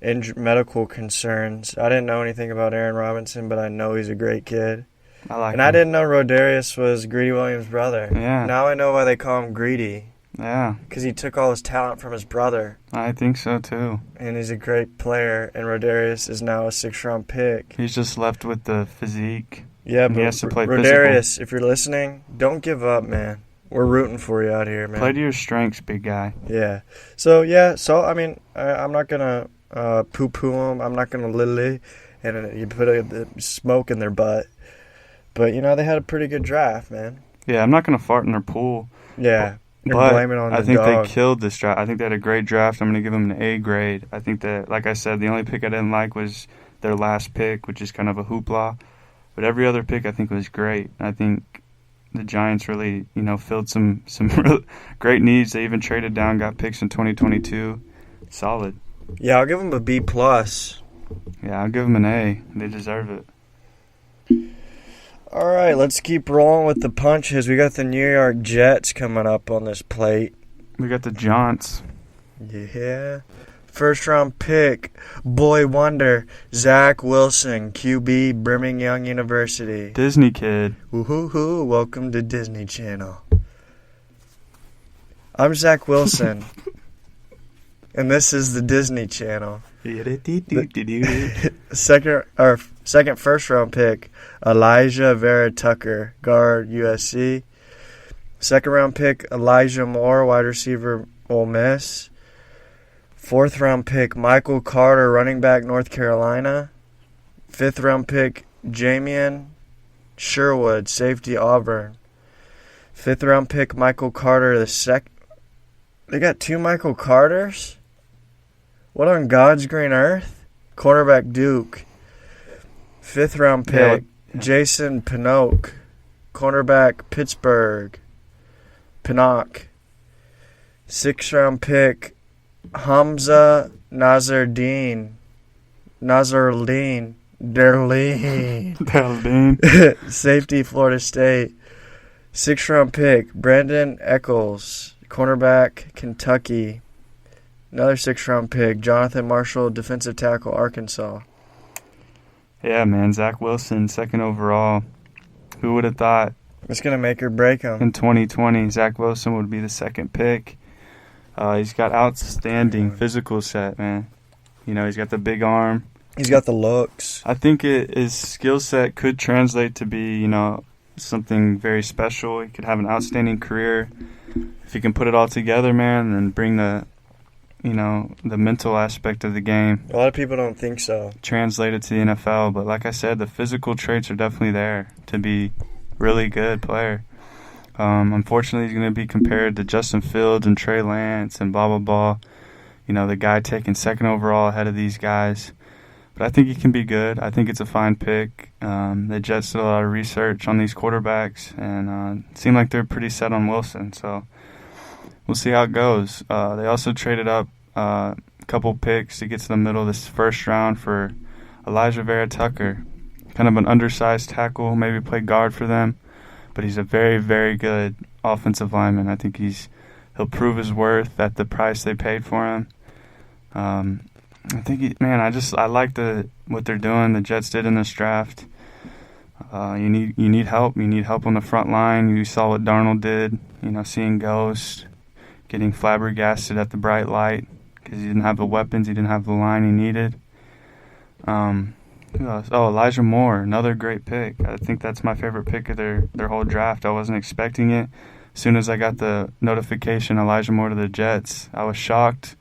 medical concerns. I didn't know anything about Aaron Robinson, but I know he's a great kid. I I didn't know Rodarius was Greedy Williams' brother. Yeah. Now I know why they call him Greedy. Yeah. Because he took all his talent from his brother. I think so too. And he's a great player, and Rodarius is now a 6th-round pick. He's just left with the physique. Yeah, but he has to play Rodarius, if you're listening, don't give up, man. We're rooting for you out here, man. Play to your strengths, big guy. Yeah. So I mean, I'm not going to poo-poo them. I'm not going to lily and you put a smoke in their butt. But, they had a pretty good draft, man. Yeah, I'm not going to fart in their pool. Yeah. But blame it on I the think dog. they killed this draft. I think they had a great draft. I'm going to give them an A grade. I think that, like I said, the only pick I didn't like was their last pick, which is kind of a hoopla. But every other pick I think was great. I think the Giants really, filled some real great needs. They even traded down, got picks in 2022. Solid. Yeah, I'll give them a B+. Yeah, I'll give them an A. They deserve it. All right, let's keep rolling with the punches. We got the New York Jets coming up on this plate. We got the Giants. Yeah. 1st-round pick, boy wonder, Zach Wilson, QB, Brigham Young University. Disney kid. Woo-hoo-hoo, welcome to Disney Channel. I'm Zach Wilson, and this is the Disney Channel. Second first-round pick, Elijah Vera Tucker, guard, USC. 2nd-round pick, Elijah Moore, wide receiver, Ole Miss. 4th-round pick, Michael Carter, running back, North Carolina. 5th-round pick, Jamian Sherwood, safety, Auburn. 5th-round pick, Michael Carter, They got 2 Michael Carters? What on God's green earth? Cornerback, Duke. 5th-round pick, Jason Pinnock, cornerback, Pittsburgh. Pinnock. 6th-round pick, Hamza Nazardine, safety, Florida State. 6th-round pick, Brandon Eccles, cornerback, Kentucky. Another 6th-round pick, Jonathan Marshall, defensive tackle, Arkansas. Yeah, man, Zach Wilson, 2nd overall. Who would have thought? It's going to make or break him. In 2020, Zach Wilson would be the 2nd pick. He's got outstanding physical set, man. He's got the big arm. He's got the looks. I think his skill set could translate to be, something very special. He could have an outstanding career. If he can put it all together, man, and bring the mental aspect of the game. A lot of people don't think so. Translate it to the NFL. But like I said, the physical traits are definitely there to be really good player. Unfortunately, he's going to be compared to Justin Fields and Trey Lance and blah, blah, blah. The guy taken 2nd overall ahead of these guys. But I think he can be good. I think it's a fine pick. The Jets did a lot of research on these quarterbacks, and it seemed like they're pretty set on Wilson. So we'll see how it goes. They also traded up a couple picks to get to the middle of this 1st round for Elijah Vera Tucker. Kind of an undersized tackle, maybe play guard for them. But he's a very, very good offensive lineman. I think he'll prove his worth at the price they paid for him. I think I like what they're doing. The Jets did in this draft. You need help. You need help on the front line. You saw what Darnold did. Seeing ghosts, getting flabbergasted at the bright light because he didn't have the weapons. He didn't have the line he needed. Who else? Oh, Elijah Moore, another great pick. I think that's my favorite pick of their whole draft. I wasn't expecting it. As soon as I got the notification, Elijah Moore to the Jets, I was shocked,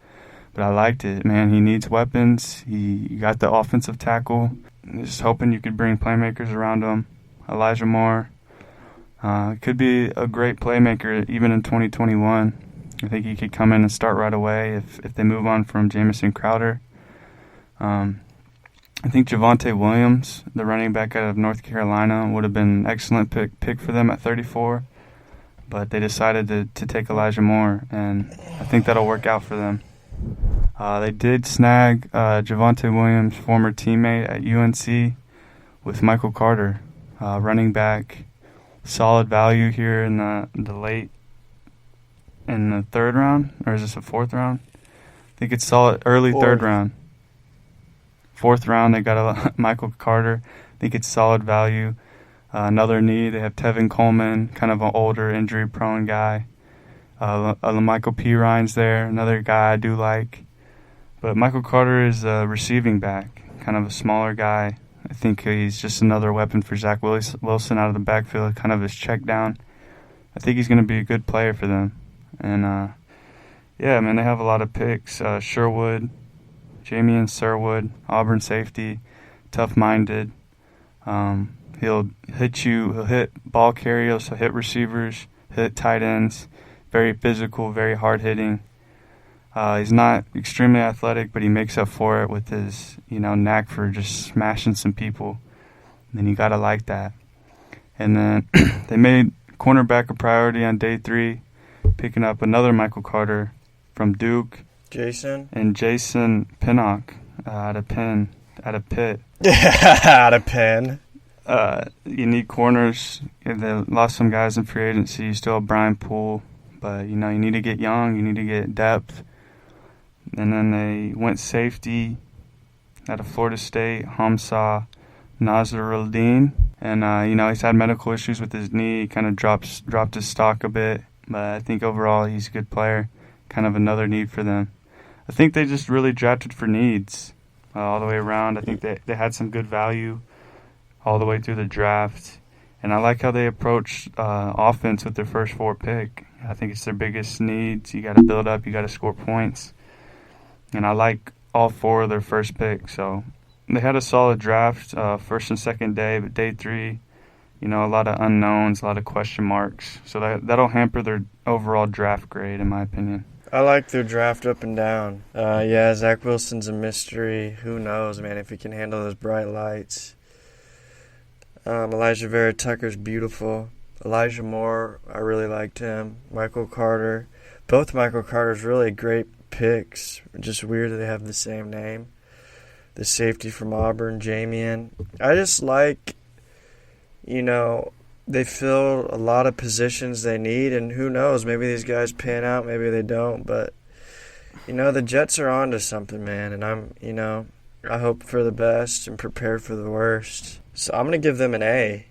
but I liked it. Man, he needs weapons. He got the offensive tackle. Just hoping you could bring playmakers around him. Elijah Moore could be a great playmaker even in 2021. I think he could come in and start right away if they move on from Jamison Crowder. I think Javonte Williams, the running back out of North Carolina, would have been an excellent pick for them at 34. But they decided to take Elijah Moore, and I think that'll work out for them. They did snag Javonte Williams, former teammate at UNC, with Michael Carter, running back. Solid value here in the third round, or is this a fourth round? I think it's solid early third round. Fourth round, they got Michael Carter. I think it's solid value. Another need, they have Tevin Coleman, kind of an older, injury-prone guy. Michael P. Ryan's there, another guy I do like. But Michael Carter is a receiving back, kind of a smaller guy. I think he's just another weapon for Zach Wilson out of the backfield, kind of his check down. I think he's going to be a good player for them. And, they have a lot of picks. Sherwood, Jamian Sherwood, Auburn safety, tough-minded. He'll hit ball carriers, he'll hit receivers, hit tight ends. Very physical, very hard-hitting. He's not extremely athletic, but he makes up for it with his, knack for just smashing some people. And then you got to like that. And then they made cornerback a priority on day 3, picking up another Michael Carter from Duke. Jason Pinnock out of Pitt. Out of Penn. You need corners. They lost some guys in free agency. You still have Brian Poole. But, you need to get young. You need to get depth. And then they went safety out of Florida State, Hamza Nasruddin. And, he's had medical issues with his knee. He kind of dropped his stock a bit. But I think overall he's a good player. Kind of another need for them. I think they just really drafted for needs all the way around. I think they had some good value all the way through the draft. And I like how they approach offense with their first 4 pick. I think it's their biggest needs. You got to build up. You got to score points. And I like all 4 of their first picks. So they had a solid draft first and second day, but day 3, a lot of unknowns, a lot of question marks. So that'll hamper their overall draft grade, in my opinion. I like their draft up and down. Zach Wilson's a mystery. Who knows, man, if he can handle those bright lights. Elijah Vera Tucker's beautiful. Elijah Moore, I really liked him. Michael Carter. Both Michael Carter's really great picks. Just weird that they have the same name. The safety from Auburn, Jamian. I just like, they fill a lot of positions they need, and who knows, maybe these guys pan out, maybe they don't, but, the Jets are on to something, man, and I hope for the best and prepare for the worst. So I'm going to give them an A.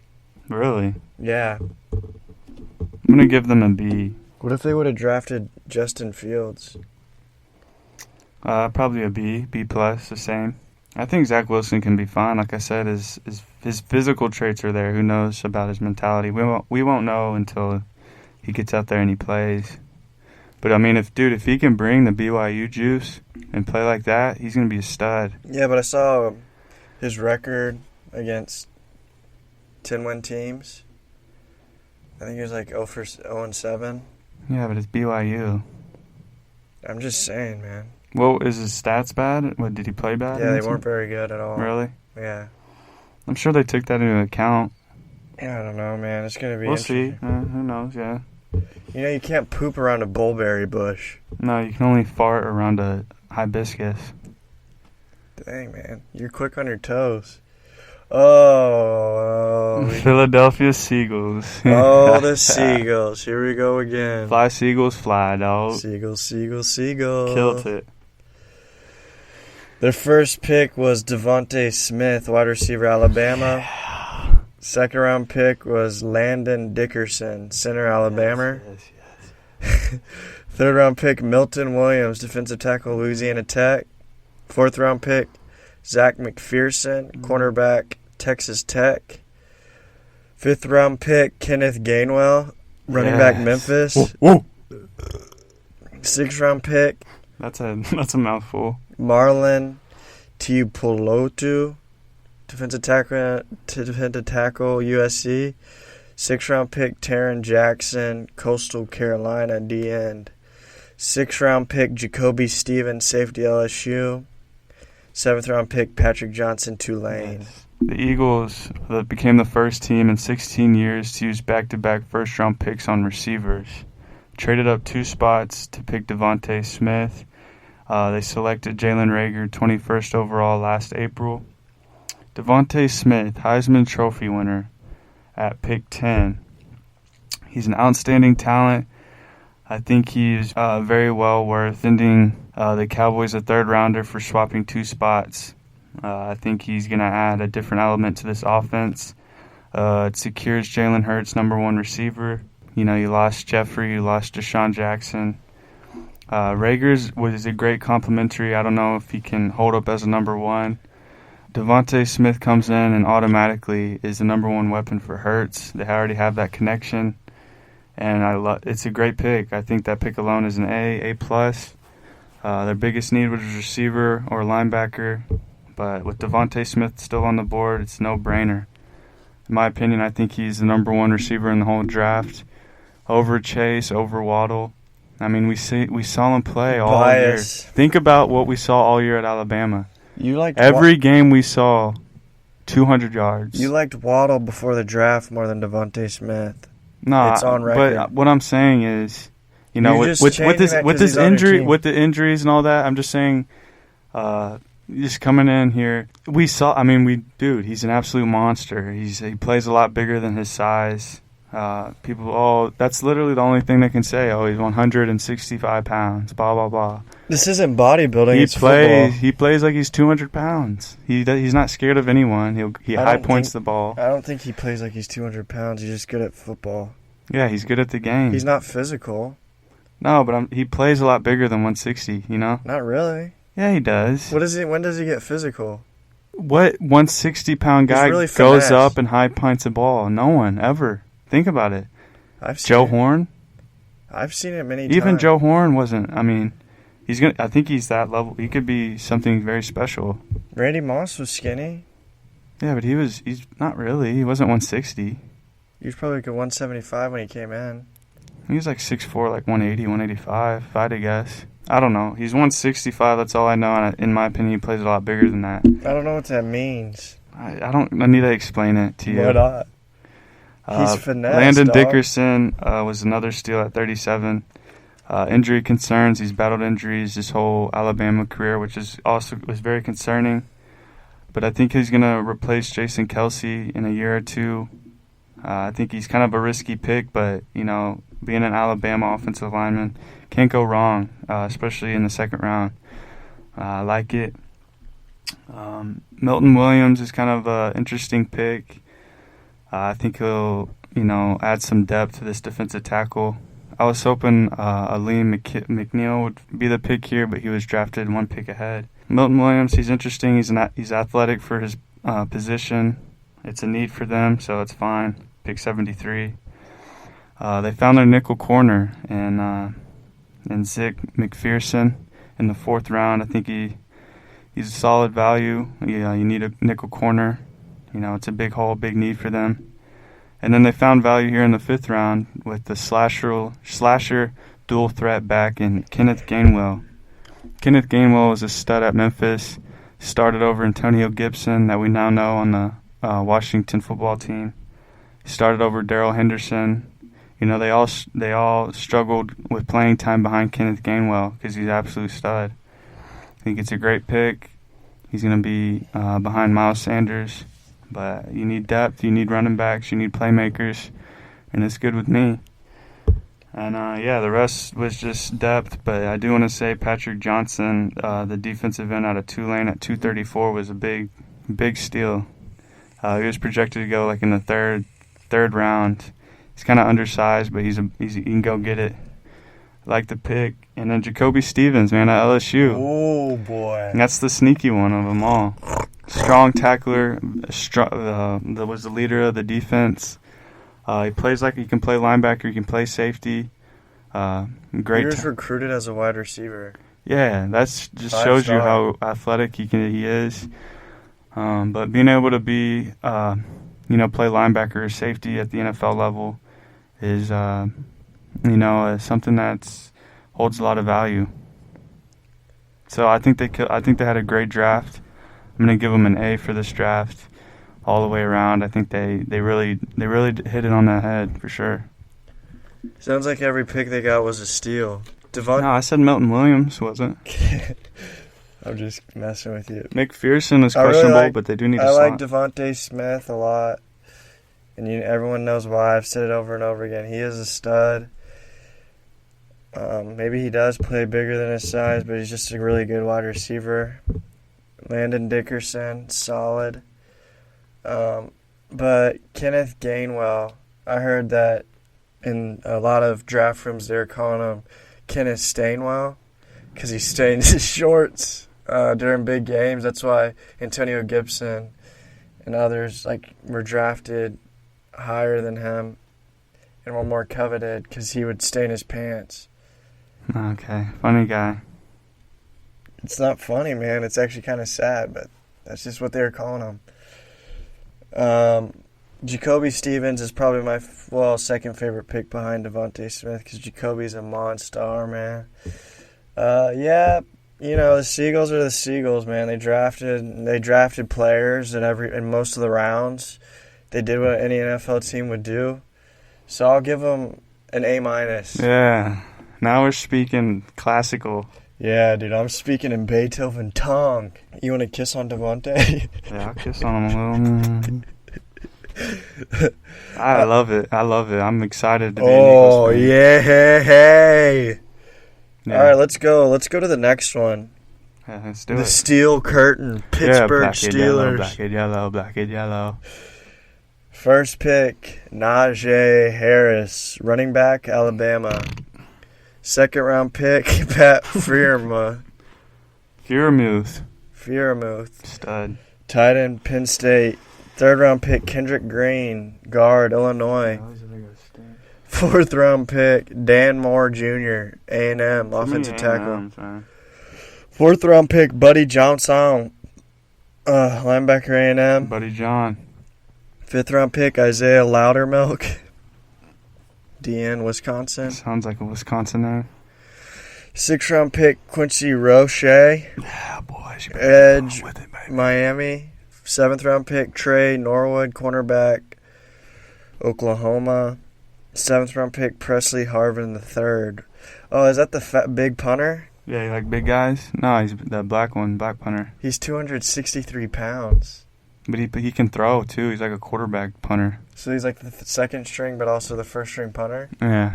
Really? Yeah. I'm going to give them a B. What if they would have drafted Justin Fields? Probably a B, B+, the same. I think Zach Wilson can be fine. Like I said, his physical traits are there. Who knows about his mentality? We won't know until he gets out there and he plays. But, if he can bring the BYU juice and play like that, he's going to be a stud. Yeah, but I saw his record against 10-win teams. I think he was like 0-7. Yeah, but it's BYU. I'm just saying, man. Well, is his stats bad? What, did he play bad? Yeah, they weren't very good at all. Really? Yeah. I'm sure they took that into account. Yeah, I don't know, man. It's going to be We'll interesting. see. Who knows, yeah. You can't poop around a bullberry bush. No, you can only fart around a hibiscus. Dang, man. You're quick on your toes. Oh. Philadelphia Seagulls. Oh, the Seagulls. Here we go again. Fly, Seagulls, fly, dog. Seagulls. Killed it. Their first pick was Devontae Smith, wide receiver, Alabama. Yeah. Second round pick was Landon Dickerson, center, Alabama. Yes. Third round pick, Milton Williams, defensive tackle, Louisiana Tech. Fourth round pick, Zach McPherson, cornerback, Texas Tech. Fifth round pick, Kenneth Gainwell, running back, Memphis. Whoa. Sixth round pick, That's a mouthful. Marlon Tuipulotu, defensive tackle, USC. Sixth round pick, Taron Jackson, Coastal Carolina, D end. Sixth round pick, Jacoby Stevens, safety, LSU. Seventh round pick, Patrick Johnson, Tulane. Yes. The Eagles became the first team in 16 years to use back-to-back first-round picks on receivers. Traded up 2 spots to pick Devontae Smith. They selected Jalen Reagor 21st overall last April. Devontae Smith, Heisman Trophy winner at pick 10. He's an outstanding talent. I think he's very well worth sending the Cowboys a third rounder for swapping 2 spots. I think he's going to add a different element to this offense. It secures Jalen Hurts, number 1 receiver. You know, you lost Jeffrey, you lost Deshaun Jackson. Reagor was a great complimentary. I don't know if he can hold up as a number 1. Devontae Smith comes in and automatically is the number 1 weapon for Hurts. They already have that connection, and it's a great pick. I think that pick alone is an A+. Their biggest need was receiver or linebacker, but with Devontae Smith still on the board, it's no-brainer. In my opinion, I think he's the number 1 receiver in the whole draft. Over Chase, over Waddle. I mean, we saw him play all year. Think about what we saw all year at Alabama. You liked every game we saw 200 yards. You liked Waddle before the draft more than Devontae Smith. No, it's on record. But what I'm saying is, you know, with this injury, with the injuries and all that, I'm just saying, just coming in here, he's an absolute monster. He plays a lot bigger than his size. That's literally the only thing they can say. Oh, he's 165 pounds, blah, blah, blah. This isn't bodybuilding, it's football. He plays like he's 200 pounds. He's not scared of anyone. He high points the ball. I don't think he plays like he's 200 pounds. He's just good at football. Yeah, he's good at the game. He's not physical. No, but he plays a lot bigger than 160, you know? Not really. Yeah, he does. When does he get physical? What 160-pound guy really goes up and high points a ball? No one, ever. Think about it. Joe Horn? I've seen it many times. Even Joe Horn wasn't. I mean, I think he's that level. He could be something very special. Randy Moss was skinny. Yeah, but he's not really. He wasn't 160. He was probably like a 175 when he came in. He was like 6'4", like 180, 185, if I had to guess. I don't know. He's 165, that's all I know, and in my opinion, he plays a lot bigger than that. I don't know what that means. I need to explain it to you. Why not? He's finesse, Landon dog. Dickerson was another steal at 37. Injury concerns. He's battled injuries his whole Alabama career, which was very concerning. But I think he's going to replace Jason Kelce in a year or two. I think he's kind of a risky pick, but, you know, being an Alabama offensive lineman can't go wrong, especially in the second round. I like it. Milton Williams is kind of an interesting pick. I think he'll, add some depth to this defensive tackle. I was hoping Aleem McNeil would be the pick here, but he was drafted 1 pick ahead. Milton Williams, he's interesting. He's athletic for his position. It's a need for them, so it's fine. Pick 73. They found their nickel corner and Zach McPherson in the 4th round. I think he's a solid value. You need a nickel corner. It's a big hole, big need for them. And then they found value here in the 5th round with the slasher dual threat back in Kenneth Gainwell. Kenneth Gainwell was a stud at Memphis. Started over Antonio Gibson that we now know on the Washington football team. He started over Darrell Henderson. They all struggled with playing time behind Kenneth Gainwell because he's an absolute stud. I think it's a great pick. He's going to be behind Miles Sanders. But you need depth, you need running backs, you need playmakers, and it's good with me. And, the rest was just depth. But I do want to say Patrick Johnson, the defensive end out of Tulane at 234, was a big steal. He was projected to go like in the third round. He's kind of undersized, but he can go get it. I like the pick. And then Jacoby Stevens, man, at LSU. Oh, boy. And that's the sneaky one of them all. Strong tackler, was the leader of the defense. He plays like he can play linebacker, he can play safety. Great. He was recruited as a wide receiver. Yeah, that's just shows you how athletic he is. But being able to be, play linebacker or safety at the NFL level is, something that holds a lot of value. So I think they had a great draft. I'm going to give them an A for this draft all the way around. I think they really hit it on the head for sure. Sounds like every pick they got was a steal. No, I said Milton Williams wasn't. I'm just messing with you. McPherson is I really questionable, like- but they do need I a like slot. Devontae Smith a lot, and everyone knows why. I've said it over and over again. He is a stud. Maybe he does play bigger than his size, but he's just a really good wide receiver. Landon Dickerson, solid. But Kenneth Gainwell, I heard that in a lot of draft rooms they're calling him Kenneth Stainwell because he stains his shorts during big games. That's why Antonio Gibson and others were drafted higher than him and were more coveted because he would stain his pants. Okay, funny guy. It's not funny, man. It's actually kind of sad, but that's just what they were calling him. Jacoby Stevens is probably my second favorite pick behind Devontae Smith because Jacoby's a monster, man. The Seagulls are the Seagulls, man. They drafted players in most of the rounds. They did what any NFL team would do. So I'll give them an A-. Yeah, now we're speaking classical. Yeah, dude, I'm speaking in Beethoven tongue. You want to kiss on Devontae? Yeah, I'll kiss on him a little. I love it. I'm excited to be an Eagles fan. Hey. Yeah. All right, let's go. Let's go to the next one. Yeah, let's do The it. Steel Curtain, Pittsburgh black Steelers. black and yellow. First pick, Najee Harris, running back, Alabama. Second round pick, Pat Freiermuth. Stud. Tight end, Penn State. Third round pick, Kendrick Green, guard, Illinois. Fourth round pick, Dan Moore Jr., A&M, offensive tackle. Fourth round pick, Buddy Johnson, linebacker, A&M. Buddy John. Fifth round pick, Isaiah Loudermilk, DN, Wisconsin. Sounds like a Wisconsin name. Sixth round pick, Quincy Roche, Yeah, boys. edge, With it, baby. Miami. Seventh round pick, Trey Norwood, cornerback, Oklahoma. Seventh round pick, Presley Harvin III. Oh, is that the big punter? Yeah, you like big guys? No, he's the black punter. He's 263 pounds. But he can throw, too. He's like a quarterback punter. So he's like the second string, but also the first string punter. Yeah.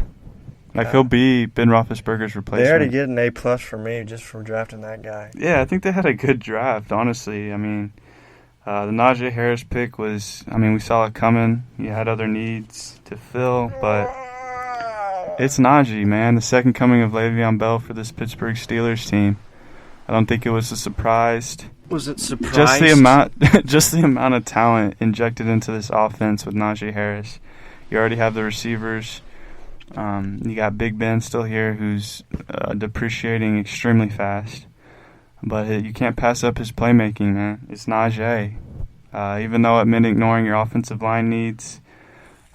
He'll be Ben Roethlisberger's replacement. They already get an A+ for me just from drafting that guy. Yeah, I think they had a good draft, honestly. I mean, the Najee Harris pick was, we saw it coming. He had other needs to fill, but it's Najee, man, the second coming of Le'Veon Bell for this Pittsburgh Steelers team. I don't think it was a surprise. Was it surprised? Just the amount of talent injected into this offense with Najee Harris. You already have the receivers. You got Big Ben still here, who's depreciating extremely fast. But you can't pass up his playmaking, man. It's Najee. Even though it meant ignoring your offensive line needs,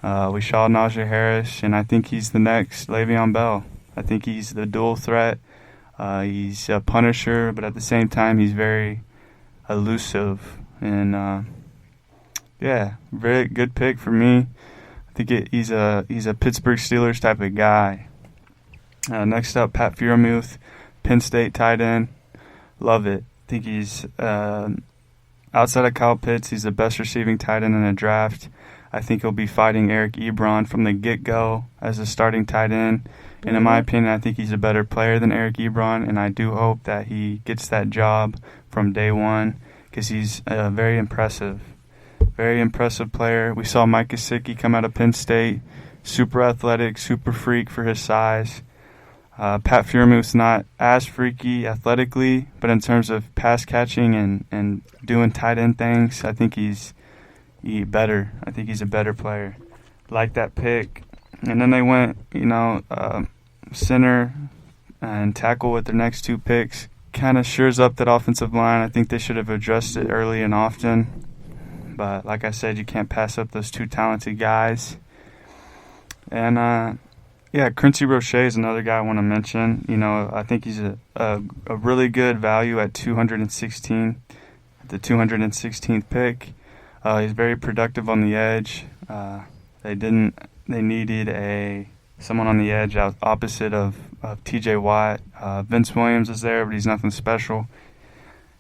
we saw Najee Harris, and I think he's the next Le'Veon Bell. I think he's the dual threat. He's a punisher, but at the same time, he's very elusive. And, very good pick for me. I think he's a Pittsburgh Steelers type of guy. Next up, Pat Freiermuth, Penn State tight end. Love it. I think he's outside of Kyle Pitts, he's the best receiving tight end in the draft. I think he'll be fighting Eric Ebron from the get-go as a starting tight end. And in my opinion, I think he's a better player than Eric Ebron, and I do hope that he gets that job from day one because he's very impressive. Very impressive player. We saw Mike Gesicki come out of Penn State. Super athletic, super freak for his size. Pat Freiermuth's not as freaky athletically, but in terms of pass catching and doing tight end things, I think he's better. I think he's a better player. Like that pick. And then they went, center and tackle with their next two picks. Kind of shores up that offensive line. I think they should have addressed it early and often. But like I said, you can't pass up those two talented guys. And, Quincy Roche is another guy I want to mention. I think he's a really good value at the 216th pick. He's very productive on the edge. They needed a someone on the edge opposite of T.J. Watt. Vince Williams is there, but he's nothing special.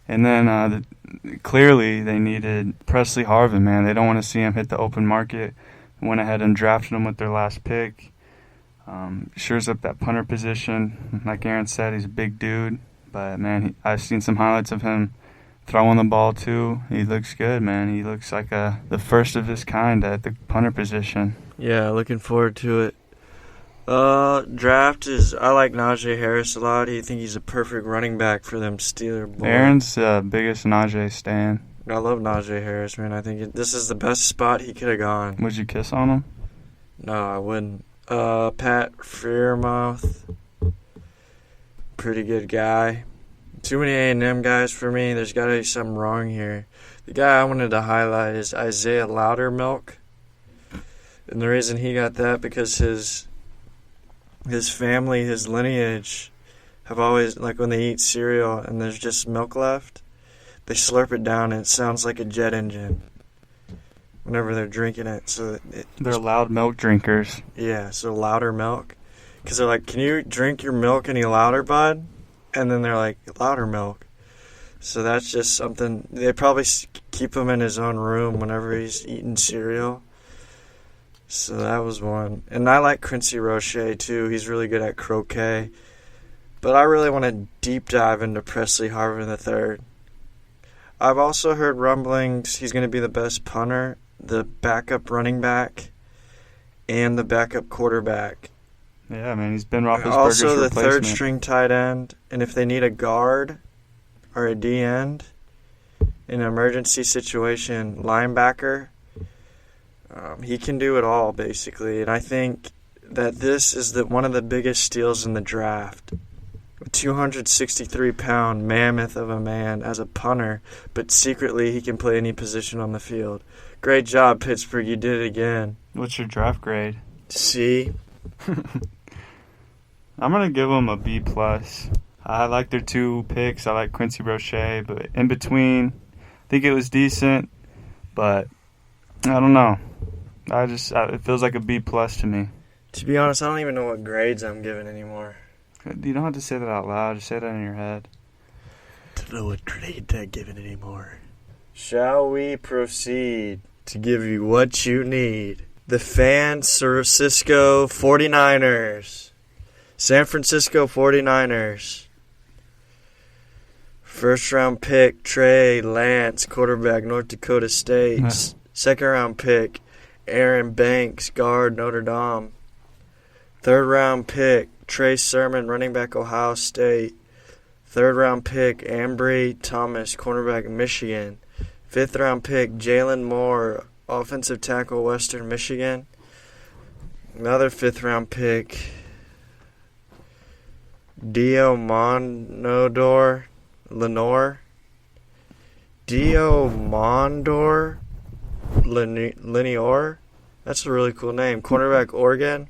And then clearly they needed Presley Harvin, man. They don't want to see him hit the open market. Went ahead and drafted him with their last pick. Shores up that punter position. Like Aaron said, he's a big dude. But, man, I've seen some highlights of him throwing the ball, too. He looks good, man. He looks like the first of his kind at the punter position. Yeah, looking forward to it. Draft is, I like Najee Harris a lot. I think he's a perfect running back for them Steeler boys. Aaron's biggest Najee stan. I love Najee Harris, man. I think this is the best spot he could have gone. Would you kiss on him? No, I wouldn't. Pat Freiermuth, pretty good guy. Too many A&M guys for me. There's got to be something wrong here. The guy I wanted to highlight is Isaiah Loudermilk. And the reason he got that because his family, his lineage, have always, like when they eat cereal and there's just milk left, they slurp it down and it sounds like a jet engine whenever they're drinking it. So they're loud milk drinkers. Yeah, so louder milk. Because they're like, can you drink your milk any louder, bud? And then they're like, louder milk. So that's just something. They probably keep him in his own room whenever he's eating cereal. So that was one. And I like Quincy Roche, too. He's really good at croquet. But I really want to deep dive into Presley Harvin III. I've also heard rumblings he's going to be the best punter, the backup running back, and the backup quarterback. Yeah, man, he's Ben Roethlisberger's also the replacement. third-string tight end. And if they need a guard or a D-end in an emergency situation, linebacker, he can do it all, basically. And I think that this is one of the biggest steals in the draft. A 263-pound mammoth of a man as a punter, but secretly he can play any position on the field. Great job, Pittsburgh. You did it again. What's your draft grade? C. I'm going to give them a B+. I like their two picks. I like Quincy Roche, but in between, I think it was decent, but I don't know. It feels like a B+ to me. To be honest, I don't even know what grades I'm giving anymore. You don't have to say that out loud. Just say that in your head. To know what grade I'm giving anymore. Shall we proceed to give you what you need? The San Francisco 49ers. San Francisco 49ers. First round pick, Trey Lance, quarterback, North Dakota State. Second round pick, Aaron Banks, guard, Notre Dame. Third round pick, Trey Sermon, running back, Ohio State. Third round pick, Ambry Thomas, cornerback, Michigan. Fifth round pick, Jalen Moore, offensive tackle, Western Michigan. Another fifth round pick, Dio Mondor Lenore. Dio Mondor Lenior. That's a really cool name. Cornerback, Oregon.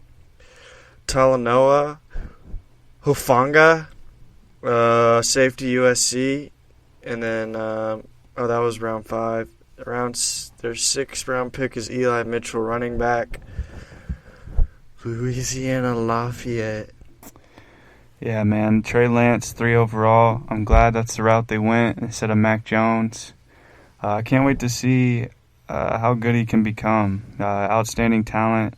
Talanoa Hufanga, safety, USC. And then, that was round 5. Their sixth round pick is Eli Mitchell, running back, Louisiana Lafayette. Yeah, man. Trey Lance, 3 overall. I'm glad that's the route they went instead of Mac Jones. I can't wait to see how good he can become. Outstanding talent.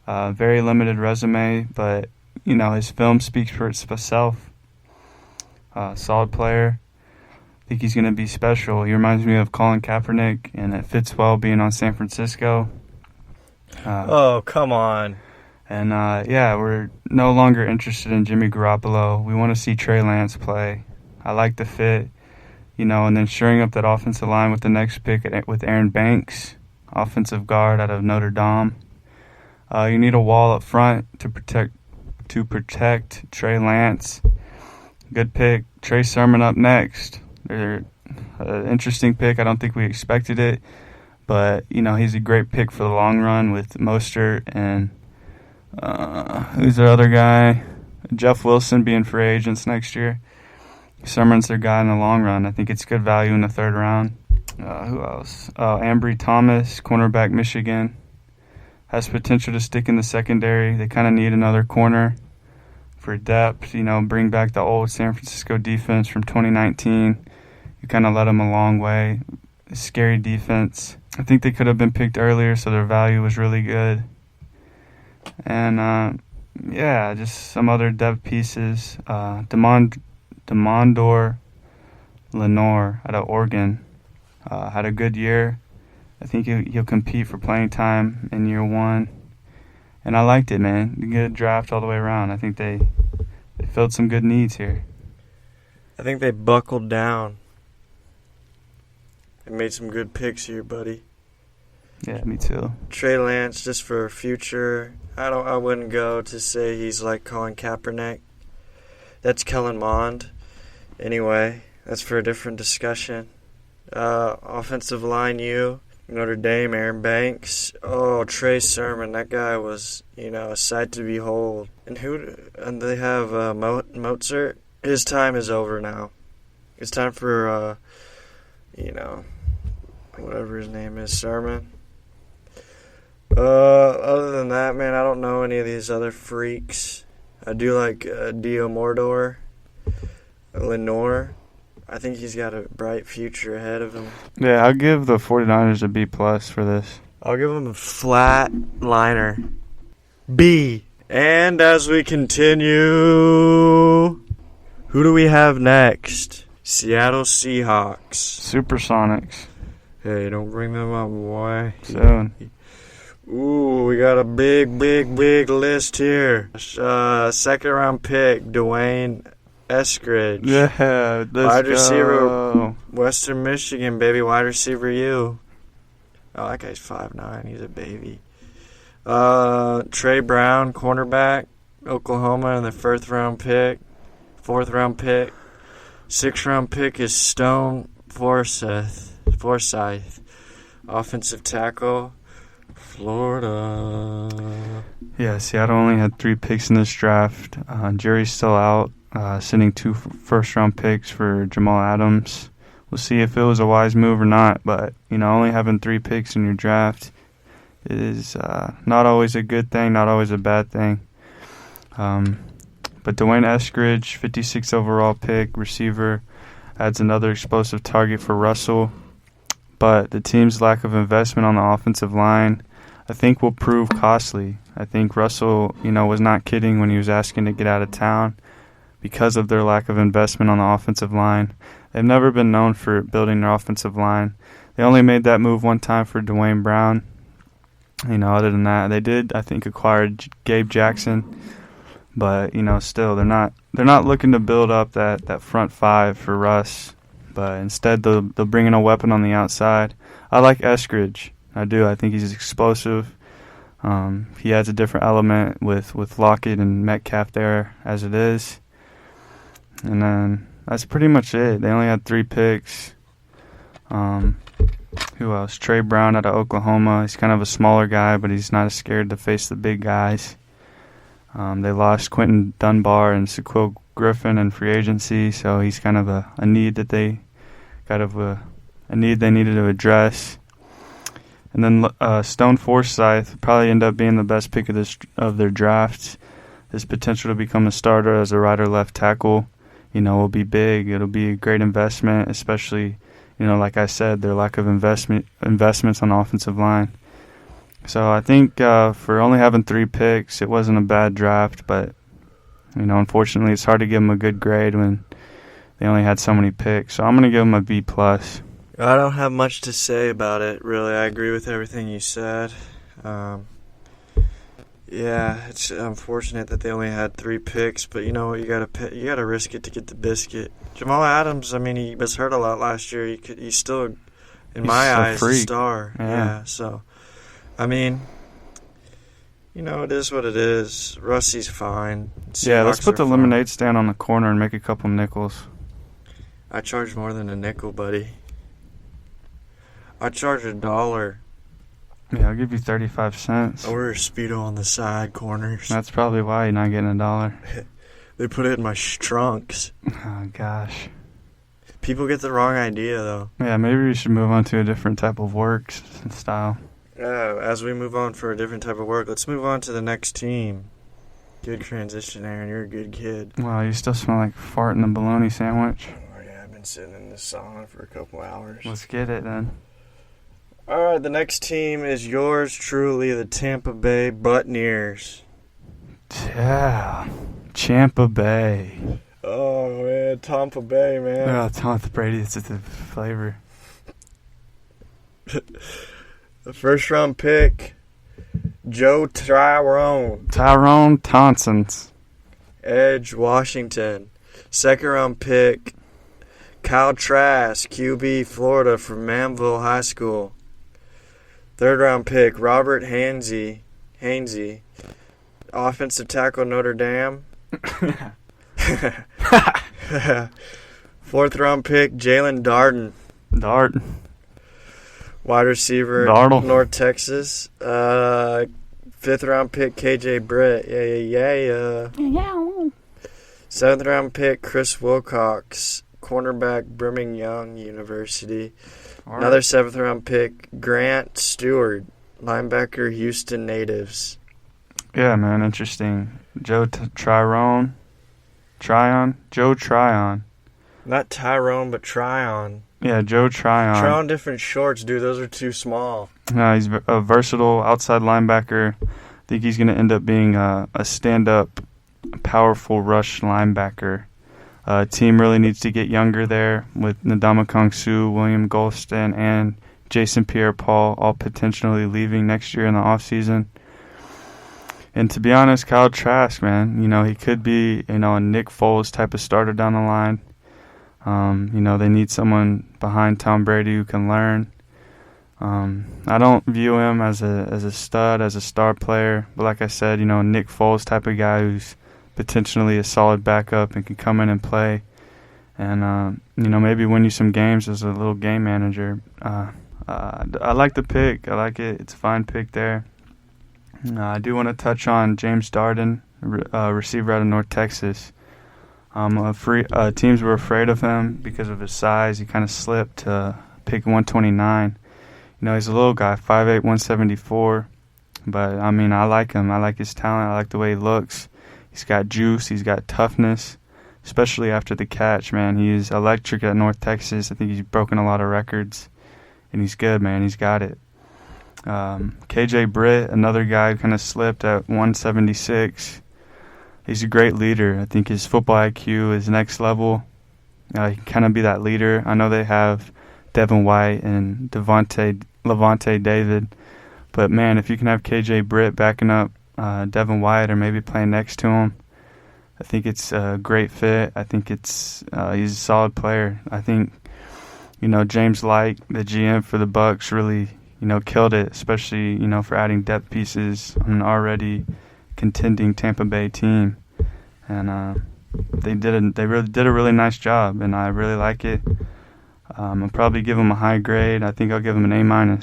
Very limited resume, but, his film speaks for itself. Solid player. I think he's going to be special. He reminds me of Colin Kaepernick, and it fits well being on San Francisco. Oh, come on. And, we're no longer interested in Jimmy Garoppolo. We want to see Trey Lance play. I like the fit, and then shoring up that offensive line with the next pick with Aaron Banks, offensive guard out of Notre Dame. You need a wall up front to protect Trey Lance. Good pick. Trey Sermon up next. They're interesting pick. I don't think we expected it, but he's a great pick for the long run with Mostert and who's their other guy? Jeff Wilson being free agents next year. Sermon's their guy in the long run. I think it's good value in the third round. Who else? Ambry Thomas, cornerback, Michigan. Has potential to stick in the secondary. They kind of need another corner for depth, bring back the old San Francisco defense from 2019. You kind of led them a long way. A scary defense. I think they could have been picked earlier, so their value was really good. And, just some other depth pieces. Demondor Lenore out of Oregon had a good year. I think he'll compete for playing time in year one. And I liked it, man. Good draft all the way around. I think they filled some good needs here. I think they buckled down and made some good picks here, buddy. Yeah, me too. Trey Lance, just for future. I wouldn't go to say he's like Colin Kaepernick. That's Kellen Mond. Anyway, that's for a different discussion. Offensive line, Notre Dame, Aaron Banks. Oh, Trey Sermon. That guy was, a sight to behold. And they have Mozart. His time is over now. It's time for, whatever his name is, Sermon. Other than that, man, I don't know any of these other freaks. I do like Dio Mordor, Lenore. I think he's got a bright future ahead of him. Yeah, I'll give the 49ers a B+ for this. I'll give him a flat liner. B. And as we continue, who do we have next? Seattle Seahawks. Supersonics. Hey, don't bring them up, boy. Soon. Ooh, we got a big list here. Second round pick, Dwayne Eskridge. Yeah, wide receiver, Western Michigan, baby. Wide receiver, you. Oh, that guy's 5'9". He's a baby. Trey Brown, cornerback, Oklahoma, in the fourth round pick. 6th round pick is Stone Forsyth, offensive tackle, Florida. Yeah, Seattle only had 3 picks in this draft. Jerry's still out, sending 2 first-round picks for Jamal Adams. We'll see if it was a wise move or not, but, only having 3 picks in your draft is not always a good thing, not always a bad thing. But Dwayne Eskridge, 56 overall pick, receiver, adds another explosive target for Russell. But the team's lack of investment on the offensive line, I think, will prove costly. I think Russell, was not kidding when he was asking to get out of town because of their lack of investment on the offensive line. They've never been known for building their offensive line. They only made that move one time for Dwayne Brown. Other than that, they did, I think, acquire Gabe Jackson. But, still, they're not looking to build up that front 5 for Russ. But instead, they'll bring in a weapon on the outside. I like Eskridge. I do. I think he's explosive. He adds a different element with Lockett and Metcalf there as it is. And then that's pretty much it. They only had 3 picks. Who else? Trey Brown out of Oklahoma. He's kind of a smaller guy, but he's not as scared to face the big guys. They lost Quentin Dunbar and Shaquill Griffin in free agency, so he's kind of a need that they needed to address. And then Stone Forsyth probably end up being the best pick of their draft. His potential to become a starter as a right or left tackle, will be big. It'll be a great investment, especially, like I said, their lack of investments on the offensive line. So I think for only having 3 picks, it wasn't a bad draft, but unfortunately, it's hard to give them a good grade when they only had so many picks. So I'm going to give them a B+. I don't have much to say about it, really. I agree with everything you said. It's unfortunate that they only had 3 picks, but you gotta risk it to get the biscuit. Jamal Adams, he was hurt a lot last year. He's still, in my eyes, a star. Yeah. So, it is what it is. Rusty's fine. Yeah, let's put the lemonade stand on the corner and make a couple nickels. I charge more than a nickel, buddy. I charge $1. Yeah, I'll give you 35 cents. I wear a Speedo on the side corners. That's probably why you're not getting $1. They put it in my trunks. Oh, gosh. People get the wrong idea, though. Yeah, maybe we should move on to a different type of work style. As we move on for a different type of work, let's move on to the next team. Good transition, Aaron. You're a good kid. Wow, you still smell like fart in the bologna sandwich. Oh, yeah, I've been sitting in this sauna for a couple hours. Let's get it then. All right, the next team is yours truly, the Tampa Bay Buccaneers. Yeah, Tampa Bay. Oh, man, Tampa Bay, man. Oh, Tom Brady, it's the flavor. The first-round pick, Joe Tyrone. Tyrone Thompson's. Edge, Washington. Second-round pick, Kyle Trask, QB, Florida from Manville High School. Third-round pick, Robert Hainsey, offensive tackle, Notre Dame. Fourth-round pick, Jalen Darden. Wide receiver, Darnold. North Texas. Fifth-round pick, KJ Britt. Yeah. Seventh-round pick, Chris Wilcox, cornerback, Brigham Young University. Another seventh-round pick, Grant Stewart, linebacker, Houston Natives. Yeah, man, interesting. Joe Tryon. Joe Tryon. Not Tyrone, but Tryon. Yeah, Joe Tryon. Try on different shorts, dude. Those are too small. He's a versatile outside linebacker. I think he's going to end up being a stand-up, powerful rush linebacker. Team really needs to get younger there with Ndamukong Suh, William Golston, and Jason Pierre-Paul all potentially leaving next year in the offseason. And to be honest, Kyle Trask, man, he could be, a Nick Foles type of starter down the line. They need someone behind Tom Brady who can learn. I don't view him as a stud, as a star player, but like I said, Nick Foles type of guy who's potentially a solid backup and can come in and play, and maybe win you some games as a little game manager. I like the pick. I like it. It's a fine pick there. I do want to touch on James Darden, receiver out of North Texas. Teams were afraid of him because of his size. He kind of slipped to pick 129. He's a little guy, 5'8", 174. But, I like him. I like his talent. I like the way he looks. He's got juice. He's got toughness, especially after the catch, man. He is electric at North Texas. I think he's broken a lot of records. And he's good, man. He's got it. KJ Britt, another guy who kind of slipped at 176. He's a great leader. I think his football IQ is next level. He can kind of be that leader. I know they have Devin White and Levante David. But, man, if you can have KJ Britt backing up Devin White or maybe playing next to him, I think it's a great fit. I think he's a solid player. I think, James Light, the GM for the Bucs, really, killed it, especially, for adding depth pieces on an already contending Tampa Bay team, and they really did a really nice job, and I really like it. I'll probably give them a high grade. I think I'll give them an A-.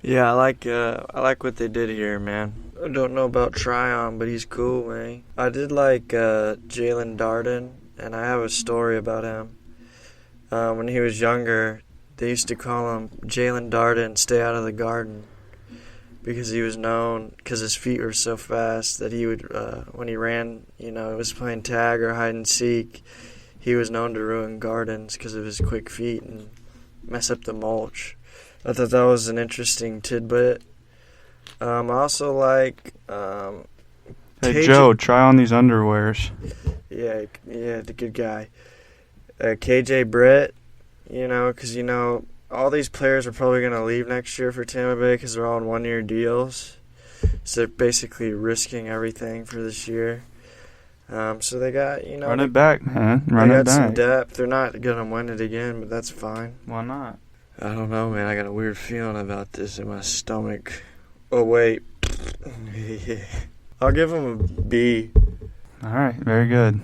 Yeah, I like what they did here, man. I don't know about Tryon, but he's cool, man. I did like Jalen Darden, and I have a story about him. When he was younger, they used to call him Jalen Darden, stay out of the garden. Because he was known, because his feet were so fast that he would, when he ran, was playing tag or hide and seek, he was known to ruin gardens because of his quick feet and mess up the mulch. I thought that was an interesting tidbit. I also like... hey, Joe, try on these underwears. Yeah, the good guy. KJ Britt, because, all these players are probably going to leave next year for Tampa Bay because they're all on one-year deals. So they're basically risking everything for this year. So they got, Run it back, man. Run it back. They got some depth. They're not going to win it again, but that's fine. Why not? I don't know, man. I got a weird feeling about this in my stomach. Oh, wait. I'll give them a B. All right. Very good.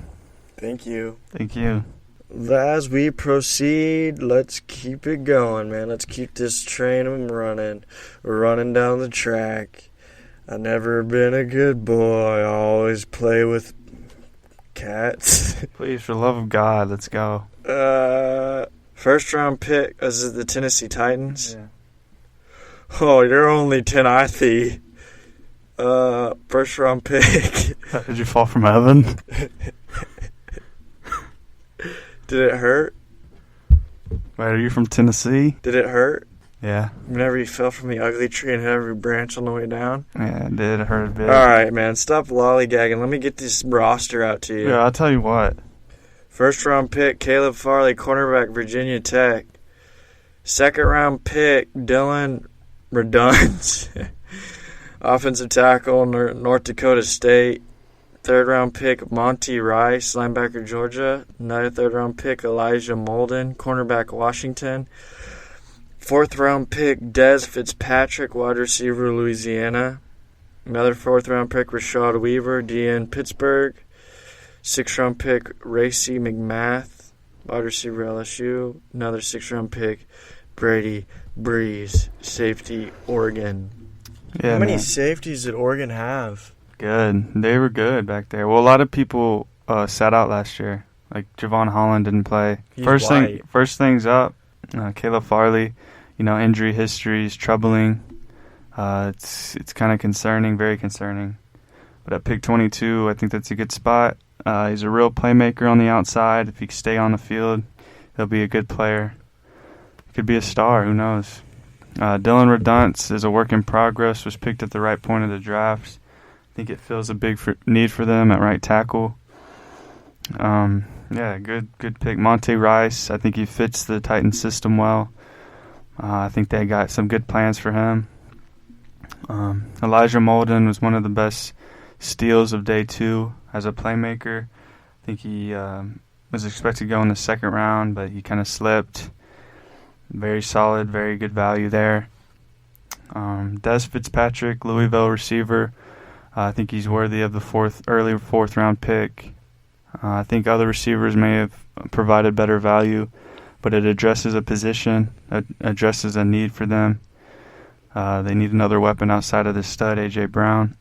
Thank you. Thank you. As we proceed, let's keep it going, man. Let's keep this train running. We're running down the track. I've never been a good boy. I always play with cats. Please, for the love of God, let's go. First round pick. Is it the Tennessee Titans? Yeah. Oh, you're only 10 IC. First round pick. Did you fall from heaven? Did it hurt? Wait, are you from Tennessee? Did it hurt? Yeah. Whenever you fell from the ugly tree and hit every branch on the way down? Yeah, it did. It hurt a bit. All right, man. Stop lollygagging. Let me get this roster out to you. Yeah, I'll tell you what. First round pick, Caleb Farley, cornerback, Virginia Tech. Second round pick, Dylan Redunds, offensive tackle, North Dakota State. Third round pick, Monty Rice, linebacker, Georgia. Another third round pick, Elijah Molden, cornerback, Washington. Fourth round pick, Des Fitzpatrick, wide receiver, Louisiana. Another fourth round pick, Rashad Weaver, DN, Pittsburgh. Sixth round pick, Racy McMath, wide receiver, LSU. Another sixth round pick, Brady Breeze, safety, Oregon. Yeah, How many man. safeties did Oregon have? Good. They were good back there. Well, a lot of people sat out last year. Like Javon Holland didn't play. He's First white. things up. Caleb Farley, injury history is troubling. It's kind of concerning, very concerning. But at pick 22, I think that's a good spot. He's a real playmaker on the outside. If he can stay on the field, he'll be a good player. Could be a star. Who knows? Dylan Redunce is a work in progress. Was picked at the right point of the draft. I think it fills a big need for them at right tackle. Yeah, good pick. Monty Rice, I think he fits the Titans system well. I think they got some good plans for him. Elijah Molden was one of the best steals of day 2 as a playmaker. I think he was expected to go in the second round, but he kind of slipped. Very solid, very good value there. Des Fitzpatrick, Louisville receiver. I think he's worthy of the early fourth round pick. I think other receivers may have provided better value, but it addresses a position, addresses a need for them. They need another weapon outside of the stud, A.J. Brown.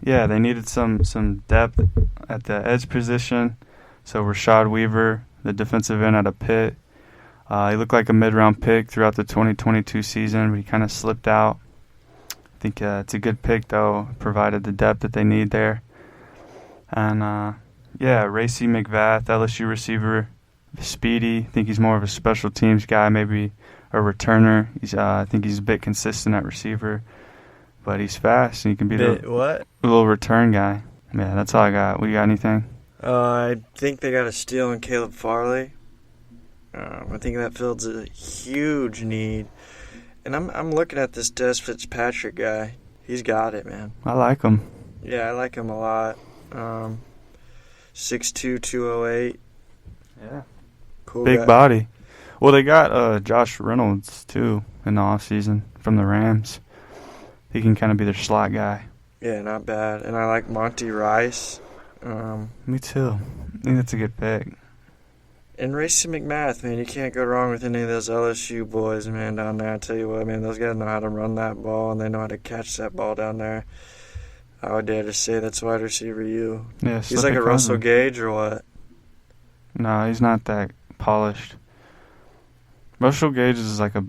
Yeah, they needed some depth at the edge position. So Rashad Weaver, the defensive end out of Pitt. He looked like a mid-round pick throughout the 2022 season, but he kind of slipped out. I think it's a good pick, though, provided the depth that they need there. And, Racy McMath, LSU receiver, speedy. I think he's more of a special teams guy, maybe a returner. I think he's a bit consistent at receiver, but he's fast, and he can be the little return guy. Yeah, that's all I got. We got anything? I think they got a steal in Caleb Farley. I think that fills a huge need. And I'm looking at this Des Fitzpatrick guy. He's got it, man. I like him. Yeah, I like him a lot. 6'2", 208. Yeah. Cool Big guy. body. Well, they got Josh Reynolds, too, in the offseason from the Rams. He can kind of be their slot guy. Yeah, not bad. And I like Monty Rice. Me too. I think that's a good pick. And Racy McMath, man, you can't go wrong with any of those LSU boys, man, down there. I tell you what, man, those guys know how to run that ball, and they know how to catch that ball down there. I would dare to say that's wide receiver you. Yeah, He's like a Russell Gage or what? No, he's not that polished. Russell Gage is like a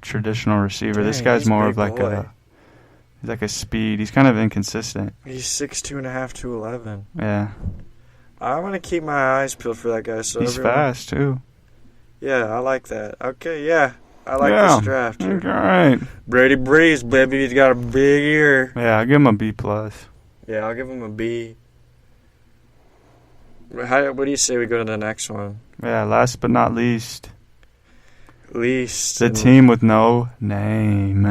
traditional receiver. Dang, this guy's he's more big of like boy. he's like a speed. He's kind of inconsistent. He's 6'2.5", 211. Yeah. I want to keep my eyes peeled for that guy. So He's fast, too. Yeah, I like that. Okay, yeah. I like this draft. All right. Brady Breeze, baby. He's got a big ear. Yeah, I'll give him a B+. Yeah, I'll give him a B. What do you say we go to the next one? Yeah, last but not least. Least. The team with no name.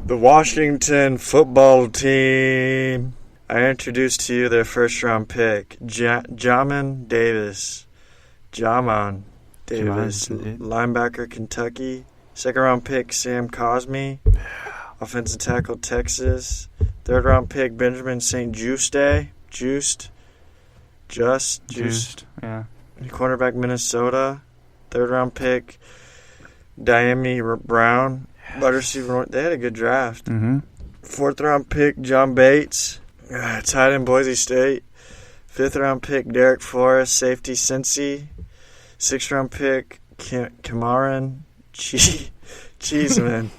The Washington football team. I introduced to you their first-round pick, Jamin Davis. Linebacker, Kentucky. Second-round pick, Sam Cosmi. Offensive tackle, Texas. Third-round pick, Benjamin St. Juste. Yeah. Cornerback, Minnesota. Third-round pick, Diami Brown. Wide receiver. They had a good draft. Mm-hmm. Fourth-round pick, John Bates. Tight end, Boise State. Fifth-round pick, Derek Forrest, safety, Cincy. Sixth-round pick, Kamaran Cheeseman.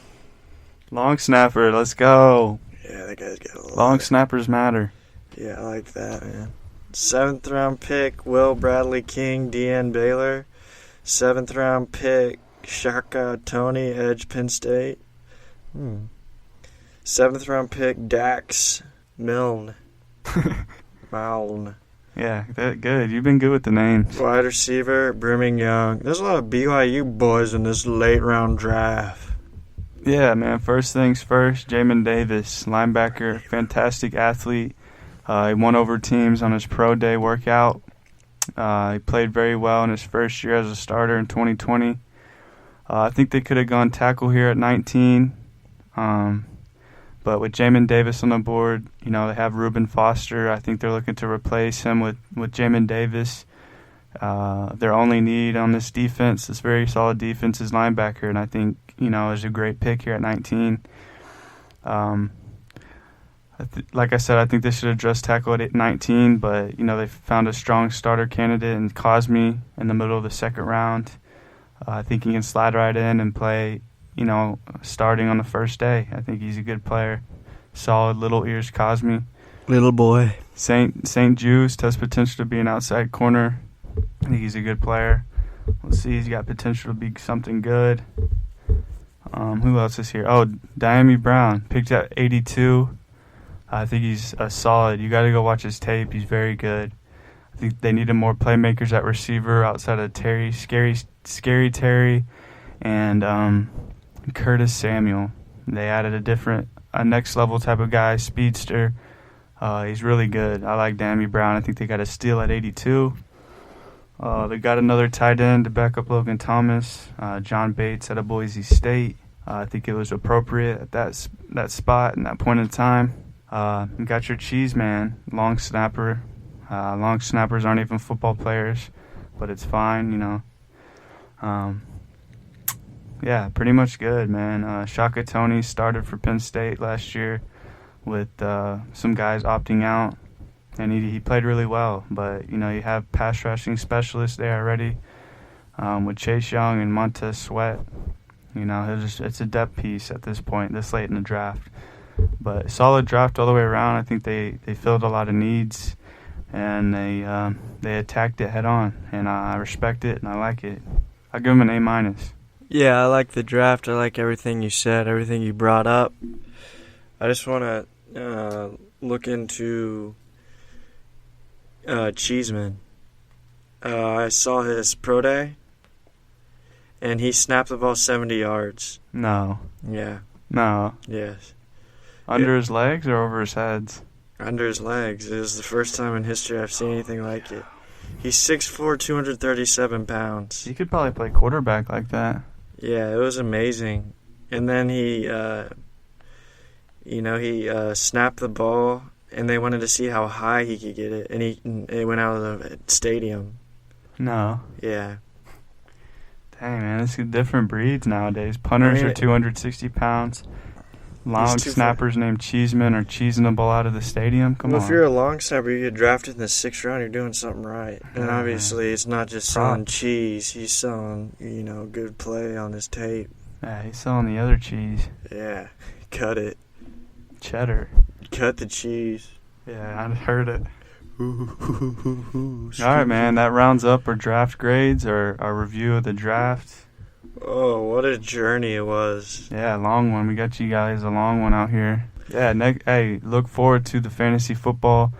Long snapper, let's go. Yeah, that guy's got a lot. Long snappers matter. Yeah, I like that, man. 7th round pick, Will Bradley King, DN Baylor. 7th round pick, Shaka Tony, Edge Penn State. 7th round pick, Dax Milne. Milne. Yeah, good. You've been good with the names. Wide receiver, Brigham Young. There's a lot of BYU boys in this late round draft. Yeah, man. First things first, Jamin Davis, linebacker, fantastic athlete. He won over teams on his pro day workout. He played very well in his first year as a starter in 2020. I think they could have gone tackle here at 19. But with Jamin Davis on the board, they have Reuben Foster. I think they're looking to replace him with Jamin Davis. Their only need on this defense, this very solid defense, is linebacker. And I think, is a great pick here at 19. Like I said, I think they should have just tackled at 19, but, they found a strong starter candidate in Cosme in the middle of the second round. I think he can slide right in and play, starting on the first day. I think he's a good player. Solid little ears Cosme. Little boy. St. Jude's has potential to be an outside corner. I think he's a good player. Let's see, he's got potential to be something good. Who else is here? Oh, Diami Brown, picked at 82. I think he's a solid. You got to go watch his tape. He's very good. I think they needed more playmakers at receiver outside of Terry, Scary Terry, and Curtis Samuel. They added a next level type of guy, speedster. He's really good. I like Diami Brown. I think they got a steal at 82. They got another tight end to back up Logan Thomas, John Bates out of Boise State. I think it was appropriate at that spot and that point in time. You got your cheese man, long snapper. Long snappers aren't even football players, but it's fine, Yeah, pretty much good, man. Shaka Tony started for Penn State last year with some guys opting out, and he played really well. But, you have pass rushing specialists there already with Chase Young and Montez Sweat. It's a depth piece at this point, this late in the draft. But solid draft all the way around. I think they filled a lot of needs, and they attacked it head on. And I respect it, and I like it. I give them an A-. Yeah, I like the draft. I like everything you said, everything you brought up. I just want to look into Cheeseman. I saw his pro day, and he snapped the ball 70 yards. No. Yeah. No. Yes. Under his legs or over his heads? Under his legs. It was the first time in history I've seen anything like it. He's 6'4", 237 pounds. He could probably play quarterback like that. Yeah, it was amazing. And then he snapped the ball, and they wanted to see how high he could get it, and it went out of the stadium. No. Yeah. Dang, man, it's different breeds nowadays. Punters are 260 pounds. Long snappers named Cheeseman are cheesing the ball out of the stadium. Come on. If you're a long snapper, you get drafted in the 6th round, you're doing something right. And obviously, it's not just selling cheese. He's selling, good play on his tape. Yeah, he's selling the other cheese. Yeah. Cut it. Cheddar. Cut the cheese. Yeah, I heard it. All right, man. That rounds up our draft grades, our review of the draft. Oh, what a journey it was. Yeah, long one. We got you guys a long one out here. Yeah, hey, look forward to the fantasy football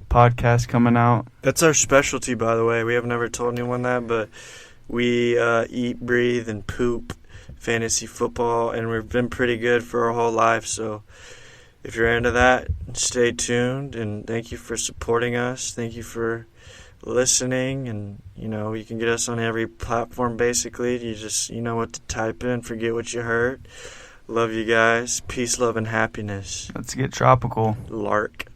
podcast coming out. That's our specialty, by the way. We have never told anyone that, but we eat, breathe, and poop fantasy football, and we've been pretty good for our whole life. So if you're into that, stay tuned, and thank you for supporting us. Thank you for listening, and you can get us on every platform basically. You just know what to type in, forget what you heard. Love you guys. Peace, love, and happiness. Let's get tropical. Lark.